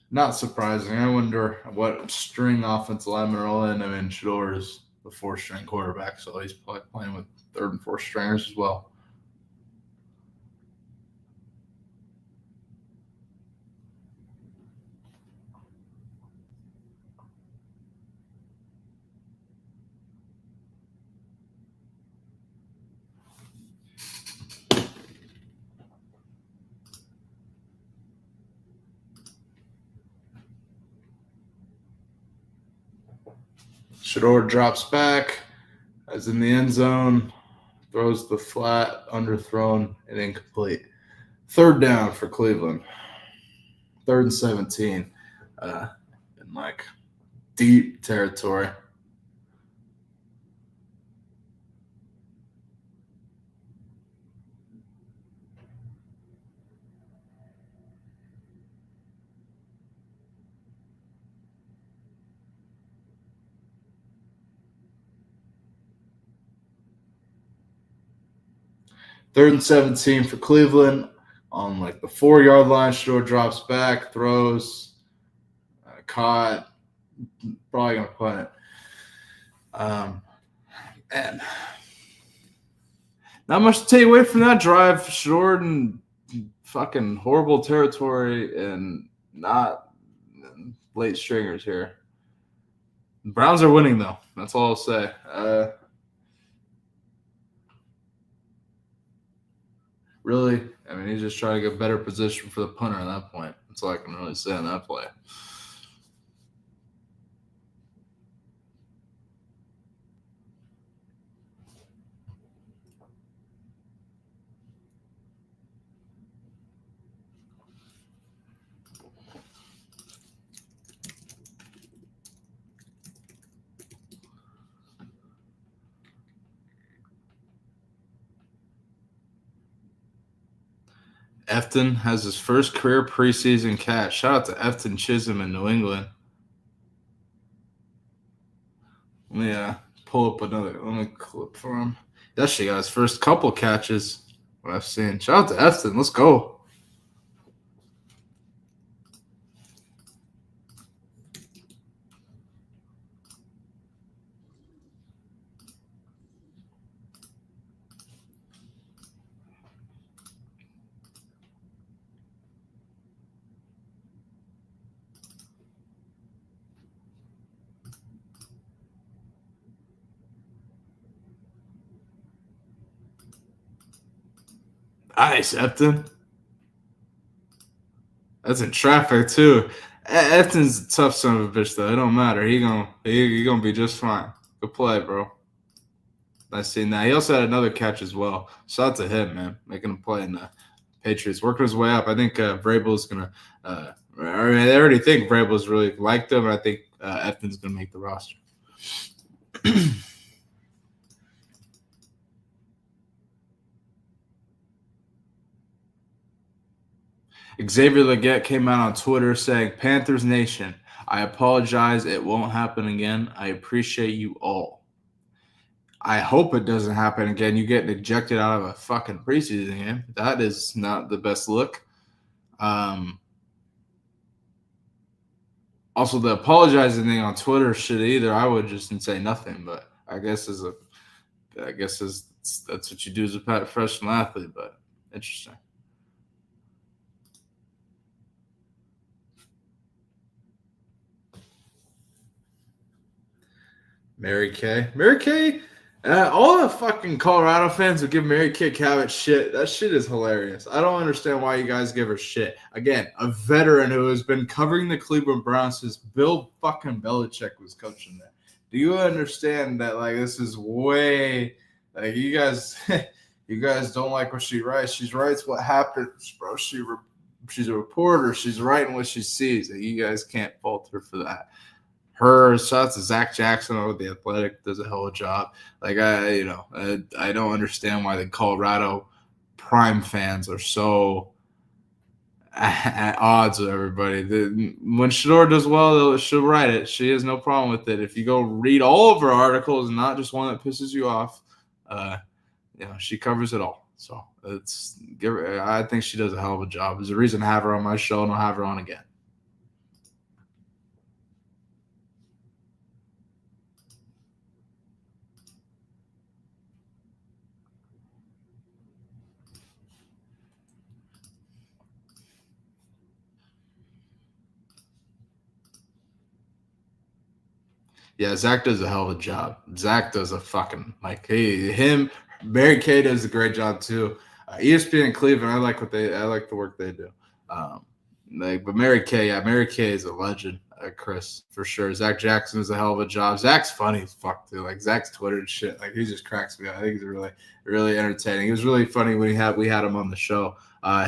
Not surprising. I wonder what string offensive linemen are all in. I mean, Shedeur is the fourth-string quarterback, so he's probably playing with third and fourth stringers as well. Shedeur drops back, as in the end zone, throws the flat, underthrown, and incomplete. Third down for Cleveland. 3rd and 17. In deep territory. 3rd and 17 for Cleveland on like the 4-yard line. Shedeur drops back, throws, caught, probably going to punt it. And not much to take away from that drive. Shedeur in fucking horrible territory and not late stringers here. The Browns are winning, though. That's all I'll say. Really, I mean, he's just trying to get better position for the punter at that point. That's all I can really say on that play. Efton has his first career preseason catch. Shout out to Efton Chisholm in New England. Let me pull up another clip for him. He actually got his first couple catches, what I've seen. Shout out to Efton. Let's go. Nice, Efton. That's in traffic too. Efton's a tough son of a bitch though. It don't matter. He gonna be just fine. Good play, bro. Nice seeing that. He also had another catch as well. Shout out to him, man, making a play in the Patriots, working his way up. I think Vrabel's gonna. I already think Vrabel's really liked him, and I think Efton's gonna make the roster. Xavier Legette came out on Twitter saying, Panthers Nation, I apologize. It won't happen again. I appreciate you all. I hope it doesn't happen again. You get ejected out of a fucking preseason game. That is not the best look. Also, the apologizing thing on Twitter shit either. I would just say nothing, but I guess that's what you do as a professional athlete, but interesting. Mary Kay. All the fucking Colorado fans would give Mary Kay Cabot shit. That shit is hilarious. I don't understand why you guys give her shit. Again, a veteran who has been covering the Cleveland Browns since Bill fucking Belichick was coaching there. Do you understand that, like, this is way, like, you guys don't like what she writes. She writes what happens, bro. She's a reporter. She's writing what she sees. And you guys can't fault her for that. Her shots to Zach Jackson over the Athletic does a hell of a job. Like I don't understand why the Colorado Prime fans are so at odds with everybody. When Shedeur does well, she'll write it. She has no problem with it. If you go read all of her articles, not just one that pisses you off, she covers it all. So I think she does a hell of a job. There's a reason to have her on my show, and I'll have her on again. Yeah, Zach does a hell of a job. Zach does a fucking Mary Kay does a great job too. ESPN Cleveland, I like the work they do. But Mary Kay is a legend, Chris, for sure. Zach Jackson is a hell of a job. Zach's funny as fuck too. Like Zach's Twitter and shit. Like he just cracks me up. I think he's really, really entertaining. It was really funny when we had him on the show.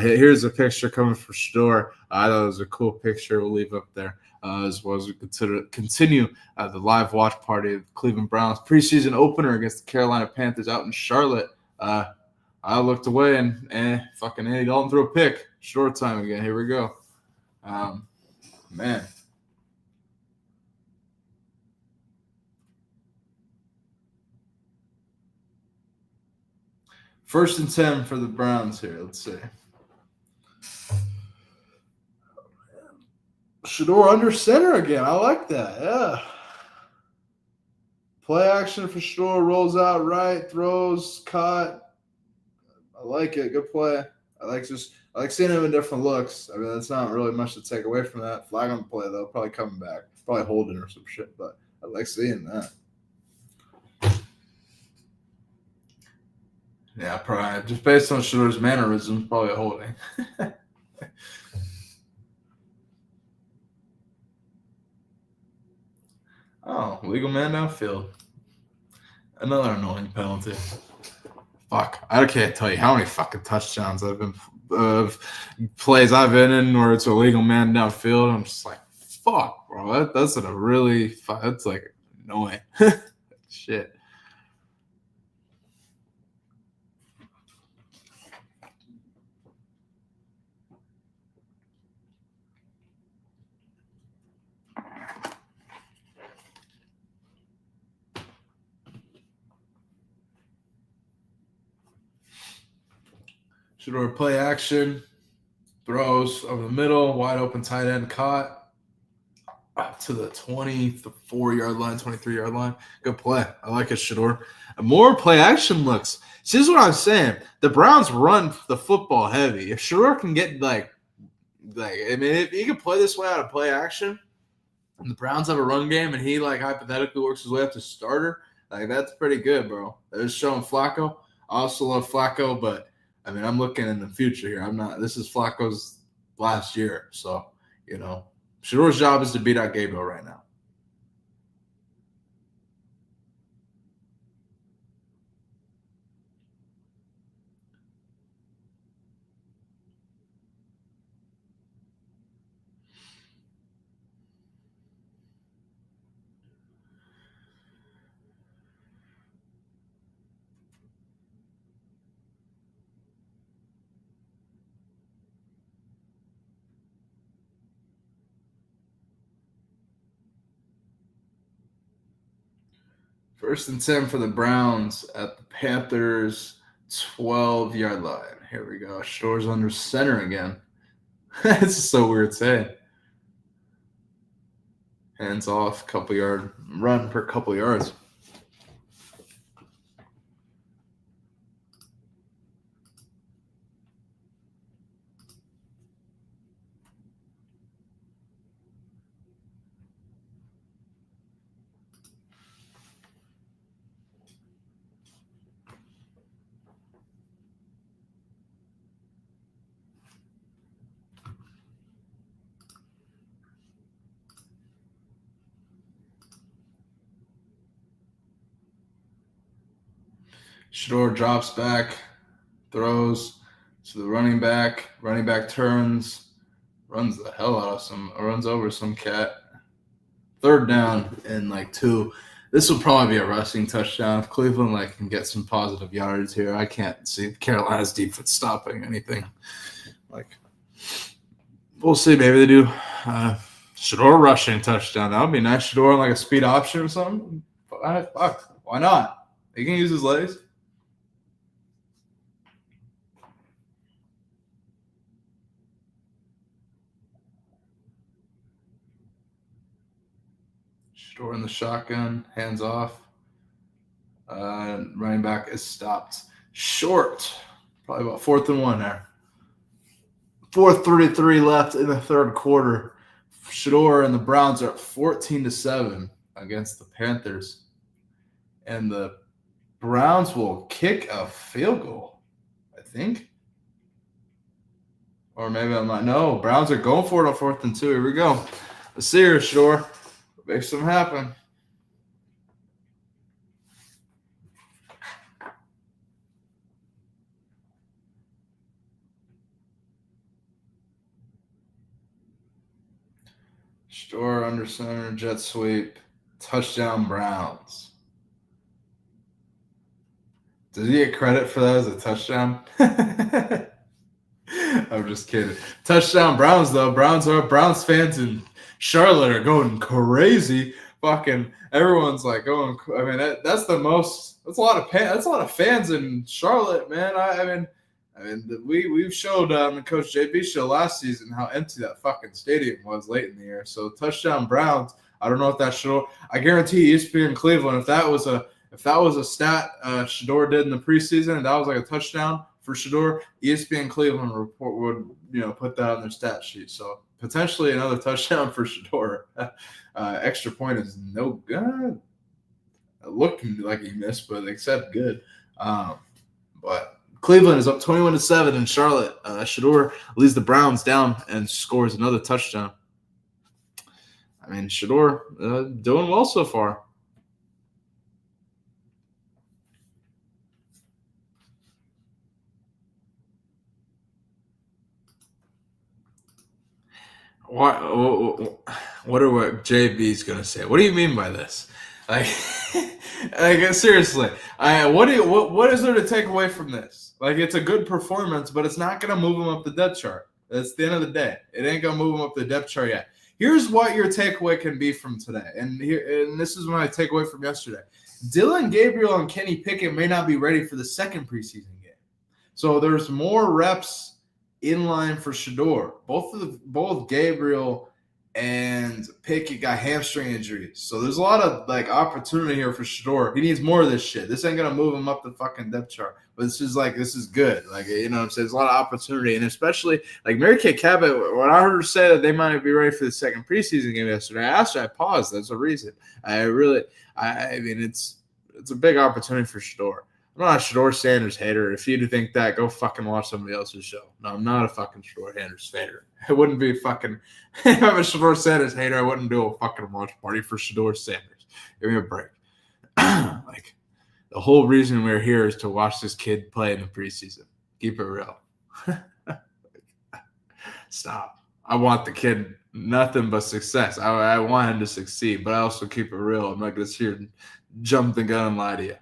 Here's a picture coming from Shedeur. I thought it was a cool picture. We'll leave up there. As well as we continue the live watch party of the Cleveland Browns preseason opener against the Carolina Panthers out in Charlotte. I looked away and fucking Andy Dalton threw a pick. Short time again. Here we go. Man. First and 10 for the Browns here. Let's see. Shedeur under center again. I like that. Yeah. Play action for Shedeur. Rolls out right. Throws. Caught. I like it. Good play. I like seeing him in different looks. I mean, that's not really much to take away from that. Flag on the play, though. Probably coming back. Probably holding or some shit, but I like seeing that. Yeah, probably. Just based on Shedeur's mannerisms, probably holding. Oh, legal man downfield. Another annoying penalty. Fuck. I can't tell you how many fucking touchdowns I've been plays I've been in where it's a legal man downfield. I'm just like, fuck, bro. That's like annoying. Shit. Shedeur play action, throws over the middle, wide open tight end caught up to the 24-yard line, 23-yard line. Good play. I like it, Shedeur. More play action looks. See, this is what I'm saying. The Browns run the football heavy. If Shedeur can get I mean, if he can play this way out of play action, and the Browns have a run game, and he hypothetically works his way up to starter, that's pretty good, bro. They're showing Flacco. I also love Flacco, but I mean, I'm looking in the future here. This is Flacco's last year. So, Shedeur's job is to beat out Gabriel right now. First and 10 for the Browns at the Panthers 12-yard line. Here we go. Shedeur's under center again. It's just so weird saying. Hands off, couple-yard run per couple yards. Shedeur drops back, throws to the running back. Running back turns, runs the hell out of runs over some cat. Third down and 2. This will probably be a rushing touchdown. If Cleveland can get some positive yards here, I can't see Carolina's defense stopping anything. We'll see. Maybe they do. Shedeur rushing touchdown. That would be nice. Shedeur on a speed option or something. Fuck. Why not? He can use his legs. Shedeur in the shotgun, hands off. Running back is stopped short. Probably about 4th and 1 there. 4:33 left in the third quarter. Shedeur and the Browns are up 14-7 against the Panthers. And the Browns will kick a field goal, I think. Or maybe I'm not. No, Browns are going for it on 4th and 2. Here we go. Let's see here, Shedeur. Make something happen. Shedeur under center, jet sweep, touchdown Browns. Does he get credit for that as a touchdown? I'm just kidding. Touchdown Browns, though. Browns fans in Charlotte are going crazy. fucking everyone's like going. I mean, that's the most. That's a lot of fans in Charlotte, man. I mean, we've showed on the Coach JB show last season how empty that fucking stadium was late in the year. So touchdown Browns. I don't know if that Shedeur. I guarantee ESPN Cleveland. If that was a stat Shedeur did in the preseason, and that was like a touchdown for Shedeur, ESPN Cleveland report would put that on their stat sheet. So potentially another touchdown for Shedeur. Extra point is no good. It looked like he missed, but they said good. But Cleveland is up 21-7 in Charlotte. Shedeur leads the Browns down and scores another touchdown. I mean, Shedeur doing well so far. What JB's gonna say? What do you mean by this? Like seriously, what is there to take away from this? Like, it's a good performance, but it's not gonna move him up the depth chart. That's the end of the day. It ain't gonna move him up the depth chart yet. Here's what your takeaway can be from today, and this is my takeaway from yesterday. Dylan Gabriel and Kenny Pickett may not be ready for the second preseason game, so there's more reps in line for Shedeur. Both Gabriel and Pickett got hamstring injuries. So there's a lot of opportunity here for Shedeur. He needs more of this shit. This ain't gonna move him up the fucking depth chart. But this is good. What I'm saying? There's a lot of opportunity. And especially Mary Kay Cabot, when I heard her say that they might be ready for the second preseason game yesterday, I paused. That's a reason. I mean it's a big opportunity for Shedeur. I'm not a Shedeur Sanders hater. If you think that, go fucking watch somebody else's show. No, I'm not a fucking Shedeur Sanders hater. I wouldn't be fucking – if I'm a Shedeur Sanders hater, I wouldn't do a fucking watch party for Shedeur Sanders. Give me a break. The whole reason we're here is to watch this kid play in the preseason. Keep it real. Stop. I want the kid nothing but success. I want him to succeed, but I also keep it real. I'm not going to sit here and jump the gun and lie to you.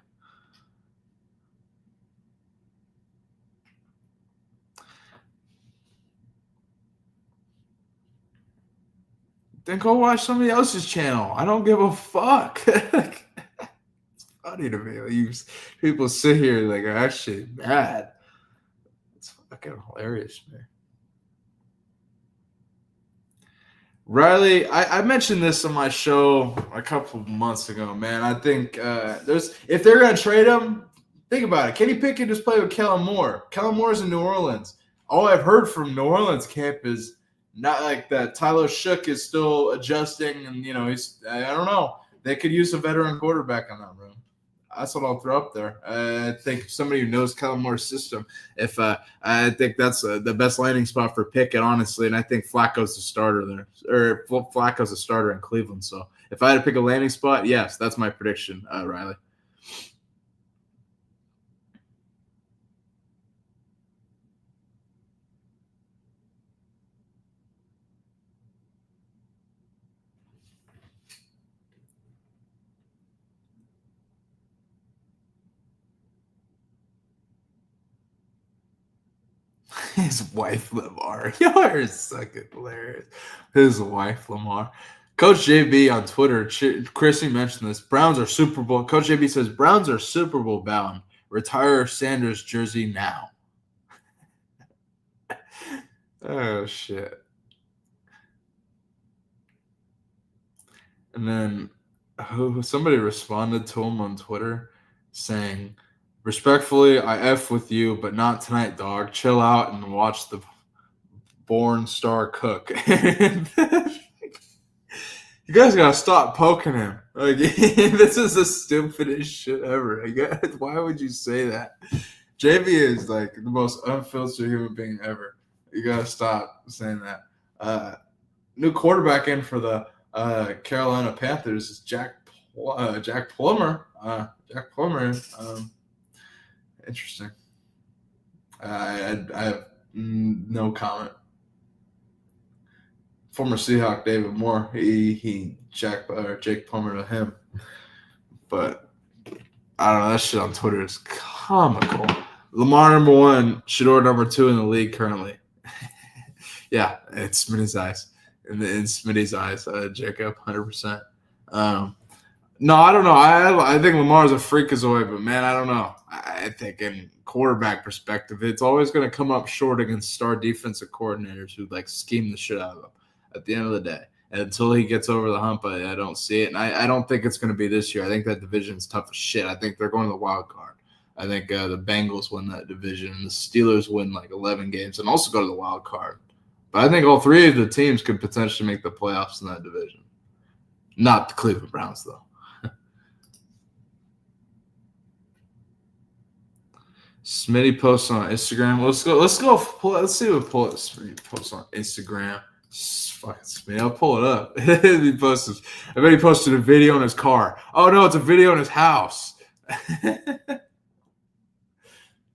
Then go watch somebody else's channel. I don't give a fuck. It's funny to me. People sit here are actually mad. It's fucking hilarious, man. Riley, I mentioned this on my show a couple of months ago, man. I think if they're going to trade him, think about it. Kenny Pickett just played with Kellen Moore. Kellen Moore's in New Orleans. All I've heard from New Orleans camp is not like that. Tyler Shook is still adjusting, and he's. I don't know. They could use a veteran quarterback on that room. That's what I'll throw up there. I think somebody who knows Kellen Moore's system. I think that's the best landing spot for Pickett, honestly, and I think Flacco's the starter there, or Flacco's the starter in Cleveland. So if I had to pick a landing spot, yes, that's my prediction, Riley. His wife, Lamar. You're fucking hilarious. His wife, Lamar. Coach JB on Twitter, Chrissy mentioned this. Browns are Super Bowl. Coach JB says, Browns are Super Bowl bound. Retire Sanders jersey now. Oh, shit. And then somebody responded to him on Twitter saying, respectfully, I F with you, but not tonight, dog. Chill out and watch the Born Star cook. You guys gotta stop poking him. This is the stupidest shit ever. Why would you say that? JB is the most unfiltered human being ever. You gotta stop saying that. New quarterback in for the Carolina Panthers is Jack Plummer. Jack Plummer. Interesting. I have no comment. Former Seahawk David Moore, Jake Plummer to him, but I don't know. That shit on Twitter is comical. Lamar number 1, Shedeur number 2 in the league currently. Yeah, it's Smitty's eyes. In Smitty's eyes, Jacob, 100%. No, I don't know. I think Lamar's a freakazoid, but man, I don't know. I think in quarterback perspective, it's always going to come up short against star defensive coordinators who like scheme the shit out of him at the end of the day. And until he gets over the hump, I don't see it. And I don't think it's going to be this year. I think that division's tough as shit. I think they're going to the wild card. I think the Bengals win that division, and the Steelers win like 11 games and also go to the wild card. But I think all three of the teams could potentially make the playoffs in that division. Not the Cleveland Browns, though. Smitty posts on Instagram. Let's go. Let's see what Smitty posts on Instagram. Fucking Smitty. I'll pull it up. I bet he posted a video in his car. Oh no, it's a video in his house.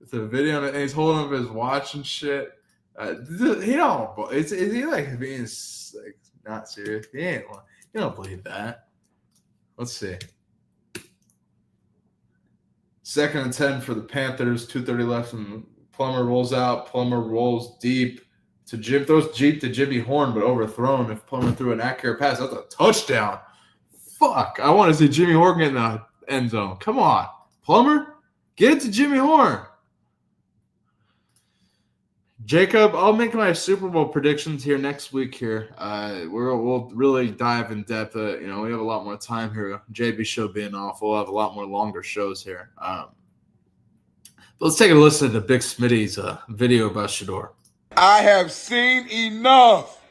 It's a video, and he's holding up his watch and shit. He don't. Is he like being like not serious? He ain't. You don't believe that. Let's see. 2nd and 10 for the Panthers. 2:30 left, and Plummer rolls out. Plummer rolls deep to Jim. Throws deep to Jimmy Horn, but overthrown. If Plummer threw an accurate pass, that's a touchdown. Fuck! I want to see Jimmy Horn get in the end zone. Come on, Plummer, get it to Jimmy Horn. Jacob, I'll make my Super Bowl predictions here next week. Here, we'll really dive in depth. We have a lot more time here. JB show being off, we'll have a lot more longer shows here. But let's take a listen to Big Smitty's video about Shedeur. I have seen enough.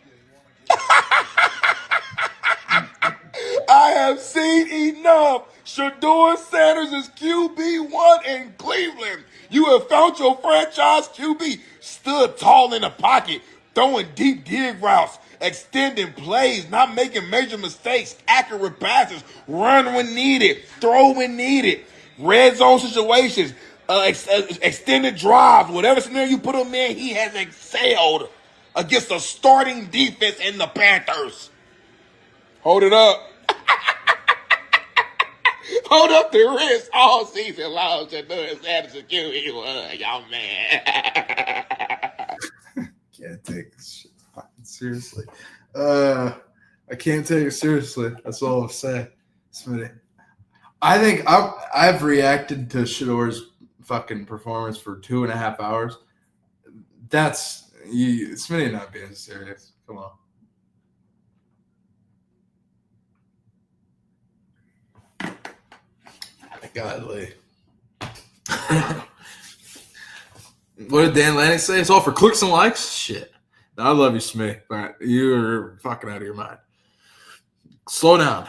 I have seen enough. Shedeur Sanders is QB1 in Cleveland. You have found your franchise QB. Stood tall in the pocket, throwing deep dig routes, extending plays, not making major mistakes, accurate passes, run when needed, throw when needed, red zone situations, extended drives, whatever scenario you put him in, he has excelled against the starting defense in the Panthers. Hold it up. Hold up the wrist all season long. Shedeur Sanders is QB1, y'all man. Can't take this shit fucking seriously. I can't take it seriously. That's all I'll say, Smitty. I think I've reacted to Shedeur's fucking performance for 2.5 hours. That's Smitty not being serious. Come on. Godly. What did Dan Lanning say? It's all for clicks and likes? Shit. No, I love you, Smith, but you're fucking out of your mind. Slow down.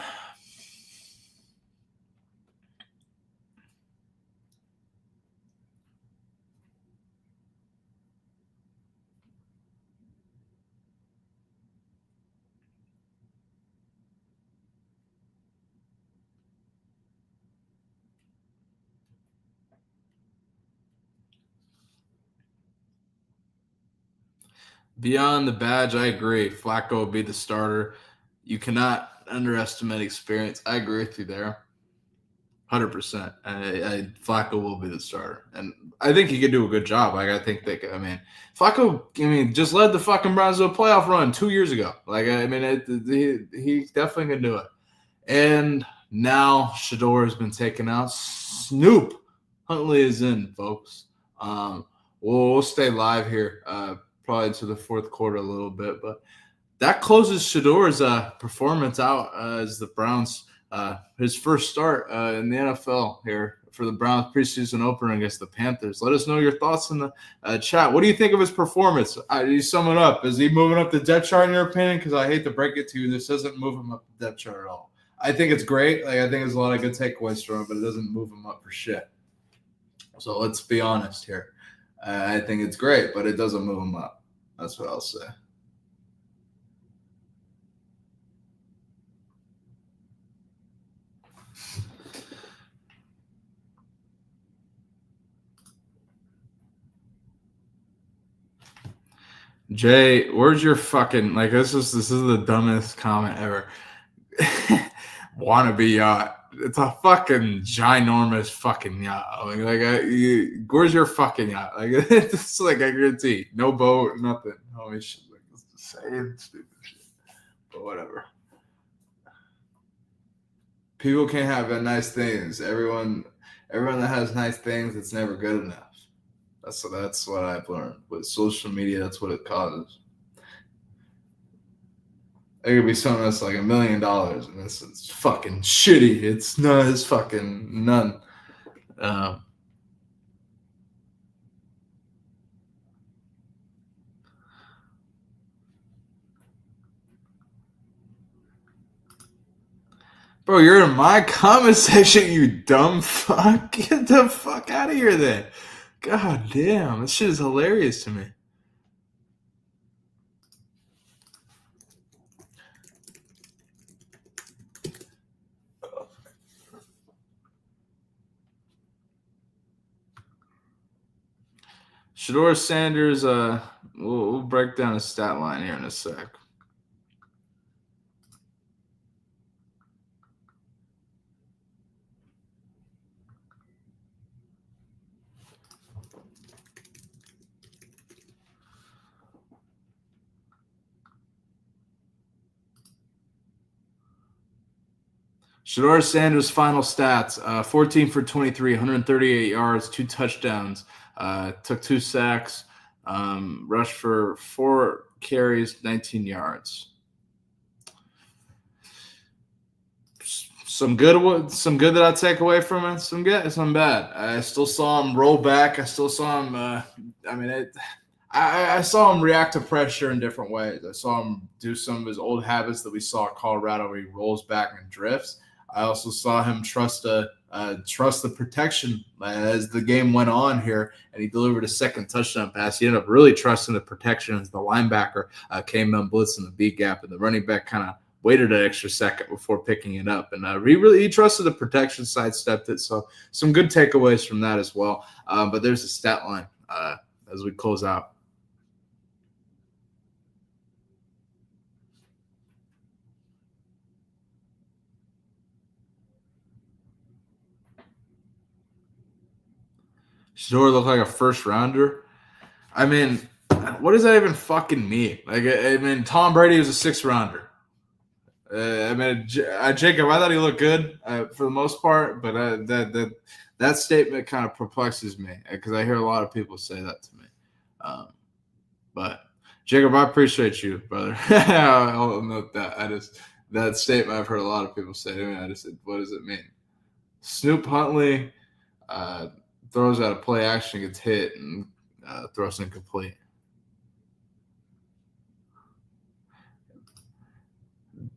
Beyond the badge, I agree. Flacco will be the starter. You cannot underestimate experience. I agree with you there. 100%. Flacco will be the starter. And I think he could do a good job. Flacco, just led the fucking Browns to a playoff run 2 years ago. He definitely can do it. And now Shedeur has been taken out. Snoop Huntley is in, folks. We'll stay live here. Probably into the fourth quarter a little bit, but that closes Shedeur's performance out as the Browns, his first start in the NFL here for the Browns preseason opener against the Panthers. Let us know your thoughts in the chat. What do you think of his performance? You sum it up. Is he moving up the depth chart in your opinion? Because I hate to break it to you, this doesn't move him up the depth chart at all. I think it's great. I think there's a lot of good takeaways from it, but it doesn't move him up for shit. So let's be honest here. I think it's great, but it doesn't move him up. That's what I'll say. Jay, where's your fucking this is the dumbest comment ever. Wannabe yacht. It's a fucking ginormous fucking yacht. Where's your fucking yacht? It's I guarantee, no boat, nothing. Homie, shit, it's the same stupid shit. But whatever. People can't have nice things. Everyone that has nice things, it's never good enough. That's what I've learned. With social media, that's what it causes. It could be something that's like $1 million, and it's fucking shitty. It's fucking none. Bro, you're in my comment section, you dumb fuck. Get the fuck out of here then. God damn, this shit is hilarious to me. Shedeur Sanders, we'll break down his stat line here in a sec. Shedeur Sanders' final stats, 14 for 23, 138 yards, 2 touchdowns, took 2 sacks, rushed for 4 carries, 19 yards. Some good that I take away from it, some good, some bad. I still saw him roll back. I still saw him, I saw him react to pressure in different ways. I saw him do some of his old habits that we saw at Colorado where he rolls back and drifts. I also saw him trust the protection as the game went on here, and he delivered a second touchdown pass. He ended up really trusting the protection as the linebacker came in blitz in the B gap, and the running back kind of waited an extra second before picking it up. And he trusted the protection, sidestepped it. So some good takeaways from that as well. But there's a stat line as we close out. Shedeur looked like a first rounder. I mean, what does that even fucking mean? Like, I mean, Tom Brady was a 6th rounder. Jacob, I thought he looked good for the most part, but that statement kind of perplexes me because I hear a lot of people say that to me. But Jacob, I appreciate you, brother. I'll note that. That statement I've heard a lot of people say to me. I just said, what does it mean? Snoop Huntley throws out a play action, gets hit, and throws incomplete.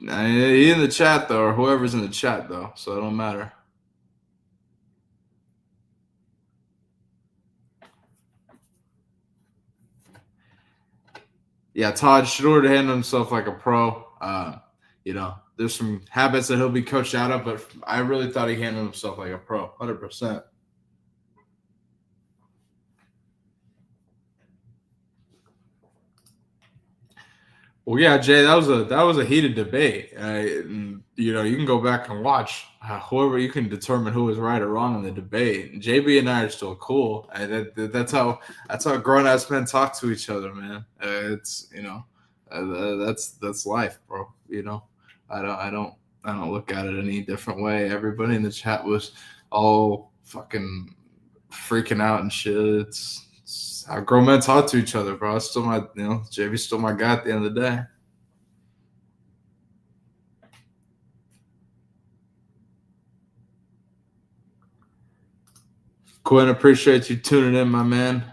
He in the chat, though, or whoever's in the chat, though, so it don't matter. Yeah, Todd Shedeur handled himself like a pro. There's some habits that he'll be coached out of, but I really thought he handled himself like a pro, 100%. Well, yeah, Jay, that was a heated debate. You can go back and watch whoever you can determine who was right or wrong in the debate. JB and I are still cool. That's how grown ass men talk to each other, man. It's that's life, bro. I don't look at it any different way. Everybody in the chat was all fucking freaking out and shit. It's how grown men talk to each other, bro. It's still JB's still my guy at the end of the day. Quinn, appreciate you tuning in, my man.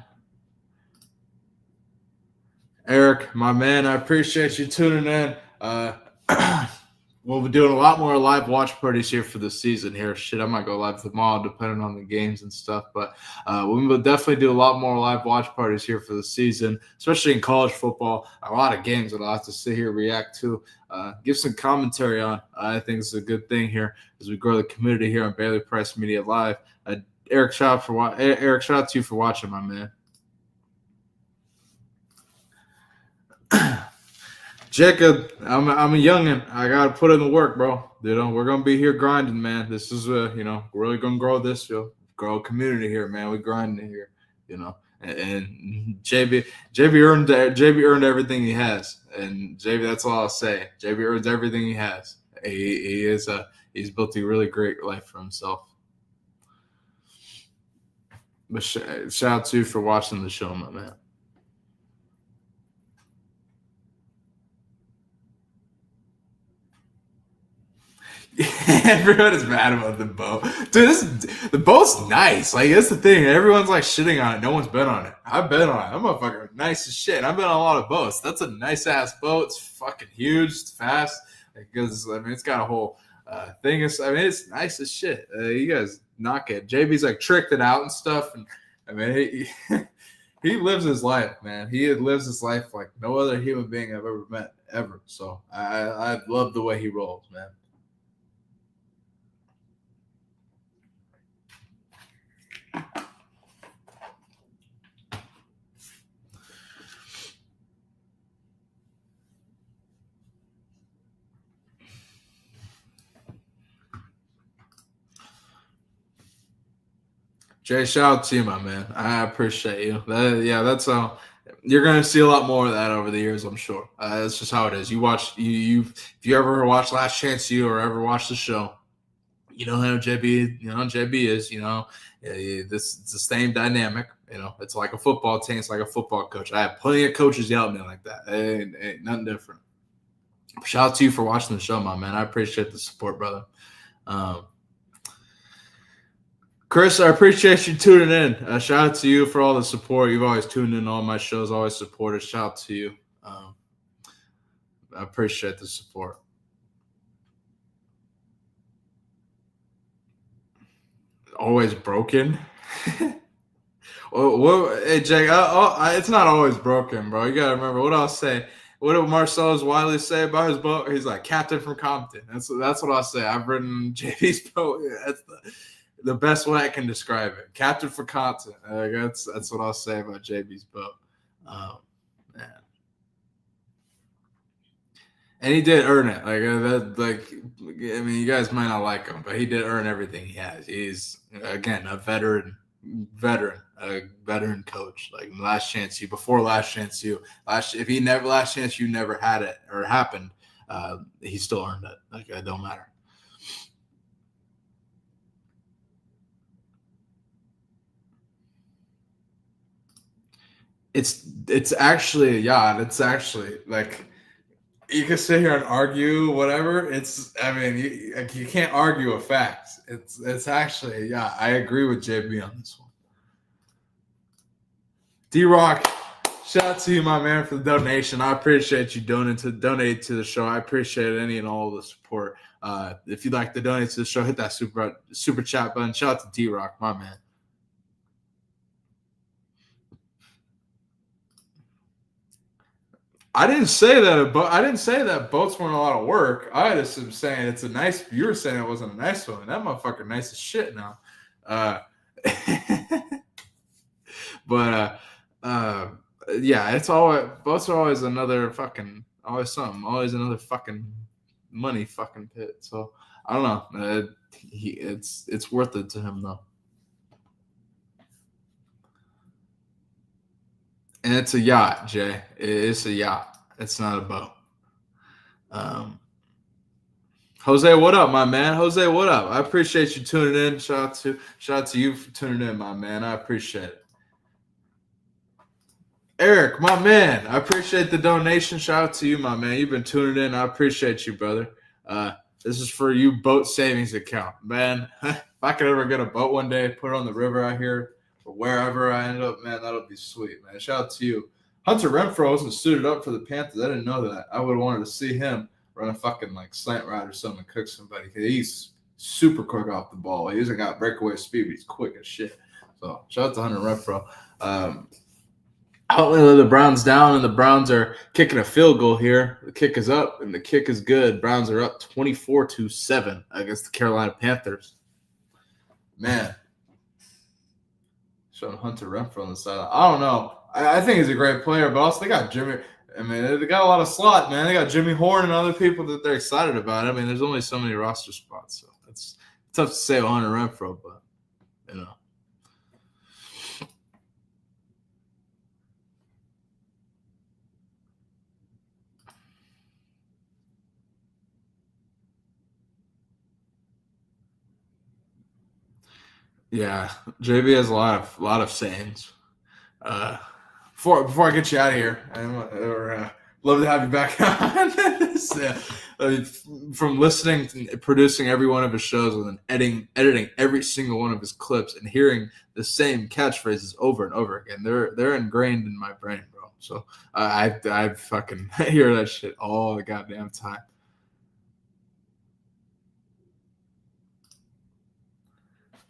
Eric, my man, I appreciate you tuning in. We'll be doing a lot more live watch parties here for the season here. Shit, I might go live tomorrow depending on the games and stuff. But we will definitely do a lot more live watch parties here for the season, especially in college football. A lot of games that I'll have to sit here, react to, give some commentary on. I think it's a good thing here as we grow the community here on Bailey Price Media Live. Eric, shout out to you for watching, my man. Jacob, I'm a youngin'. I gotta put in the work, bro. We're gonna be here grinding, man. This is we're really gonna grow this, grow a community here, man. We grinding here, And JB earned everything he has, and JB. That's all I'll say. JB earns everything he has. He is He's built a really great life for himself. But shout out to you for watching the show, my man. Everyone is mad about the boat. Dude, the boat's nice. Like, that's the thing. Everyone's like shitting on it. No one's been on it. I've been on it. I'm a fucking nice as shit. I've been on a lot of boats. That's a nice ass boat. It's fucking huge. It's fast. Because, I mean, it's got a whole thing. It's nice as shit. You guys knock it. JB's like tricked it out and stuff. And I mean, he lives his life, man. He lives his life like no other human being I've ever met, ever. So I love the way he rolls, man. Jay, shout out to you, my man. I appreciate you. That's how you're gonna see a lot more of that over the years, I'm sure. That's just how it is. If you ever watch Last Chance U or ever watch the show, you know how JB is. It's the same dynamic. It's like a football team. It's like a football coach. I have plenty of coaches yell at me like that. Ain't nothing different. Shout out to you for watching the show, my man. I appreciate the support, brother. Chris, I appreciate you tuning in. Shout out to you for all the support. You've always tuned in to all my shows, always supported. Shout out to you. I appreciate the support. Always broken. Hey, Jake, it's not always broken, bro. You got to remember what I'll say. What did Marcellus Wiley say about his boat? He's like, Captain from Compton. That's what I'll say. I've ridden JB's boat. That's the best way I can describe it. Captain for Compton. That's what I'll say about JB's boat. Man. And he did earn it. You guys might not like him, but he did earn everything he has. He's, again, a veteran coach. Like Last Chance U, before Last Chance U. Last Chance U never had it or happened, he still earned it. Like, it don't matter. It's actually a yacht. It's actually like you can sit here and argue whatever. You can't argue a fact. It's actually a yacht. I agree with JB on this one. D-Rock, shout out to you, my man, for the donation. I appreciate you donating to the show. I appreciate any and all the support. If you'd like to donate to the show, hit that super chat button. Shout out to D-Rock, my man. I didn't say that boats weren't a lot of work. I just am saying it's a nice. You were saying it wasn't a nice one. That motherfucker nice as shit now. Yeah, it's always boats are always another fucking always another fucking money fucking pit. So I don't know. It's worth it to him though. And it's a yacht, Jay. It's a yacht. It's not a boat. Jose, what up, my man? Jose, what up? I appreciate you tuning in. Shout out to you for tuning in, my man. I appreciate it. Eric, my man, I appreciate the donation. Shout out to you, my man. You've been tuning in. I appreciate you, brother. This is for you boat savings account, man. If I could ever get a boat one day, put it on the river out here, or wherever I end up, man, that'll be sweet, man. Shout out to you. Hunter Renfroe wasn't suited up for the Panthers. I didn't know that. I would have wanted to see him run a fucking like slant route or something and cook somebody. He's super quick off the ball. He hasn't got breakaway speed, but he's quick as shit. So shout out to Hunter Renfroe. Ultimately, the Browns down, and the Browns are kicking a field goal here. The kick is up, and the kick is good. Browns are up 24-7 against the Carolina Panthers. Man. Showing Hunter Renfroe on the sideline. I don't know. I think he's a great player, but also they got Jimmy. I mean, they got a lot of slot, man. They got Jimmy Horn and other people that they're excited about. I mean, there's only so many roster spots, so it's tough to say with Hunter Renfroe, but you know. Yeah, JB has a lot of sayings. Before I get you out of here, love to have you back on. From listening and producing every one of his shows and then editing every single one of his clips and hearing the same catchphrases over and over again, they're ingrained in my brain, bro. So I fucking hear that shit all the goddamn time.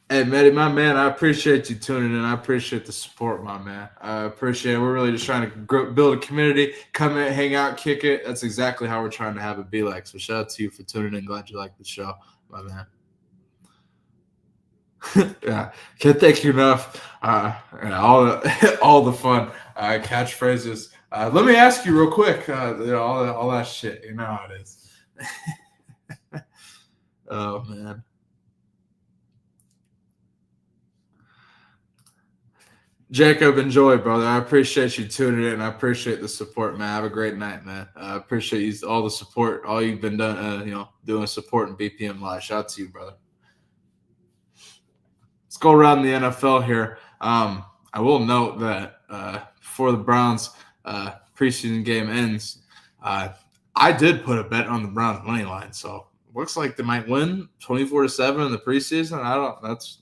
Hey, Matty, my man, I appreciate you tuning in. I appreciate the support, my man. I appreciate it. We're really just trying to build a community, come in, hang out, kick it. That's exactly how we're trying to have it be like. So shout out to you for tuning in. Glad you like the show, my man. Yeah, can't thank you enough. All the fun catchphrases. Let me ask you real quick. All that shit. You know how it is. Oh, man. Jacob, enjoy, brother. I appreciate you tuning in. I appreciate the support, man. Have a great night, man. I appreciate all the support, all you've been doing supporting BPM Live. Shout out to you, brother. Let's go around the NFL here. I will note that before the Browns preseason game ends, I did put a bet on the Browns money line, so looks like they might win 24-7 in the preseason. That's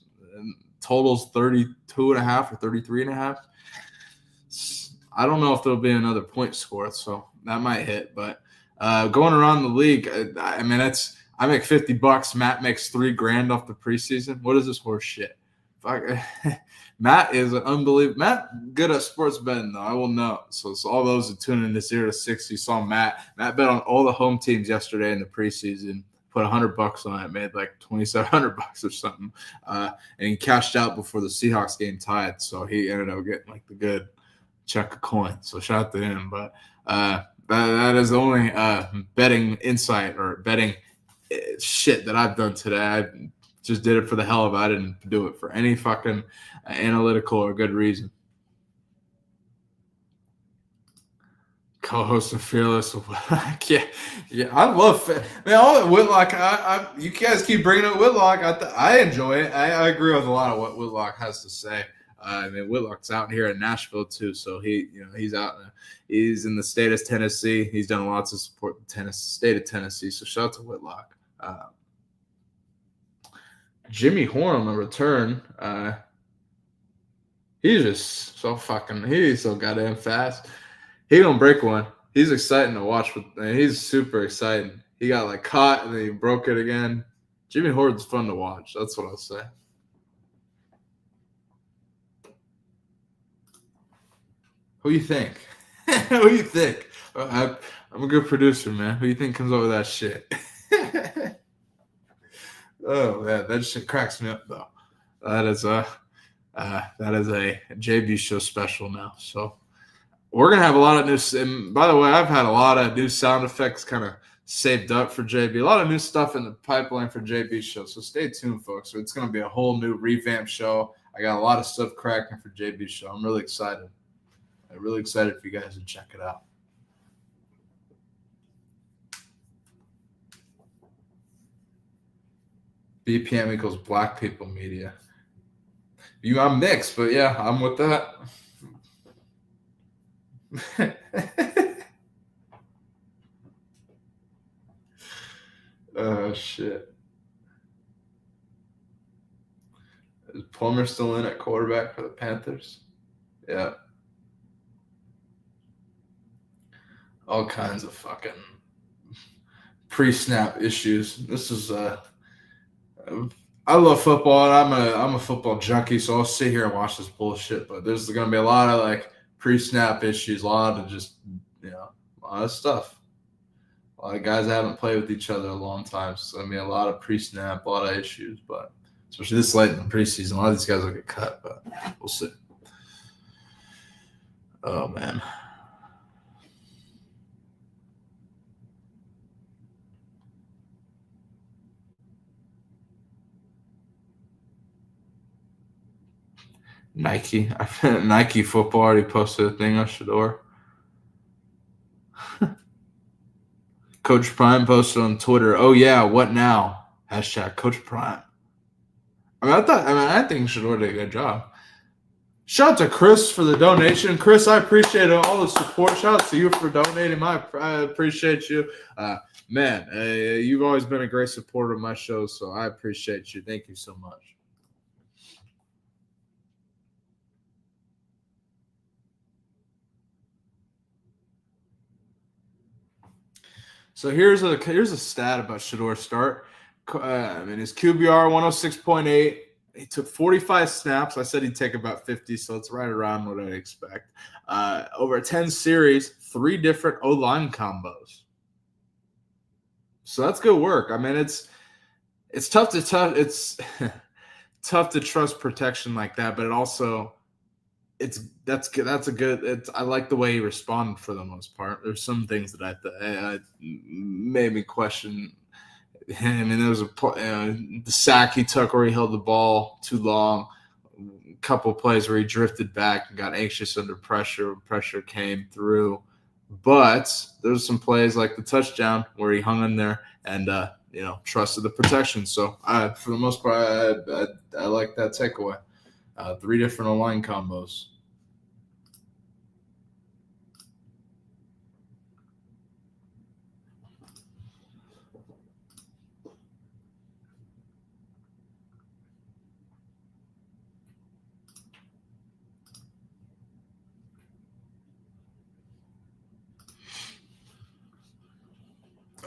totals 32.5 or 33.5. I don't know if there'll be another point scored, so that might hit. But going around the league, I mean, I make $50. Matt makes $3,000 off the preseason. What is this horse shit? Fuck. Matt is an unbelievable. Matt good at sports betting though. I will know. So all those who tune in to 0 to 60 saw Matt. Matt bet on all the home teams yesterday in the preseason. Put $100 on it, made like $2,700 or something, and he cashed out before the Seahawks game tied. So he ended up getting like the good check of coin. So shout out to him. But that is the only betting insight or betting shit that I've done today. I just did it for the hell of it. I didn't do it for any fucking analytical or good reason. Co-host of Fearless. yeah, I love all Whitlock. You guys keep bringing up Whitlock. I enjoy it. I agree with a lot of what Whitlock has to say. I mean, Whitlock's out here in Nashville too, so he's out. He's in the state of Tennessee. He's done lots to support the state of Tennessee. So shout out to Whitlock. Jimmy Horn on the return. He's just he's so goddamn fast. He gonna break one. He's exciting to watch. He's super exciting. He got like caught and then he broke it again. Jimmy Horton's fun to watch. That's what I'll say. Who you think? Who you think? I'm a good producer, man. Who you think comes up with that shit? Oh man, that shit cracks me up though. That is a JB show special now. So we're gonna have a lot of new. And by the way, I've had a lot of new sound effects kind of saved up for JB. A lot of new stuff in the pipeline for JB's show. So stay tuned, folks. It's gonna be a whole new revamped show. I got a lot of stuff cracking for JB's show. I'm really excited. I'm really excited for you guys to check it out. BPM equals Black People Media. I'm mixed, but yeah, I'm with that. Oh shit. Is Plummer still in at quarterback for the Panthers? Yeah. All kinds of fucking pre-snap issues. This is I love football and I'm a football junkie, so I'll sit here and watch this bullshit. But there's gonna be a lot of like pre-snap issues, a lot of just a lot of stuff. A lot of guys that haven't played with each other a long time. So I mean a lot of pre-snap, a lot of issues, but especially this late in the preseason, a lot of these guys will get cut, but we'll see. Oh man. Nike football already posted a thing on Shedeur. Coach Prime posted on Twitter, "Oh yeah, what now? # Coach Prime." I think Shedeur did a good job. Shout out to Chris for the donation. Chris, I appreciate all the support. Shout out to you for donating. I appreciate you. Man, you've always been a great supporter of my show, so I appreciate you. Thank you so much. So here's a stat about Shedeur's start. His QBR 106.8. He took 45 snaps. I said he'd take about 50, so it's right around what I'd expect. Over 10 series, 3 different O-line combos. So that's good work. I mean, it's tough to tough to trust protection like that, but it also that's good. I like the way he responded for the most part. There's some things that I made me question. I mean, there was the sack he took where he held the ball too long. A couple plays where he drifted back and got anxious under pressure. Pressure came through, but there's some plays like the touchdown where he hung in there and trusted the protection. So for the most part, I like that takeaway. 3 different line combos.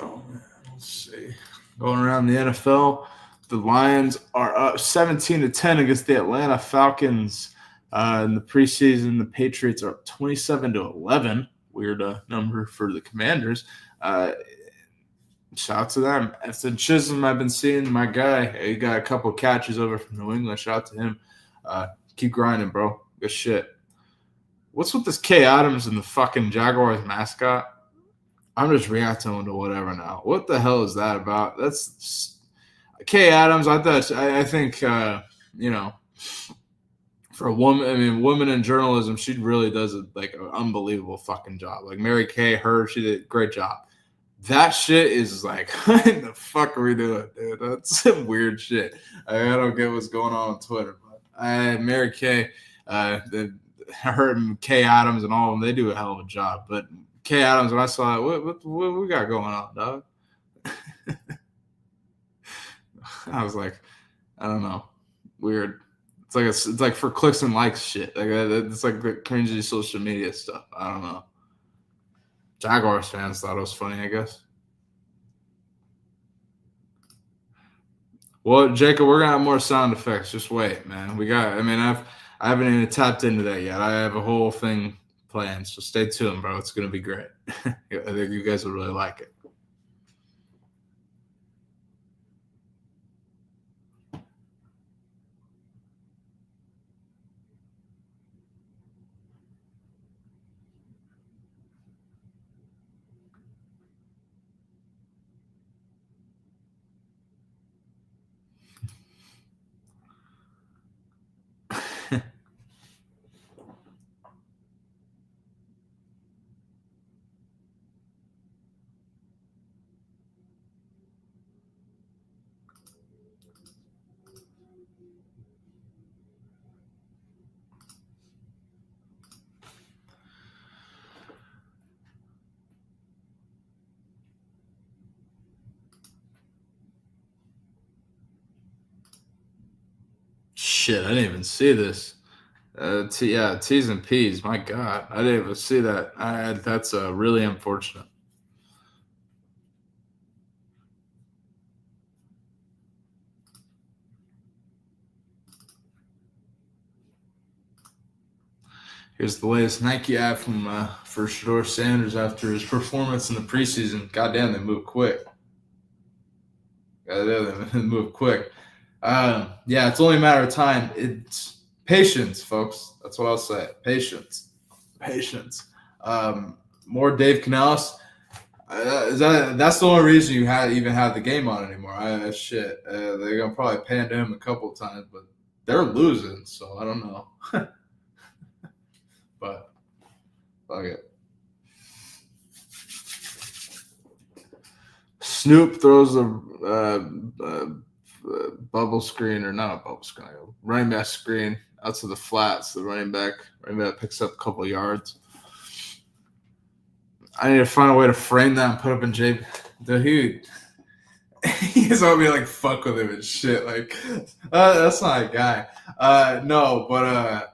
Oh man, let's see. Going around the NFL, the Lions are up 17-10 against the Atlanta Falcons in the preseason. The Patriots are up 27-11. Weird number for the Commanders. Shout out to them. After Chisholm, I've been seeing my guy. He got a couple of catches over from New England. Shout out to him. Keep grinding, bro. Good shit. What's with this K. Adams and the fucking Jaguars mascot? I'm just reacting to whatever now. What the hell is that about? That's Kay Adams. I think for a woman, I mean, woman in journalism, she really does an unbelievable fucking job. Like Mary Kay, she did a great job. That shit is like, what the fuck are we doing, dude? That's some weird shit. I don't get what's going on Twitter, but Mary Kay, her and Kay Adams and all of them, they do a hell of a job, but. Kay Adams, when I saw it, what we got going on, dog? I was like, I don't know, weird. It's like for clicks and likes shit. Like it's like the cringy social media stuff. I don't know. Jaguars fans thought it was funny, I guess. Well, Jacob, we're gonna have more sound effects. Just wait, man. I haven't even tapped into that yet. I have a whole thing planned, so stay tuned, bro. It's gonna be great. I think you guys will really like it. Shit, I didn't even see this. T's and P's. My God, I didn't even see that. That's really unfortunate. Here's the latest Nike ad for Shedeur Sanders after his performance in the preseason. Goddamn, they move quick. Goddamn, they move quick. It's only a matter of time. It's patience, folks. That's what I'll say. Patience. More Dave Canales. That's the only reason you even have the game on anymore. They're gonna probably pan to him a couple of times, but they're losing, so I don't know. But fuck it. Snoop throws a bubble screen, or not a bubble screen, a running back screen out to the flats. The running back picks up a couple of yards. I need to find a way to frame that and put up in JB. Dude, he just want me to like fuck with him and shit. Like, that's not a guy. No, but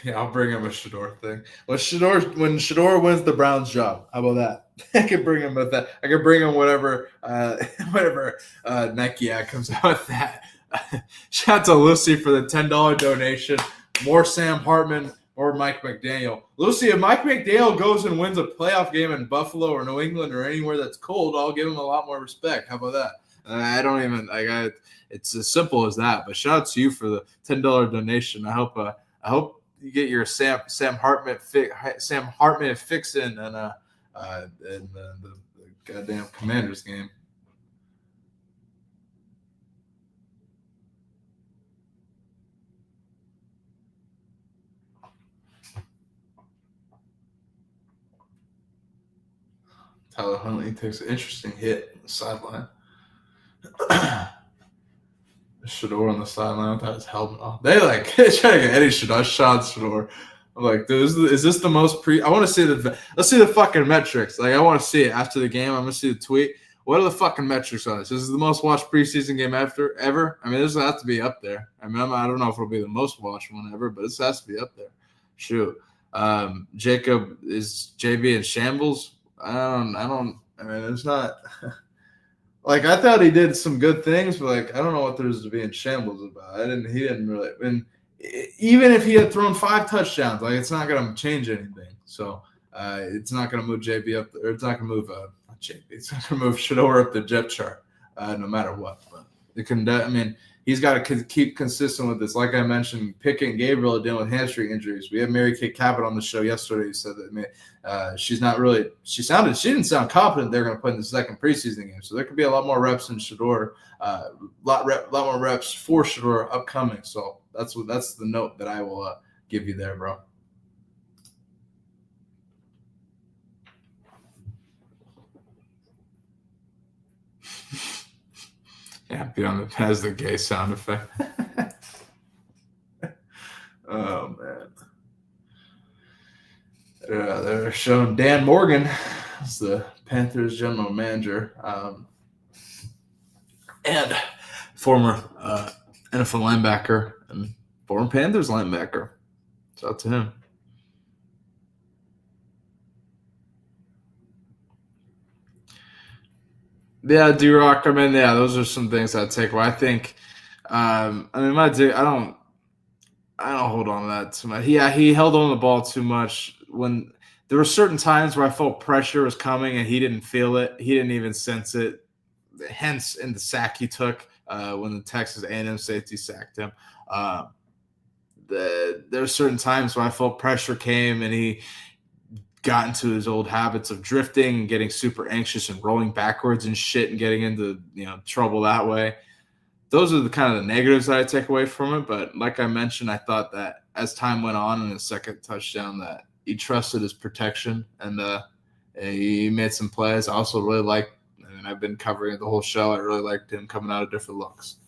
yeah, I'll bring him a Shedeur thing. When Shedeur wins the Browns job, how about that? I could bring him with that. I could bring him whatever Nike ad comes out with that. Shout out to Lucy for the $10 donation. More Sam Hartman or Mike McDaniel. Lucy, if Mike McDaniel goes and wins a playoff game in Buffalo or New England or anywhere that's cold, I'll give him a lot more respect. How about that? I don't even it's as simple as that. But shout out to you for the $10 donation. I hope you get your Sam Hartman fix in and the goddamn Commanders game. Tyler Huntley takes an interesting hit on the sideline. Shedeur on the sideline without his helmet on. They try to get Eddie Shedeur. I'm like, dude, is this the most I want to see let's see the fucking metrics. Like, I want to see it after the game. I'm gonna see the tweet. What are the fucking metrics on this? This is the most watched preseason game ever. I mean, this has to be up there. I mean, I don't know if it'll be the most watched one ever, but this has to be up there. Shoot. Jacob, is JB in shambles? I mean, it's not like, I thought he did some good things, but like, I don't know what there's to be in shambles about. He didn't really. I mean, even if he had thrown 5 touchdowns, like, it's not going to change anything. So it's not going to move JB up, or it's not going to move not JB. It's not going to move Shedeur up the depth chart, no matter what. But it can. I mean, he's got to keep consistent with this. Like I mentioned, Pickett and Gabriel are dealing with hamstring injuries. We had Mary Kay Cabot on the show yesterday who said that she's not really – she didn't sound confident they're going to play in the second preseason game. So there could be a lot more reps in Shedeur, lot more reps for Shedeur upcoming. So that's the note that I will give you there, bro. Yeah, has the gay sound effect. Oh, man. They're showing Dan Morgan as the Panthers general manager and former NFL linebacker and former Panthers linebacker. Shout out to him. Yeah, D-Rock. I mean, yeah, those are some things I'd take away. I think, I mean, I don't hold on to that too much. Yeah, he held on to the ball too much. When there were certain times where I felt pressure was coming and he didn't feel it. He didn't even sense it. Hence, in the sack he took when the Texas A&M safety sacked him. There were certain times where I felt pressure came and he got into his old habits of drifting and getting super anxious and rolling backwards and shit and getting into trouble that way. Those are the kind of the negatives that I take away from it. But like I mentioned, I thought that as time went on in the second touchdown that he trusted his protection and he made some plays. I also really liked, and I've been covering it the whole show, I really liked him coming out of different looks.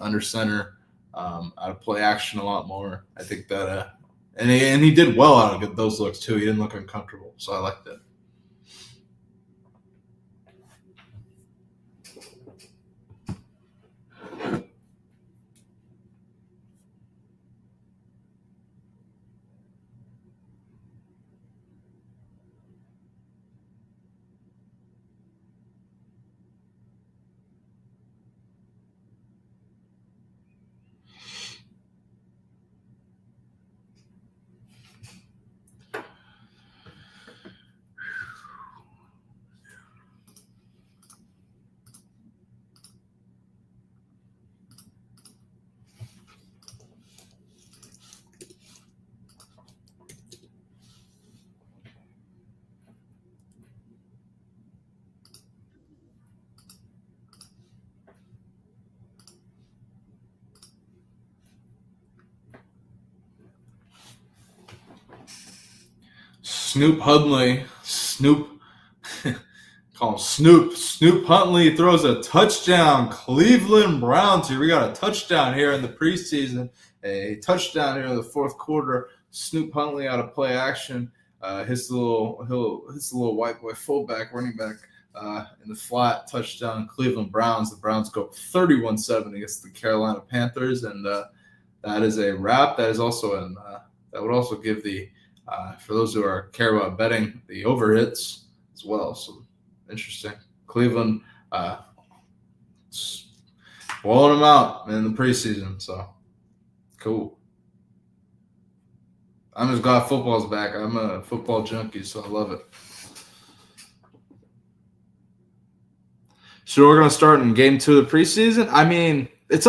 Under center, out of play action a lot more. I think that and he did well out of those looks too. He didn't look uncomfortable, so I liked it. Snoop Hudley, Snoop Call him Snoop. Snoop Huntley throws a touchdown. Cleveland Browns here. We got a touchdown here in the preseason. A touchdown here in the fourth quarter. Snoop Huntley out of play action. Hits the little white boy fullback, running back in the flat touchdown. Cleveland Browns. The Browns go 31-7 against the Carolina Panthers, and that is a wrap. That is also that would also give the for those who care about betting the over hits as well. So interesting. Cleveland blowing them out in the preseason. So cool. I'm just glad football's back. I'm a football junkie, so I love it. So we're going to start in game 2 of the preseason. I mean, here's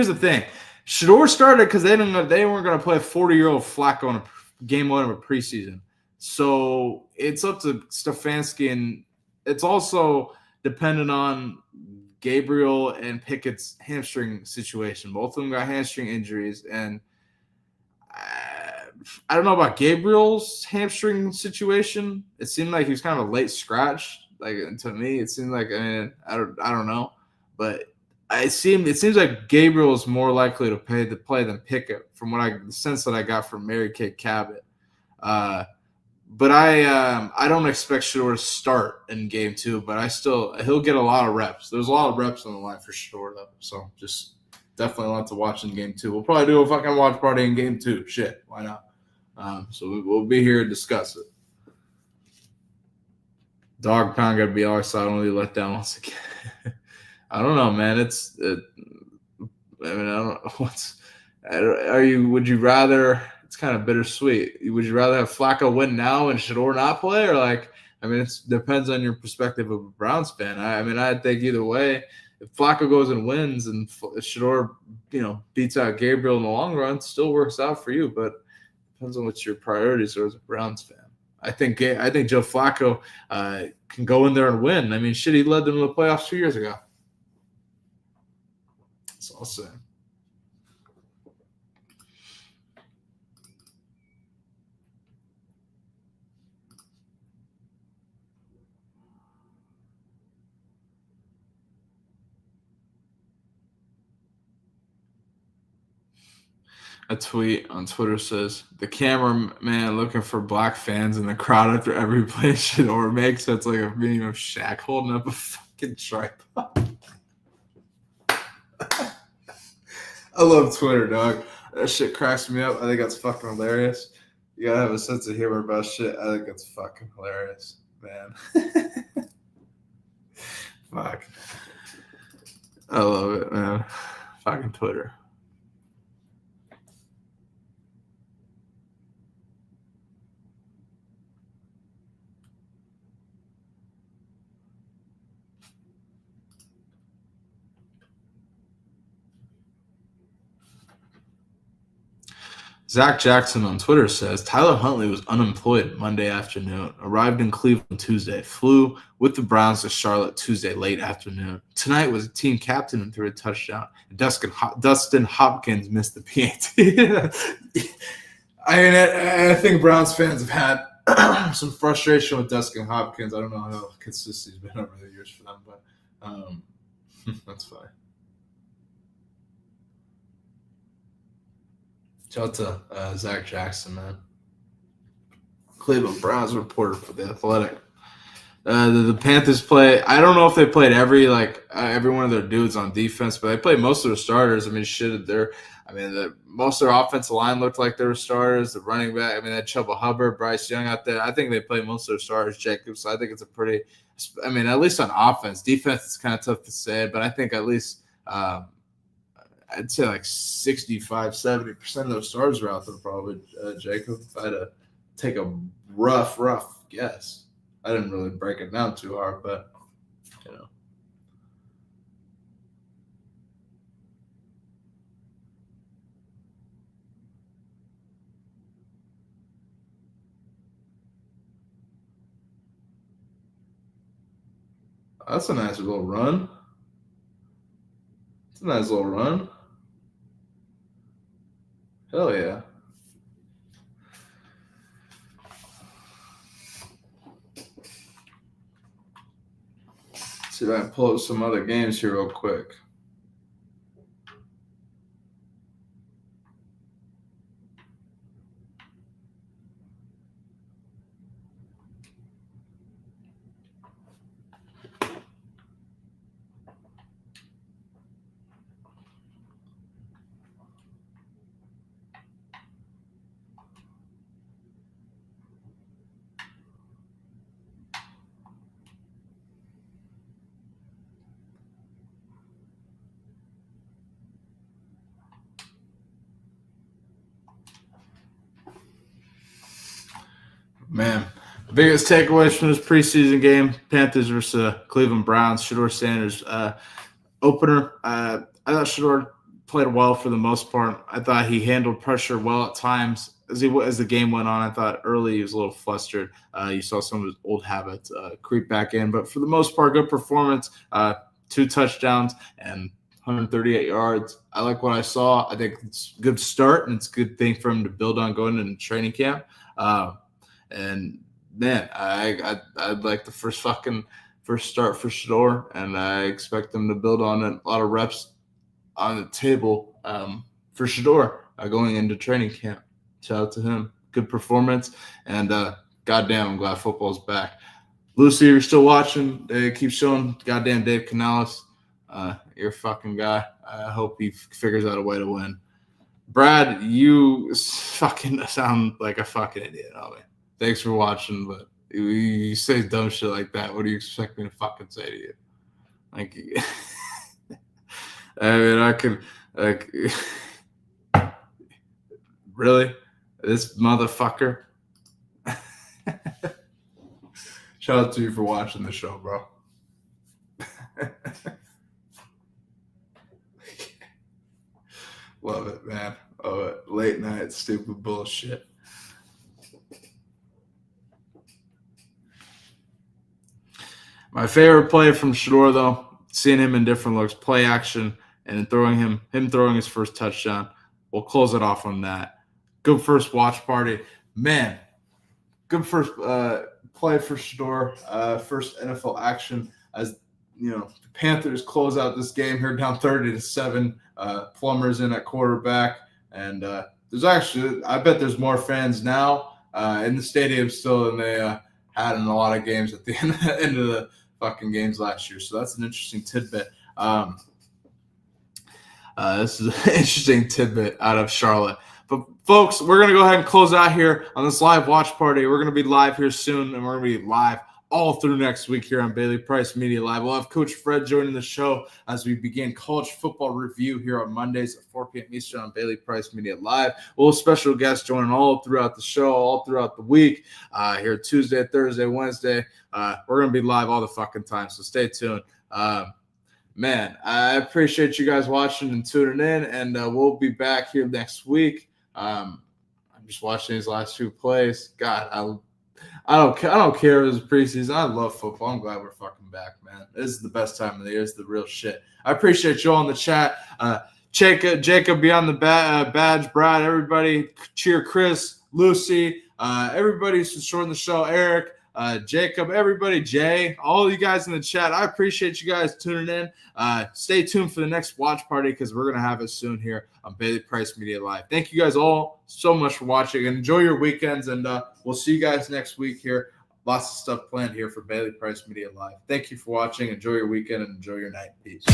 the thing. Shedeur started because they weren't going to play a 40-year-old Flacco in a game 1 of a preseason. So it's up to Stefanski, and it's also dependent on Gabriel and Pickett's hamstring situation. Both of them got hamstring injuries, and I don't know about Gabriel's hamstring situation. It seemed like he was kind of a late scratch. Like, to me, it seemed like, I don't know, but it seems like Gabriel is more likely to play than Pickett, from the sense that I got from Mary Kay Cabot. But I don't expect Shedeur to start in game 2, but he'll get a lot of reps. There's a lot of reps on the line for Shedeur though, so just definitely a lot to watch in game 2. We'll probably do a fucking watch party in game 2. Shit, why not? So we'll be here to discuss it. Dog pound gotta be our side. I don't really let down once again. I don't know, man. I don't know would you rather? It's kind of bittersweet. Would you rather have Flacco win now and Shedeur not play, or it depends on your perspective of a Browns fan. I think either way, if Flacco goes and wins and Shedeur, beats out Gabriel in the long run, still works out for you. But depends on what your priorities are as a Browns fan. I think Joe Flacco can go in there and win. He led them to the playoffs 2 years ago. That's all I'm saying. A tweet on Twitter says, the cameraman looking for black fans in the crowd after every play Shedeur makes. That's like a meme of Shaq holding up a fucking tripod. I love Twitter, dog. That shit cracks me up. I think that's fucking hilarious. You gotta have a sense of humor about shit. I think that's fucking hilarious, man. Fuck. I love it, man. Fucking Twitter. Zach Jackson on Twitter says, Tyler Huntley was unemployed Monday afternoon, arrived in Cleveland Tuesday, flew with the Browns to Charlotte Tuesday late afternoon. Tonight was a team captain and threw a touchdown. Dustin Hopkins missed the PAT. I think Browns fans have had some frustration with Dustin Hopkins. I don't know how consistent he's been over the years for them, but that's fine. Shout out to Zach Jackson, man. Cleveland Browns reporter for The Athletic. The Panthers play. I don't know if they played every one of their dudes on defense, but they played most of their starters. Most of their offensive line looked like they were starters. The running back, they had Chuba Hubbard, Bryce Young out there. I think they played most of their starters, Jacobs. So I think it's a pretty. At least on offense, defense is kind of tough to say, but I think at least. I'd say 65-70% of those stars are out there probably, Jacob. If I had to take a rough guess. I didn't really break it down too hard, but, That's a nice little run. It's a nice little run. Hell yeah. See if I can pull up some other games here real quick. Man, biggest takeaways from this preseason game: Panthers versus Cleveland Browns. Shedeur Sanders opener. I thought Shedeur played well for the most part. I thought he handled pressure well at times. As the game went on, I thought early he was a little flustered. You saw some of his old habits creep back in, but for the most part, good performance. 2 touchdowns and 138 yards. I like what I saw. I think it's a good start, and it's a good thing for him to build on going into training camp. And man, I'd like the first start for Shedeur, and I expect them to build on a lot of reps on the table for Shedeur going into training camp. Shout out to him. Good performance, and goddamn, I'm glad football's back. Lucy, you're still watching. They keep showing goddamn Dave Canales. You're a fucking guy. I hope he figures out a way to win. Brad, you fucking sound like a fucking idiot, Ollie. Thanks for watching, but you say dumb shit like that. What do you expect me to fucking say to you? Like, I mean, I could, like, really? This motherfucker? Shout out to you for watching the show, bro. Love it, man. Love it. Late night, stupid bullshit. My favorite play from Shedeur, though, seeing him in different looks, play action, and him throwing his first touchdown. We'll close it off on that. Good first watch party. Man, good first play for Shedeur. First NFL action as, you know, the Panthers close out this game here down 30-7. Plummer's in at quarterback. And there's actually, I bet there's more fans now in the stadium still than they had in a lot of games at the end of the fucking games last year. So that's an interesting tidbit. This is an interesting tidbit out of Charlotte. But, folks, we're going to go ahead and close out here on this live watch party. We're going to be live here soon, and we're going to be live all through next week here on Bailey Price Media Live. We'll have Coach Fred joining the show as we begin college football review here on Mondays at 4 p.m. Eastern on Bailey Price Media Live. We'll have special guests joining all throughout the show, all throughout the week, here Tuesday, Thursday, Wednesday. We're going to be live all the fucking time, so stay tuned. Man, I appreciate you guys watching and tuning in, and we'll be back here next week. I'm just watching these last 2 plays. God, I don't care if it's preseason. I love football. I'm glad we're fucking back, man. This is the best time of the year. It's the real shit. I appreciate you all in the chat. Jacob beyond the badge, Brad, everybody, cheer Chris, Lucy, everybody who's shorting the show, Eric, Jacob, everybody, Jay, all you guys in the chat. I appreciate you guys tuning in. Stay tuned for the next watch party because we're going to have it soon here on Bailey Price Media Live. Thank you guys all so much for watching, and enjoy your weekends, and we'll see you guys next week here. Lots of stuff planned here for Bailey Price Media Live. Thank you for watching. Enjoy your weekend and enjoy your night. Peace.